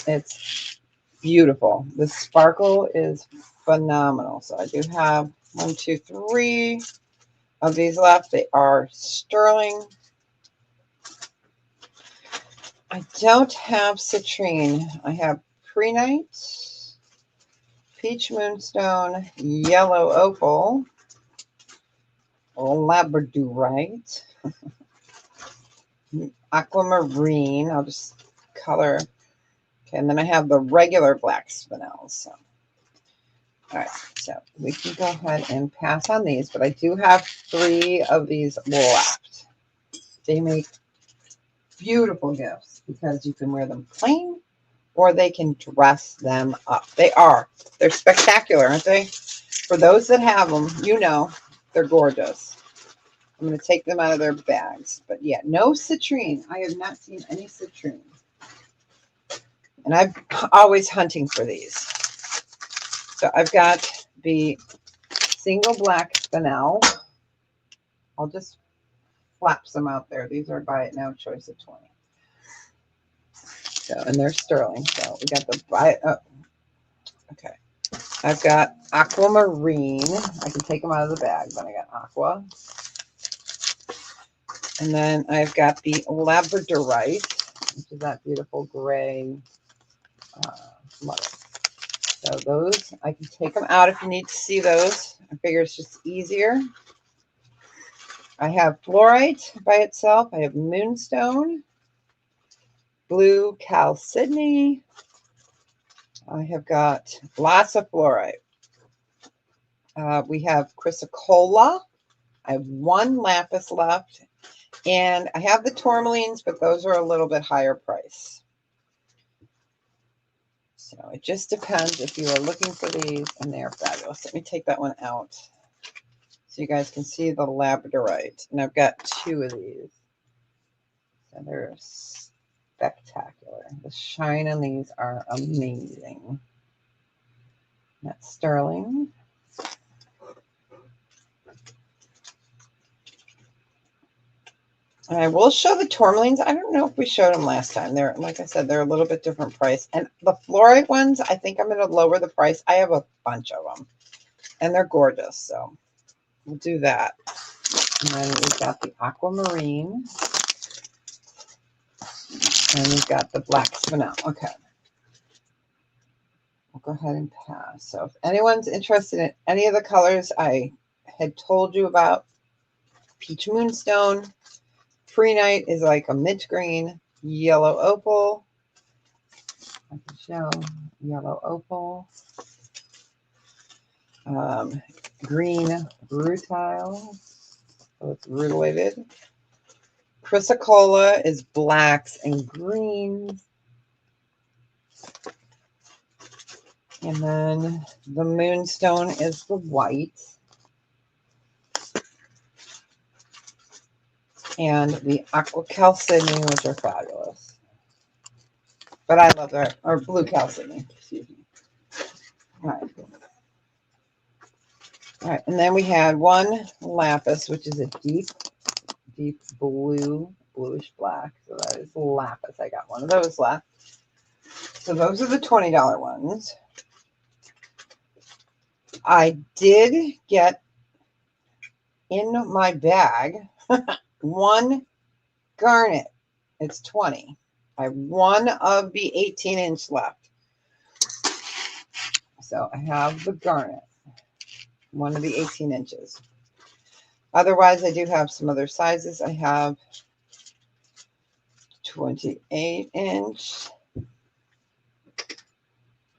It's beautiful. The sparkle is phenomenal. So I do have 1, 2, 3 of these left. They are sterling. I don't have citrine. I have prehnite, peach moonstone, yellow opal, labradorite, aquamarine. I'll just color. Okay, and then I have the regular black spinels. So, all right, so we can go ahead and pass on these, but I do have 3 of these left. They make beautiful gifts because you can wear them plain or they can dress them up. They're spectacular, aren't they? For those that have them, you know, they're gorgeous. I'm going to take them out of their bags. But yeah, no citrine. I have not seen any citrine. And I'm always hunting for these. So I've got the single black spinel. I'll just flap some out there. These are buy it now choice of 20. So, and they're sterling. So we got the buy it. Oh, okay. I've got aquamarine. I can take them out of the bag, but I got aqua. And then I've got the labradorite, which is that beautiful gray mother. So those, I can take them out if you need to see those. I figure it's just easier. I have fluorite by itself. I have moonstone, blue chalcedony. I have got lots of fluorite. We have chrysocolla. I have one lapis left. And I have the tourmalines, but those are a little bit higher price. So it just depends if you are looking for these, and they are fabulous. Let me take that one out so you guys can see the labradorite. And I've got two of these. So they're spectacular. The shine on these are amazing. That's sterling. And I will show the tourmalines. I don't know if we showed them last time. They're, like I said, they're a little bit different price. And the fluorite ones, I think I'm going to lower the price. I have a bunch of them. And they're gorgeous. So we'll do that. And then we've got the aquamarine. And we've got the black spinel. Okay. We'll go ahead and pass. So if anyone's interested in any of the colors I had told you about, peach moonstone, pre-night is like a mint green, yellow opal. I can show yellow opal, green rutile, so it's rutilated. Chrysocolla is blacks and greens. And then the moonstone is the white. And the aqua chalcedony, which are fabulous. But I love that, or blue chalcedony, excuse me. All right. All right, and then we had one lapis, which is a deep blue, bluish black. So that is lapis. I got one of those left. So those are the $20 ones. I did get in my bag one garnet. It's 20. I have one of the 18-inch left. So I have the garnet, one of the 18 inches. Otherwise, I do have some other sizes. I have 28-inch.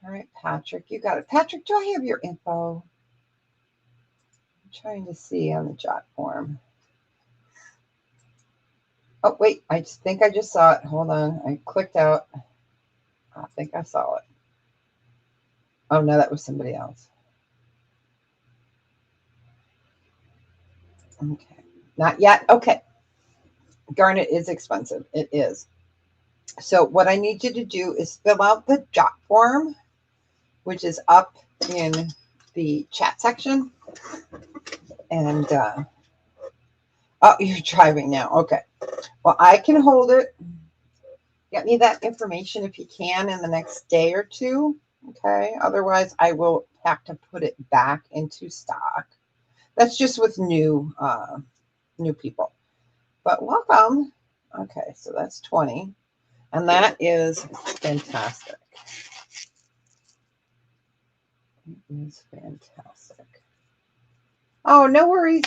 All right, Patrick, you got it. Patrick, do I have your info? I'm trying to see on the Jotform. Oh, wait, I think I just saw it. Hold on. I clicked out. I think I saw it. Oh, no, that was somebody else. Okay. Not yet. Okay. Garnet is expensive. It is. So what I need you to do is fill out the Jotform, which is up in the chat section. And, oh, you're driving now. Okay. Well, I can hold it. Get me that information if you can in the next day or two. Okay. Otherwise, I will have to put it back into stock. That's just with new people. But welcome. Okay. So that's 20. And that is fantastic. It is fantastic. Oh, no worries.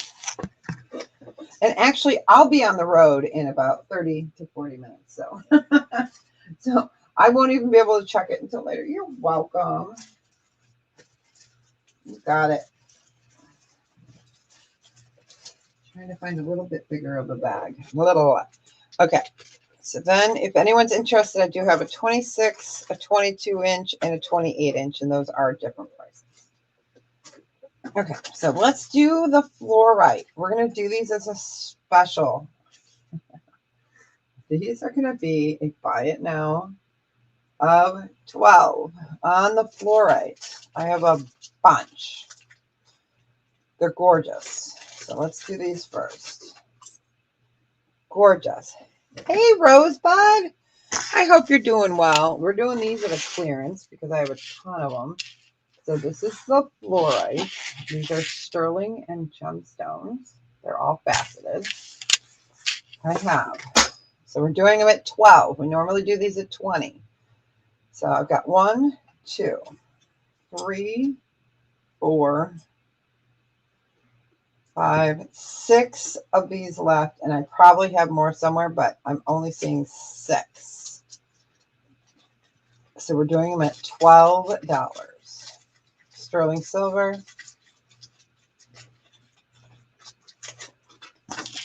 And actually, I'll be on the road in about 30 to 40 minutes. So, so I won't even be able to check it until later. You're welcome. You got it. Trying to find a little bit bigger of a bag. A little. Okay. So then if anyone's interested, I do have a 26, a 22-inch, and a 28-inch, and those are different prices. Okay, so let's do the fluorite. We're going to do these as a special. These are going to be a buy it now of 12 on the fluorite. I have a bunch. They're gorgeous. So let's do these first. Gorgeous. Hey, Rosebud. I hope you're doing well. We're doing these at a clearance because I have a ton of them. So this is the fluorite. These are sterling and gemstones. They're all faceted. I have. So we're doing them at 12. We normally do these at 20. So I've got 1, 2, 3, 4, 5, 6 of these left. And I probably have more somewhere, but I'm only seeing 6. So we're doing them at $12. Sterling silver.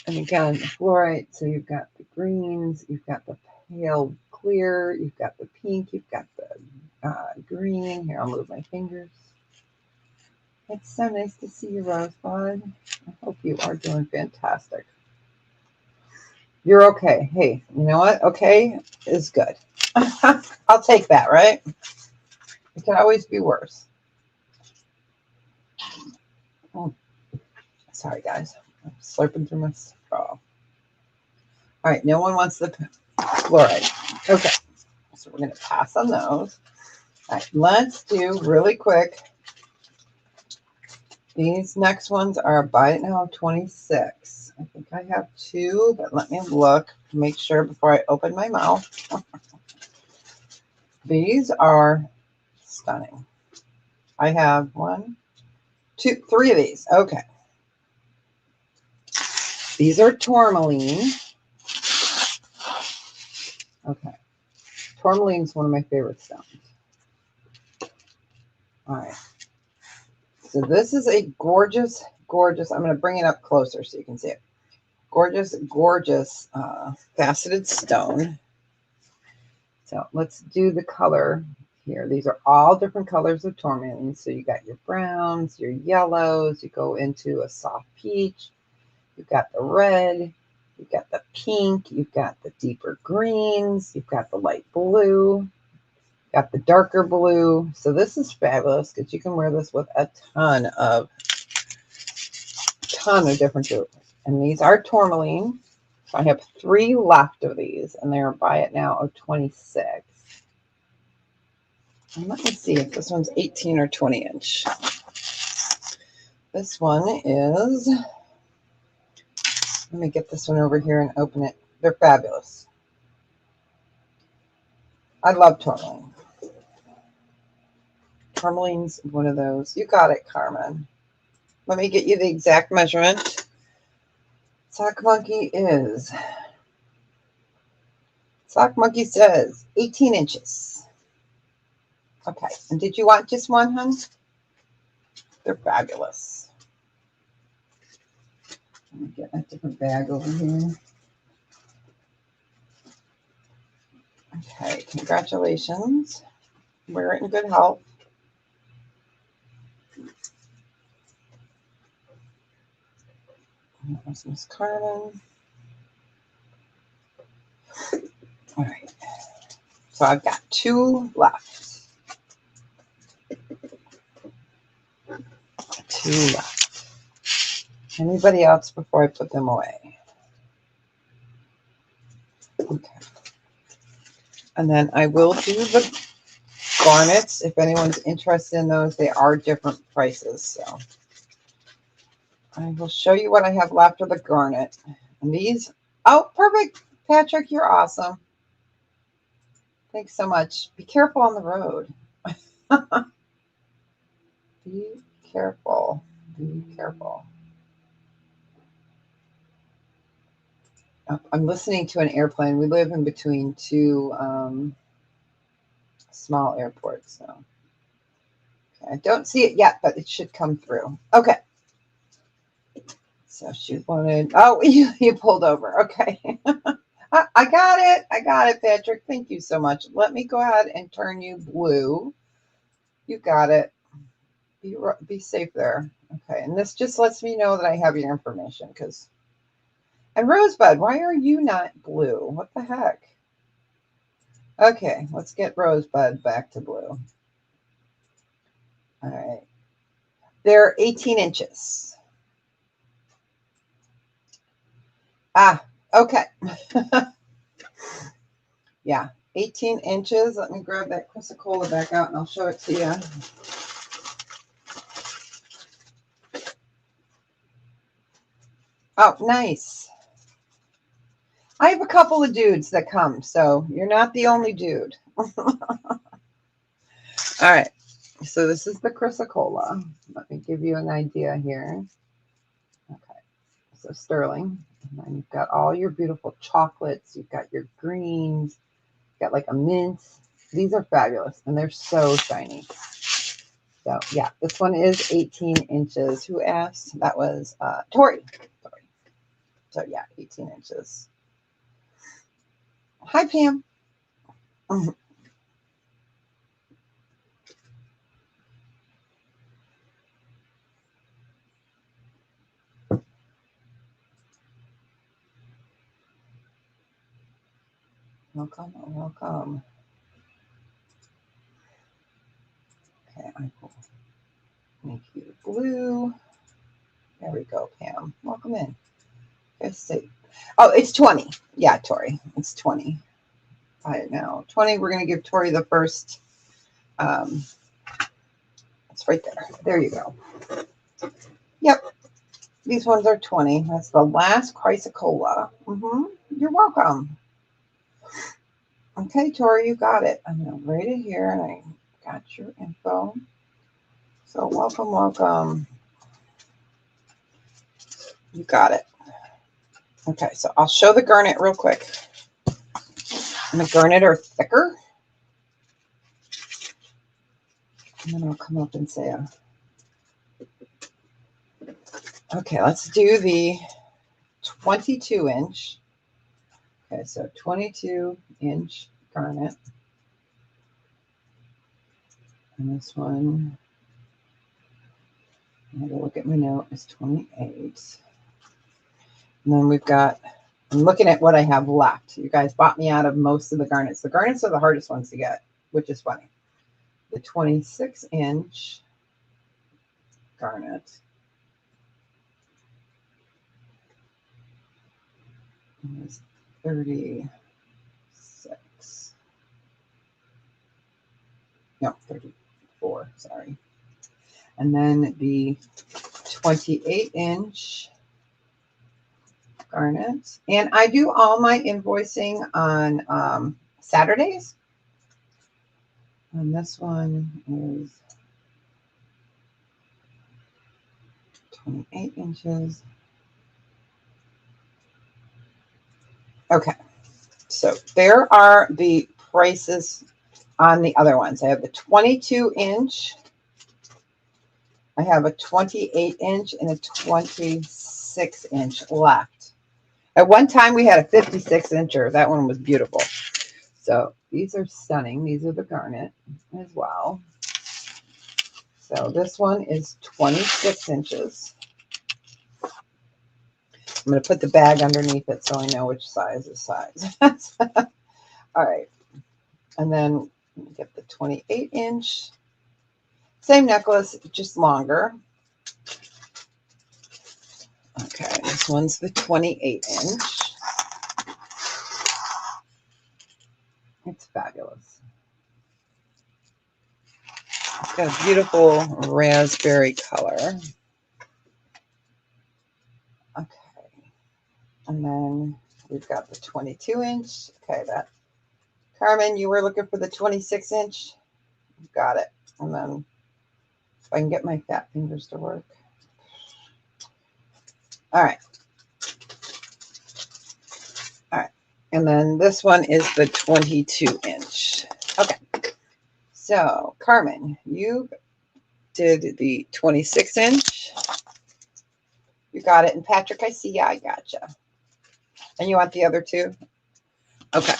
And again, fluorite. So you've got the greens, you've got the pale clear, you've got the pink, you've got the green. Here, I'll move my fingers. It's so nice to see you, Rosebud. I hope you are doing fantastic. You're okay. Hey, you know what? Okay is good. I'll take that, right? It can always be worse. Oh, sorry, guys. I'm slurping through my straw. All right, no one wants the fluoride. Okay, so we're going to pass on those. All right, let's do really quick. These next ones are Buy It Now 26. I think I have 2, but let me look to make sure before I open my mouth. These are stunning. I have 1, 2, 3 of these. Okay. These are tourmaline. Okay. Tourmaline is one of my favorite stones. All right. So this is a gorgeous, gorgeous, I'm going to bring it up closer so you can see it. Gorgeous, gorgeous faceted stone. So let's do the color here. These are all different colors of tourmaline. So you got your browns, your yellows, you go into a soft peach, you've got the red, you've got the pink, you've got the deeper greens, you've got the light blue, got the darker blue. So this is fabulous because you can wear this with a ton of different jewelry. And these are tourmaline. So I have 3 left of these, and they're Buy It Now of 26. And let me see if this one's 18 or 20 inch. This one is, let me get this one over here and open it. They're fabulous. I love tourmaline. Tourmaline's one of those. You got it, Carmen. Let me get you the exact measurement. Sock Monkey says 18 inches. Okay, and did you want just one, hun? They're fabulous. Let me get a different bag over here. Okay, congratulations. We're in good health. There's Miss Carmen. All right. So I've got 2 left. 2 left. Anybody else before I put them away? Okay. And then I will do the garnets. If anyone's interested in those, they are different prices. So I will show you what I have left of the garnet. And these, oh, perfect. Patrick, you're awesome. Thanks so much. Be careful on the road. Be careful. Be careful. I'm listening to an airplane. We live in between 2 small airports. So okay. I don't see it yet, but it should come through. Okay. So she wanted, oh, you pulled over. Okay. I got it. I got it, Patrick. Thank you so much. Let me go ahead and turn you blue. You got it. Be safe there. Okay. And this just lets me know that I have your information because. And Rosebud, why are you not blue? What the heck? Okay. Let's get Rosebud back to blue. All right. They're 18 inches. Ah, okay. Yeah, 18 inches. Let me grab that Chrysocolla back out and I'll show it to you. Oh, nice. I have a couple of dudes that come, so you're not the only dude. All right. So this is the Chrysocolla. Let me give you an idea here. Okay. So sterling. And then you've got all your beautiful chocolates. You've got your greens. You've got like a mint. These are fabulous, and they're so shiny. So yeah, this one is 18 inches. Who asked? That was Tori. So yeah, 18 inches. Hi, Pam. Welcome, welcome. Okay, I will make you blue. There we go, Pam. Welcome in. Let's see. Oh, it's 20. Yeah, Tori. It's 20. I know. 20. We're going to give Tori the first. It's right there. There you go. Yep. These ones are 20. That's the last Chrysocolla. You're welcome. Okay, Tori, you got it. I'm going to write it here, and I got your info. So welcome, welcome. You got it. Okay, so I'll show the garnet real quick. And the garnet are thicker. And then I'll come up and say, okay, let's do the 22 inch. Okay, so 22-inch garnet. And this one, I have to look at my note, is 28. And then we've got, I'm looking at what I have left. You guys bought me out of most of the garnets. The garnets are the hardest ones to get, which is funny. The 26-inch garnet is 36. No, 34, sorry. And then the 28-inch garnet. And I do all my invoicing on Saturdays. And this one is 28 inches. Okay, so there are the prices on the other ones. I have the 22-inch. I have a 28-inch and a 26-inch left. At one time, we had a 56-incher. That one was beautiful. So these are stunning. These are the garnet as well. So this one is 26 inches. I'm going to put the bag underneath it so I know which size is size. All right. And then get the 28-inch. Same necklace, just longer. Okay, this one's the 28-inch. It's fabulous. It's got a beautiful raspberry color. Okay. And then we've got the 22-inch. Okay, that. Carmen, you were looking for the 26-inch. Got it. And then if I can get my fat fingers to work. All right. All right. And then this one is the 22-inch. Okay. So, Carmen, you did the 26-inch. You got it. And Patrick, I see ya. I gotcha. And you want the other two? Okay.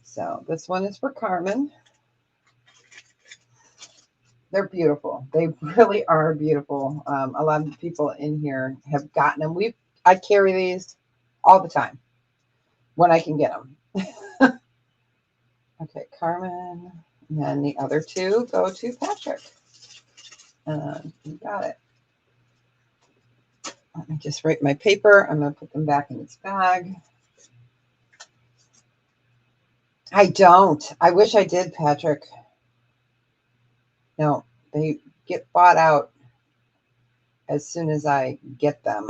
So this one is for Carmen. They're beautiful. They really are beautiful. A lot of people in here have gotten them. I carry these all the time when I can get them. Okay, Carmen. And then the other two go to Patrick. You got it. Let me just write my paper. I'm going to put them back in its bag. I don't. I wish I did, Patrick. No, they get bought out as soon as I get them.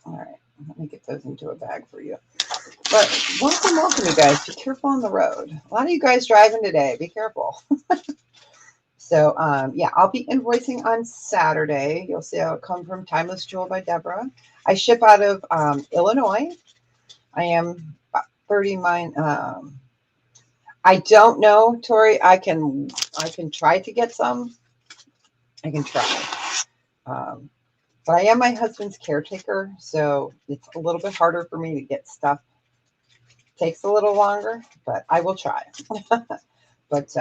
All right, let me get those into a bag for you. But welcome, you guys. Be careful on the road. A lot of you guys driving today. Be careful. So, yeah, I'll be invoicing on Saturday. You'll see I'll come from Timeless Jewel by Deborah. I ship out of Illinois. I am 30 mile. I don't know, Tori. I can try to get some. I can try. Um, but I am my husband's caretaker, so it's a little bit harder for me to get stuff. Takes a little longer, but I will try. But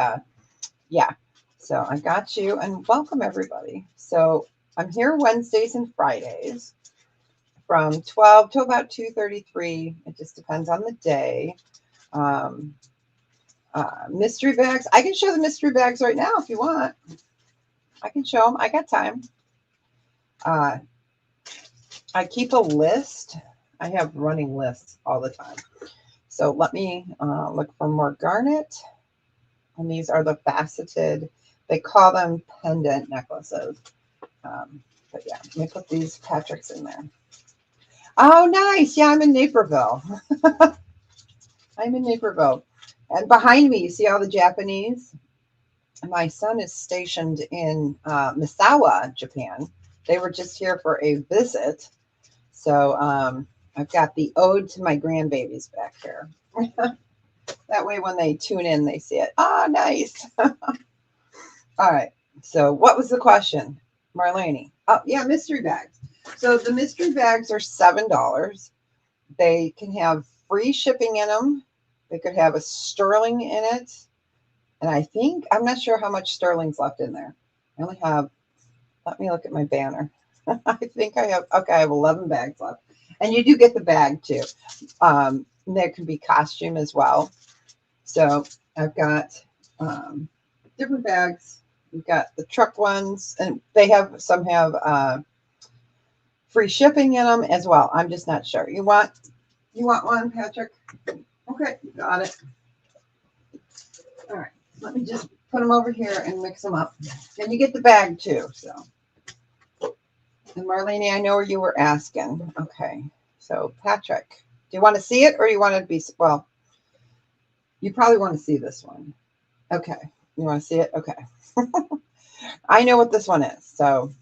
yeah, so I got you, and welcome everybody. So I'm here Wednesdays and Fridays from 12 to about 2:33. It just depends on the day. Um, mystery bags. I can show the mystery bags right now if you want. I can show them. I got time. I keep a list. I have running lists all the time. So let me look for more garnet. And these are the faceted, they call them pendant necklaces. But yeah, let me put these Patrick's in there. Oh, nice. Yeah, I'm in Naperville. I'm in Naperville. And behind me, you see all the Japanese? My son is stationed in Misawa, Japan. They were just here for a visit. So I've got the ode to my grandbabies back here. That way when they tune in, they see it. Ah, nice. All right. So what was the question, Marlene? Oh, yeah, mystery bags. So the mystery bags are $7. They can have free shipping in them. They could have a sterling in it. And I think, I'm not sure how much sterling's left in there. I only have, let me look at my banner. I think I have, okay, I have 11 bags left. And you do get the bag too. There can be costume as well. So I've got different bags. We've got the truck ones, and they have some have free shipping in them as well. I'm just not sure. You want one, Patrick? Okay, got it. All right, let me just put them over here and mix them up. And you get the bag too. So, and Marlene, I know where you were asking. Okay, so Patrick, do you want to see it or you want to be well? You probably want to see this one. Okay, you want to see it? Okay. I know what this one is. So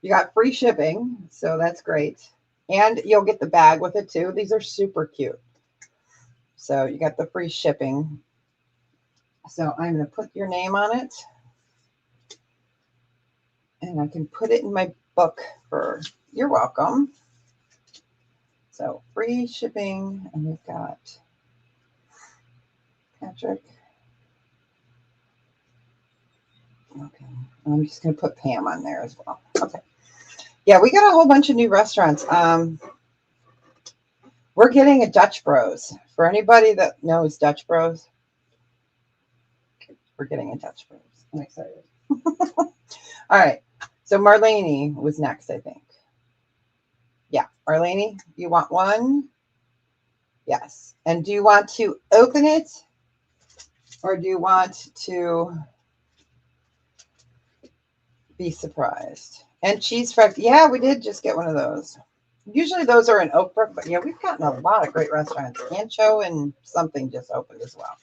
you got free shipping, so that's great. And you'll get the bag with it too. These are super cute. So you got the free shipping. So I'm going to put your name on it. And I can put it in my book for you're welcome. So free shipping, and we've got Patrick. Okay, I'm just going to put Pam on there as well. Okay. Yeah, we got a whole bunch of new restaurants. We're getting a Dutch Bros. For anybody that knows Dutch Bros, we're getting a Dutch Bros. I'm excited. All right. So Marlene was next, I think. Yeah, Marlene, you want one? Yes. And do you want to open it? Or do you want to be surprised? And cheese fries. Yeah, we did just get one of those. Usually those are in Oakbrook, but yeah, we've gotten a lot of great restaurants. Ancho and something just opened as well.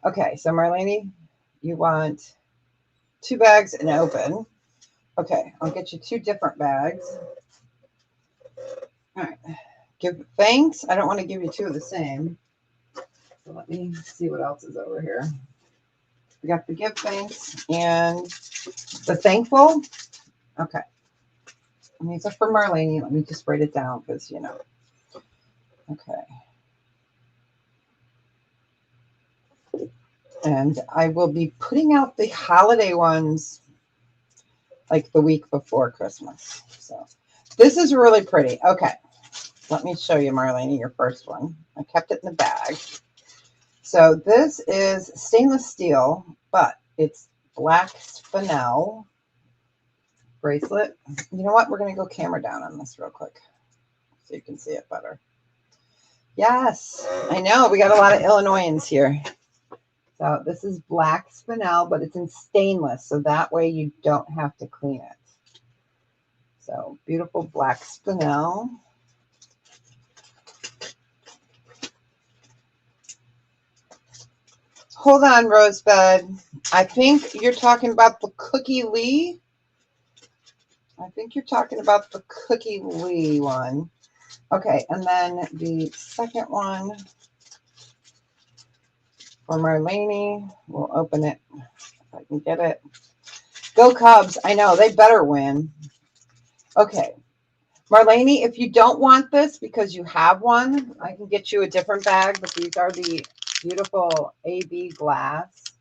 Okay, so Marlene, you want 2 bags and open. Okay, I'll get you 2 different bags. All right, give thanks. I don't want to give you 2 of the same. So let me see what else is over here. We got the give thanks and the thankful. Okay. And these are for Marlene. Let me just write it down because, you know. Okay. And I will be putting out the holiday ones like the week before Christmas. So this is really pretty. Okay. Let me show you, Marlene, your first one. I kept it in the bag. So this is stainless steel, but it's black spinel bracelet. You know what? We're going to go camera down on this real quick so you can see it better. Yes, I know. We got a lot of Illinoisans here. So this is black spinel, but it's in stainless. So that way you don't have to clean it. So beautiful black spinel. Hold on, Rosebud. I think you're talking about the Cookie Lee. I think you're talking about the Cookie Lee one. Okay, and then the second one for Marlene. We'll open it if I can get it. Go Cubs. I know, they better win. Okay. Marlene, if you don't want this because you have one, I can get you a different bag, but these are the beautiful AB glass.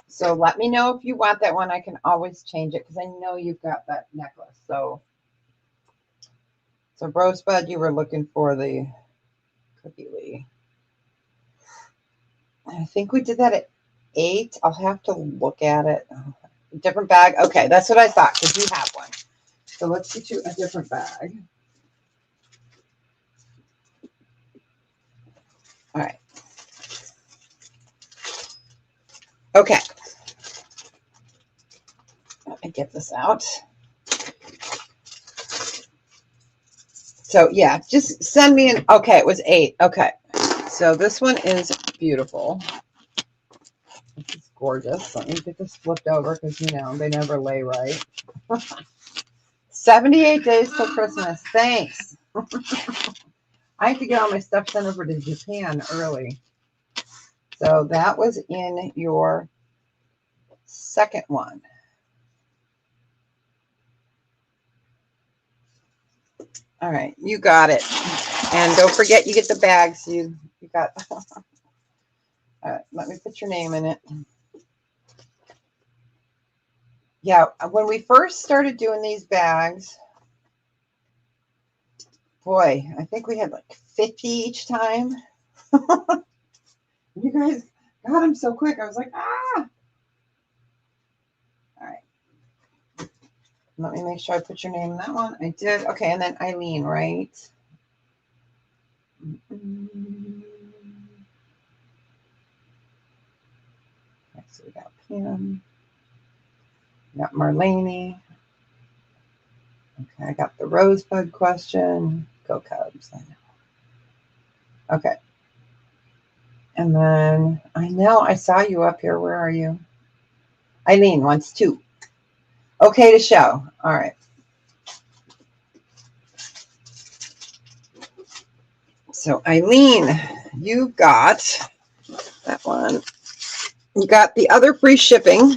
So let me know if you want that one. I can always change it because I know you've got that necklace. So Rosebud, you were looking for the Cookie Lee. I think we did that at 8. I'll have to look at it. Different bag. Okay, that's what I thought because you have one. So let's get you a different bag. All right. Okay. Let me get this out. So yeah, just send me an, okay, it was 8. Okay. So this one is beautiful. This is gorgeous. Let me get this flipped over because, you know, they never lay right. 78 days till Christmas. Thanks. I have to get all my stuff sent over to Japan early. So that was in your second one. All right, you got it. And don't forget you get the bags. You got. All right, let me put your name in it. Yeah, when we first started doing these bags, boy, I think we had like 50 each time. You guys got them so quick. I was like, ah. All right. Let me make sure I put your name in that one. I did. Okay, and then Eileen, right? Okay, so we got Pam. We got Marlene. Okay, I got the Rosebud question. Go Cubs. I know. Okay. And then I know I saw you up here. Where are you? Eileen wants 2. Okay to show. All right. So Eileen, you got that one. You got the other free shipping.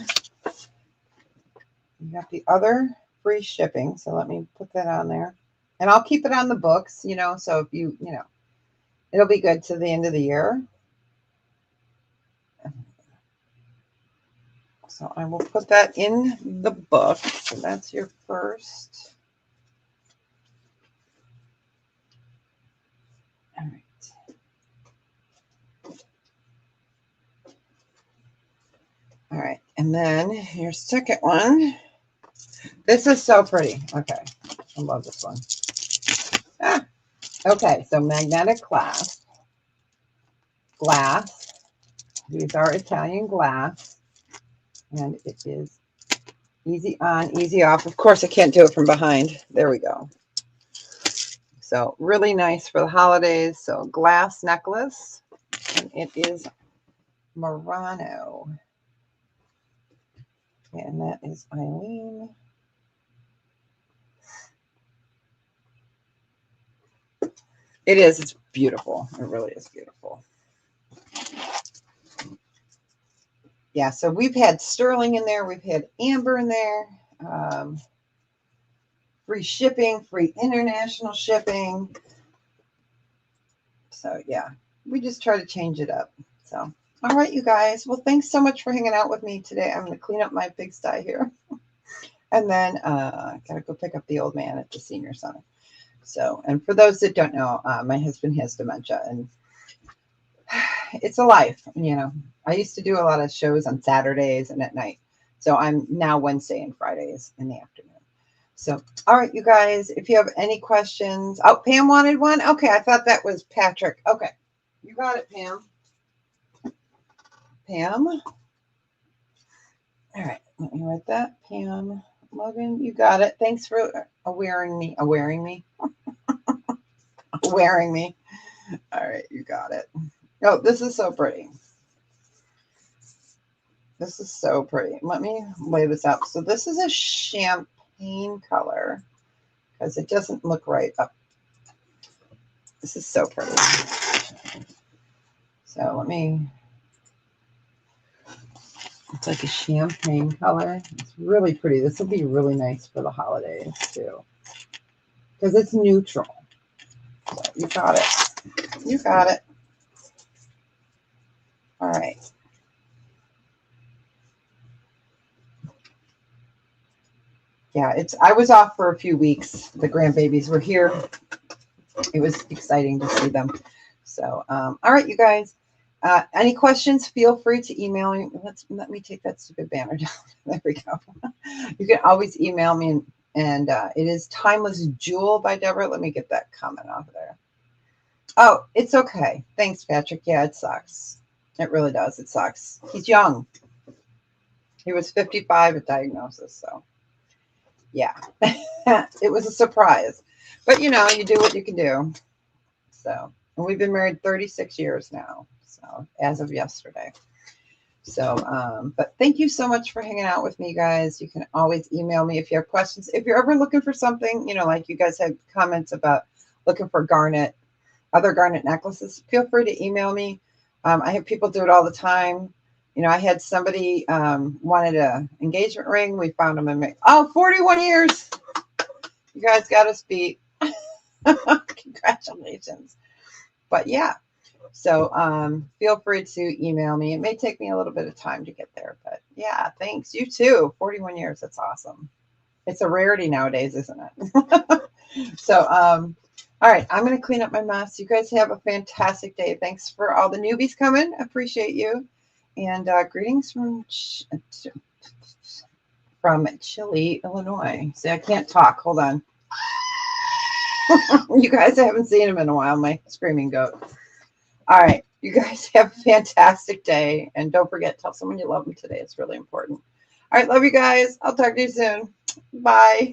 You got the other free shipping. So let me put that on there. And I'll keep it on the books, you know, so if you know, it'll be good to the end of the year. So I will put that in the book. So that's your first. All right. All right. And then your second one. This is so pretty. Okay. I love this one. Ah. Okay. So magnetic glass. These are Italian glass. And it is easy on, easy off. Of course, I can't do it from behind. There we go. So really nice for the holidays. So glass necklace. And it is Murano. And that is Eileen. It is. It's beautiful. It really is beautiful. Yeah, so we've had sterling in there. We've had amber in there. Free shipping, free international shipping. So, yeah, we just try to change it up. So, all right, you guys. Well, thanks so much for hanging out with me today. I'm going to clean up my pigsty here. And then I got to go pick up the old man at the senior center. So, and for those that don't know, my husband has dementia, and it's a life, you know. I used to do a lot of shows on Saturdays and at night. So I'm now Wednesday and Fridays in the afternoon. So, all right, you guys, if you have any questions. Oh, Pam wanted one. Okay, I thought that was Patrick. Okay, you got it, Pam. Pam. All right, let me write that. Pam Logan, you got it. Thanks for wearing me. Wearing me. Wearing me. All right, you got it. Oh, this is so pretty. This is so pretty. Let me lay this out. So this is a champagne color because it doesn't look right up. This is so pretty. So let me, it's like a champagne color. It's really pretty. This will be really nice for the holidays too because it's neutral. So you got it. You got it. All right. Yeah, I was off for a few weeks. The grandbabies were here. It was exciting to see them. So, all right, you guys. Any questions? Feel free to email me. Let me take that stupid banner down. There we go. You can always email me, and it is Timeless Jewel by Deborah. Let me get that comment off of there. Oh, it's okay. Thanks, Patrick. Yeah, it sucks. It really does. It sucks. He's young. He was 55 at diagnosis, so yeah, it was a surprise. But you know, you do what you can do. So, and we've been married 36 years now. So, as of yesterday. So, but thank you so much for hanging out with me, guys. You can always email me if you have questions. If you're ever looking for something, you know, like you guys had comments about looking for garnet, other garnet necklaces, feel free to email me. I have people do it all the time. You know, I had somebody wanted an engagement ring. We found them in 41 years. You guys got us beat. Congratulations. But yeah, so feel free to email me. It may take me a little bit of time to get there, but yeah, thanks. You too. 41 years. That's awesome. It's a rarity nowadays, isn't it? So, all right, I'm going to clean up my mess. You guys have a fantastic day. Thanks for all the newbies coming. Appreciate you. And greetings from Chile, Illinois. See, I can't talk. Hold on. You guys, I haven't seen him in a while, my screaming goat. All right, you guys have a fantastic day. And don't forget, tell someone you love them today. It's really important. All right, love you guys. I'll talk to you soon. Bye.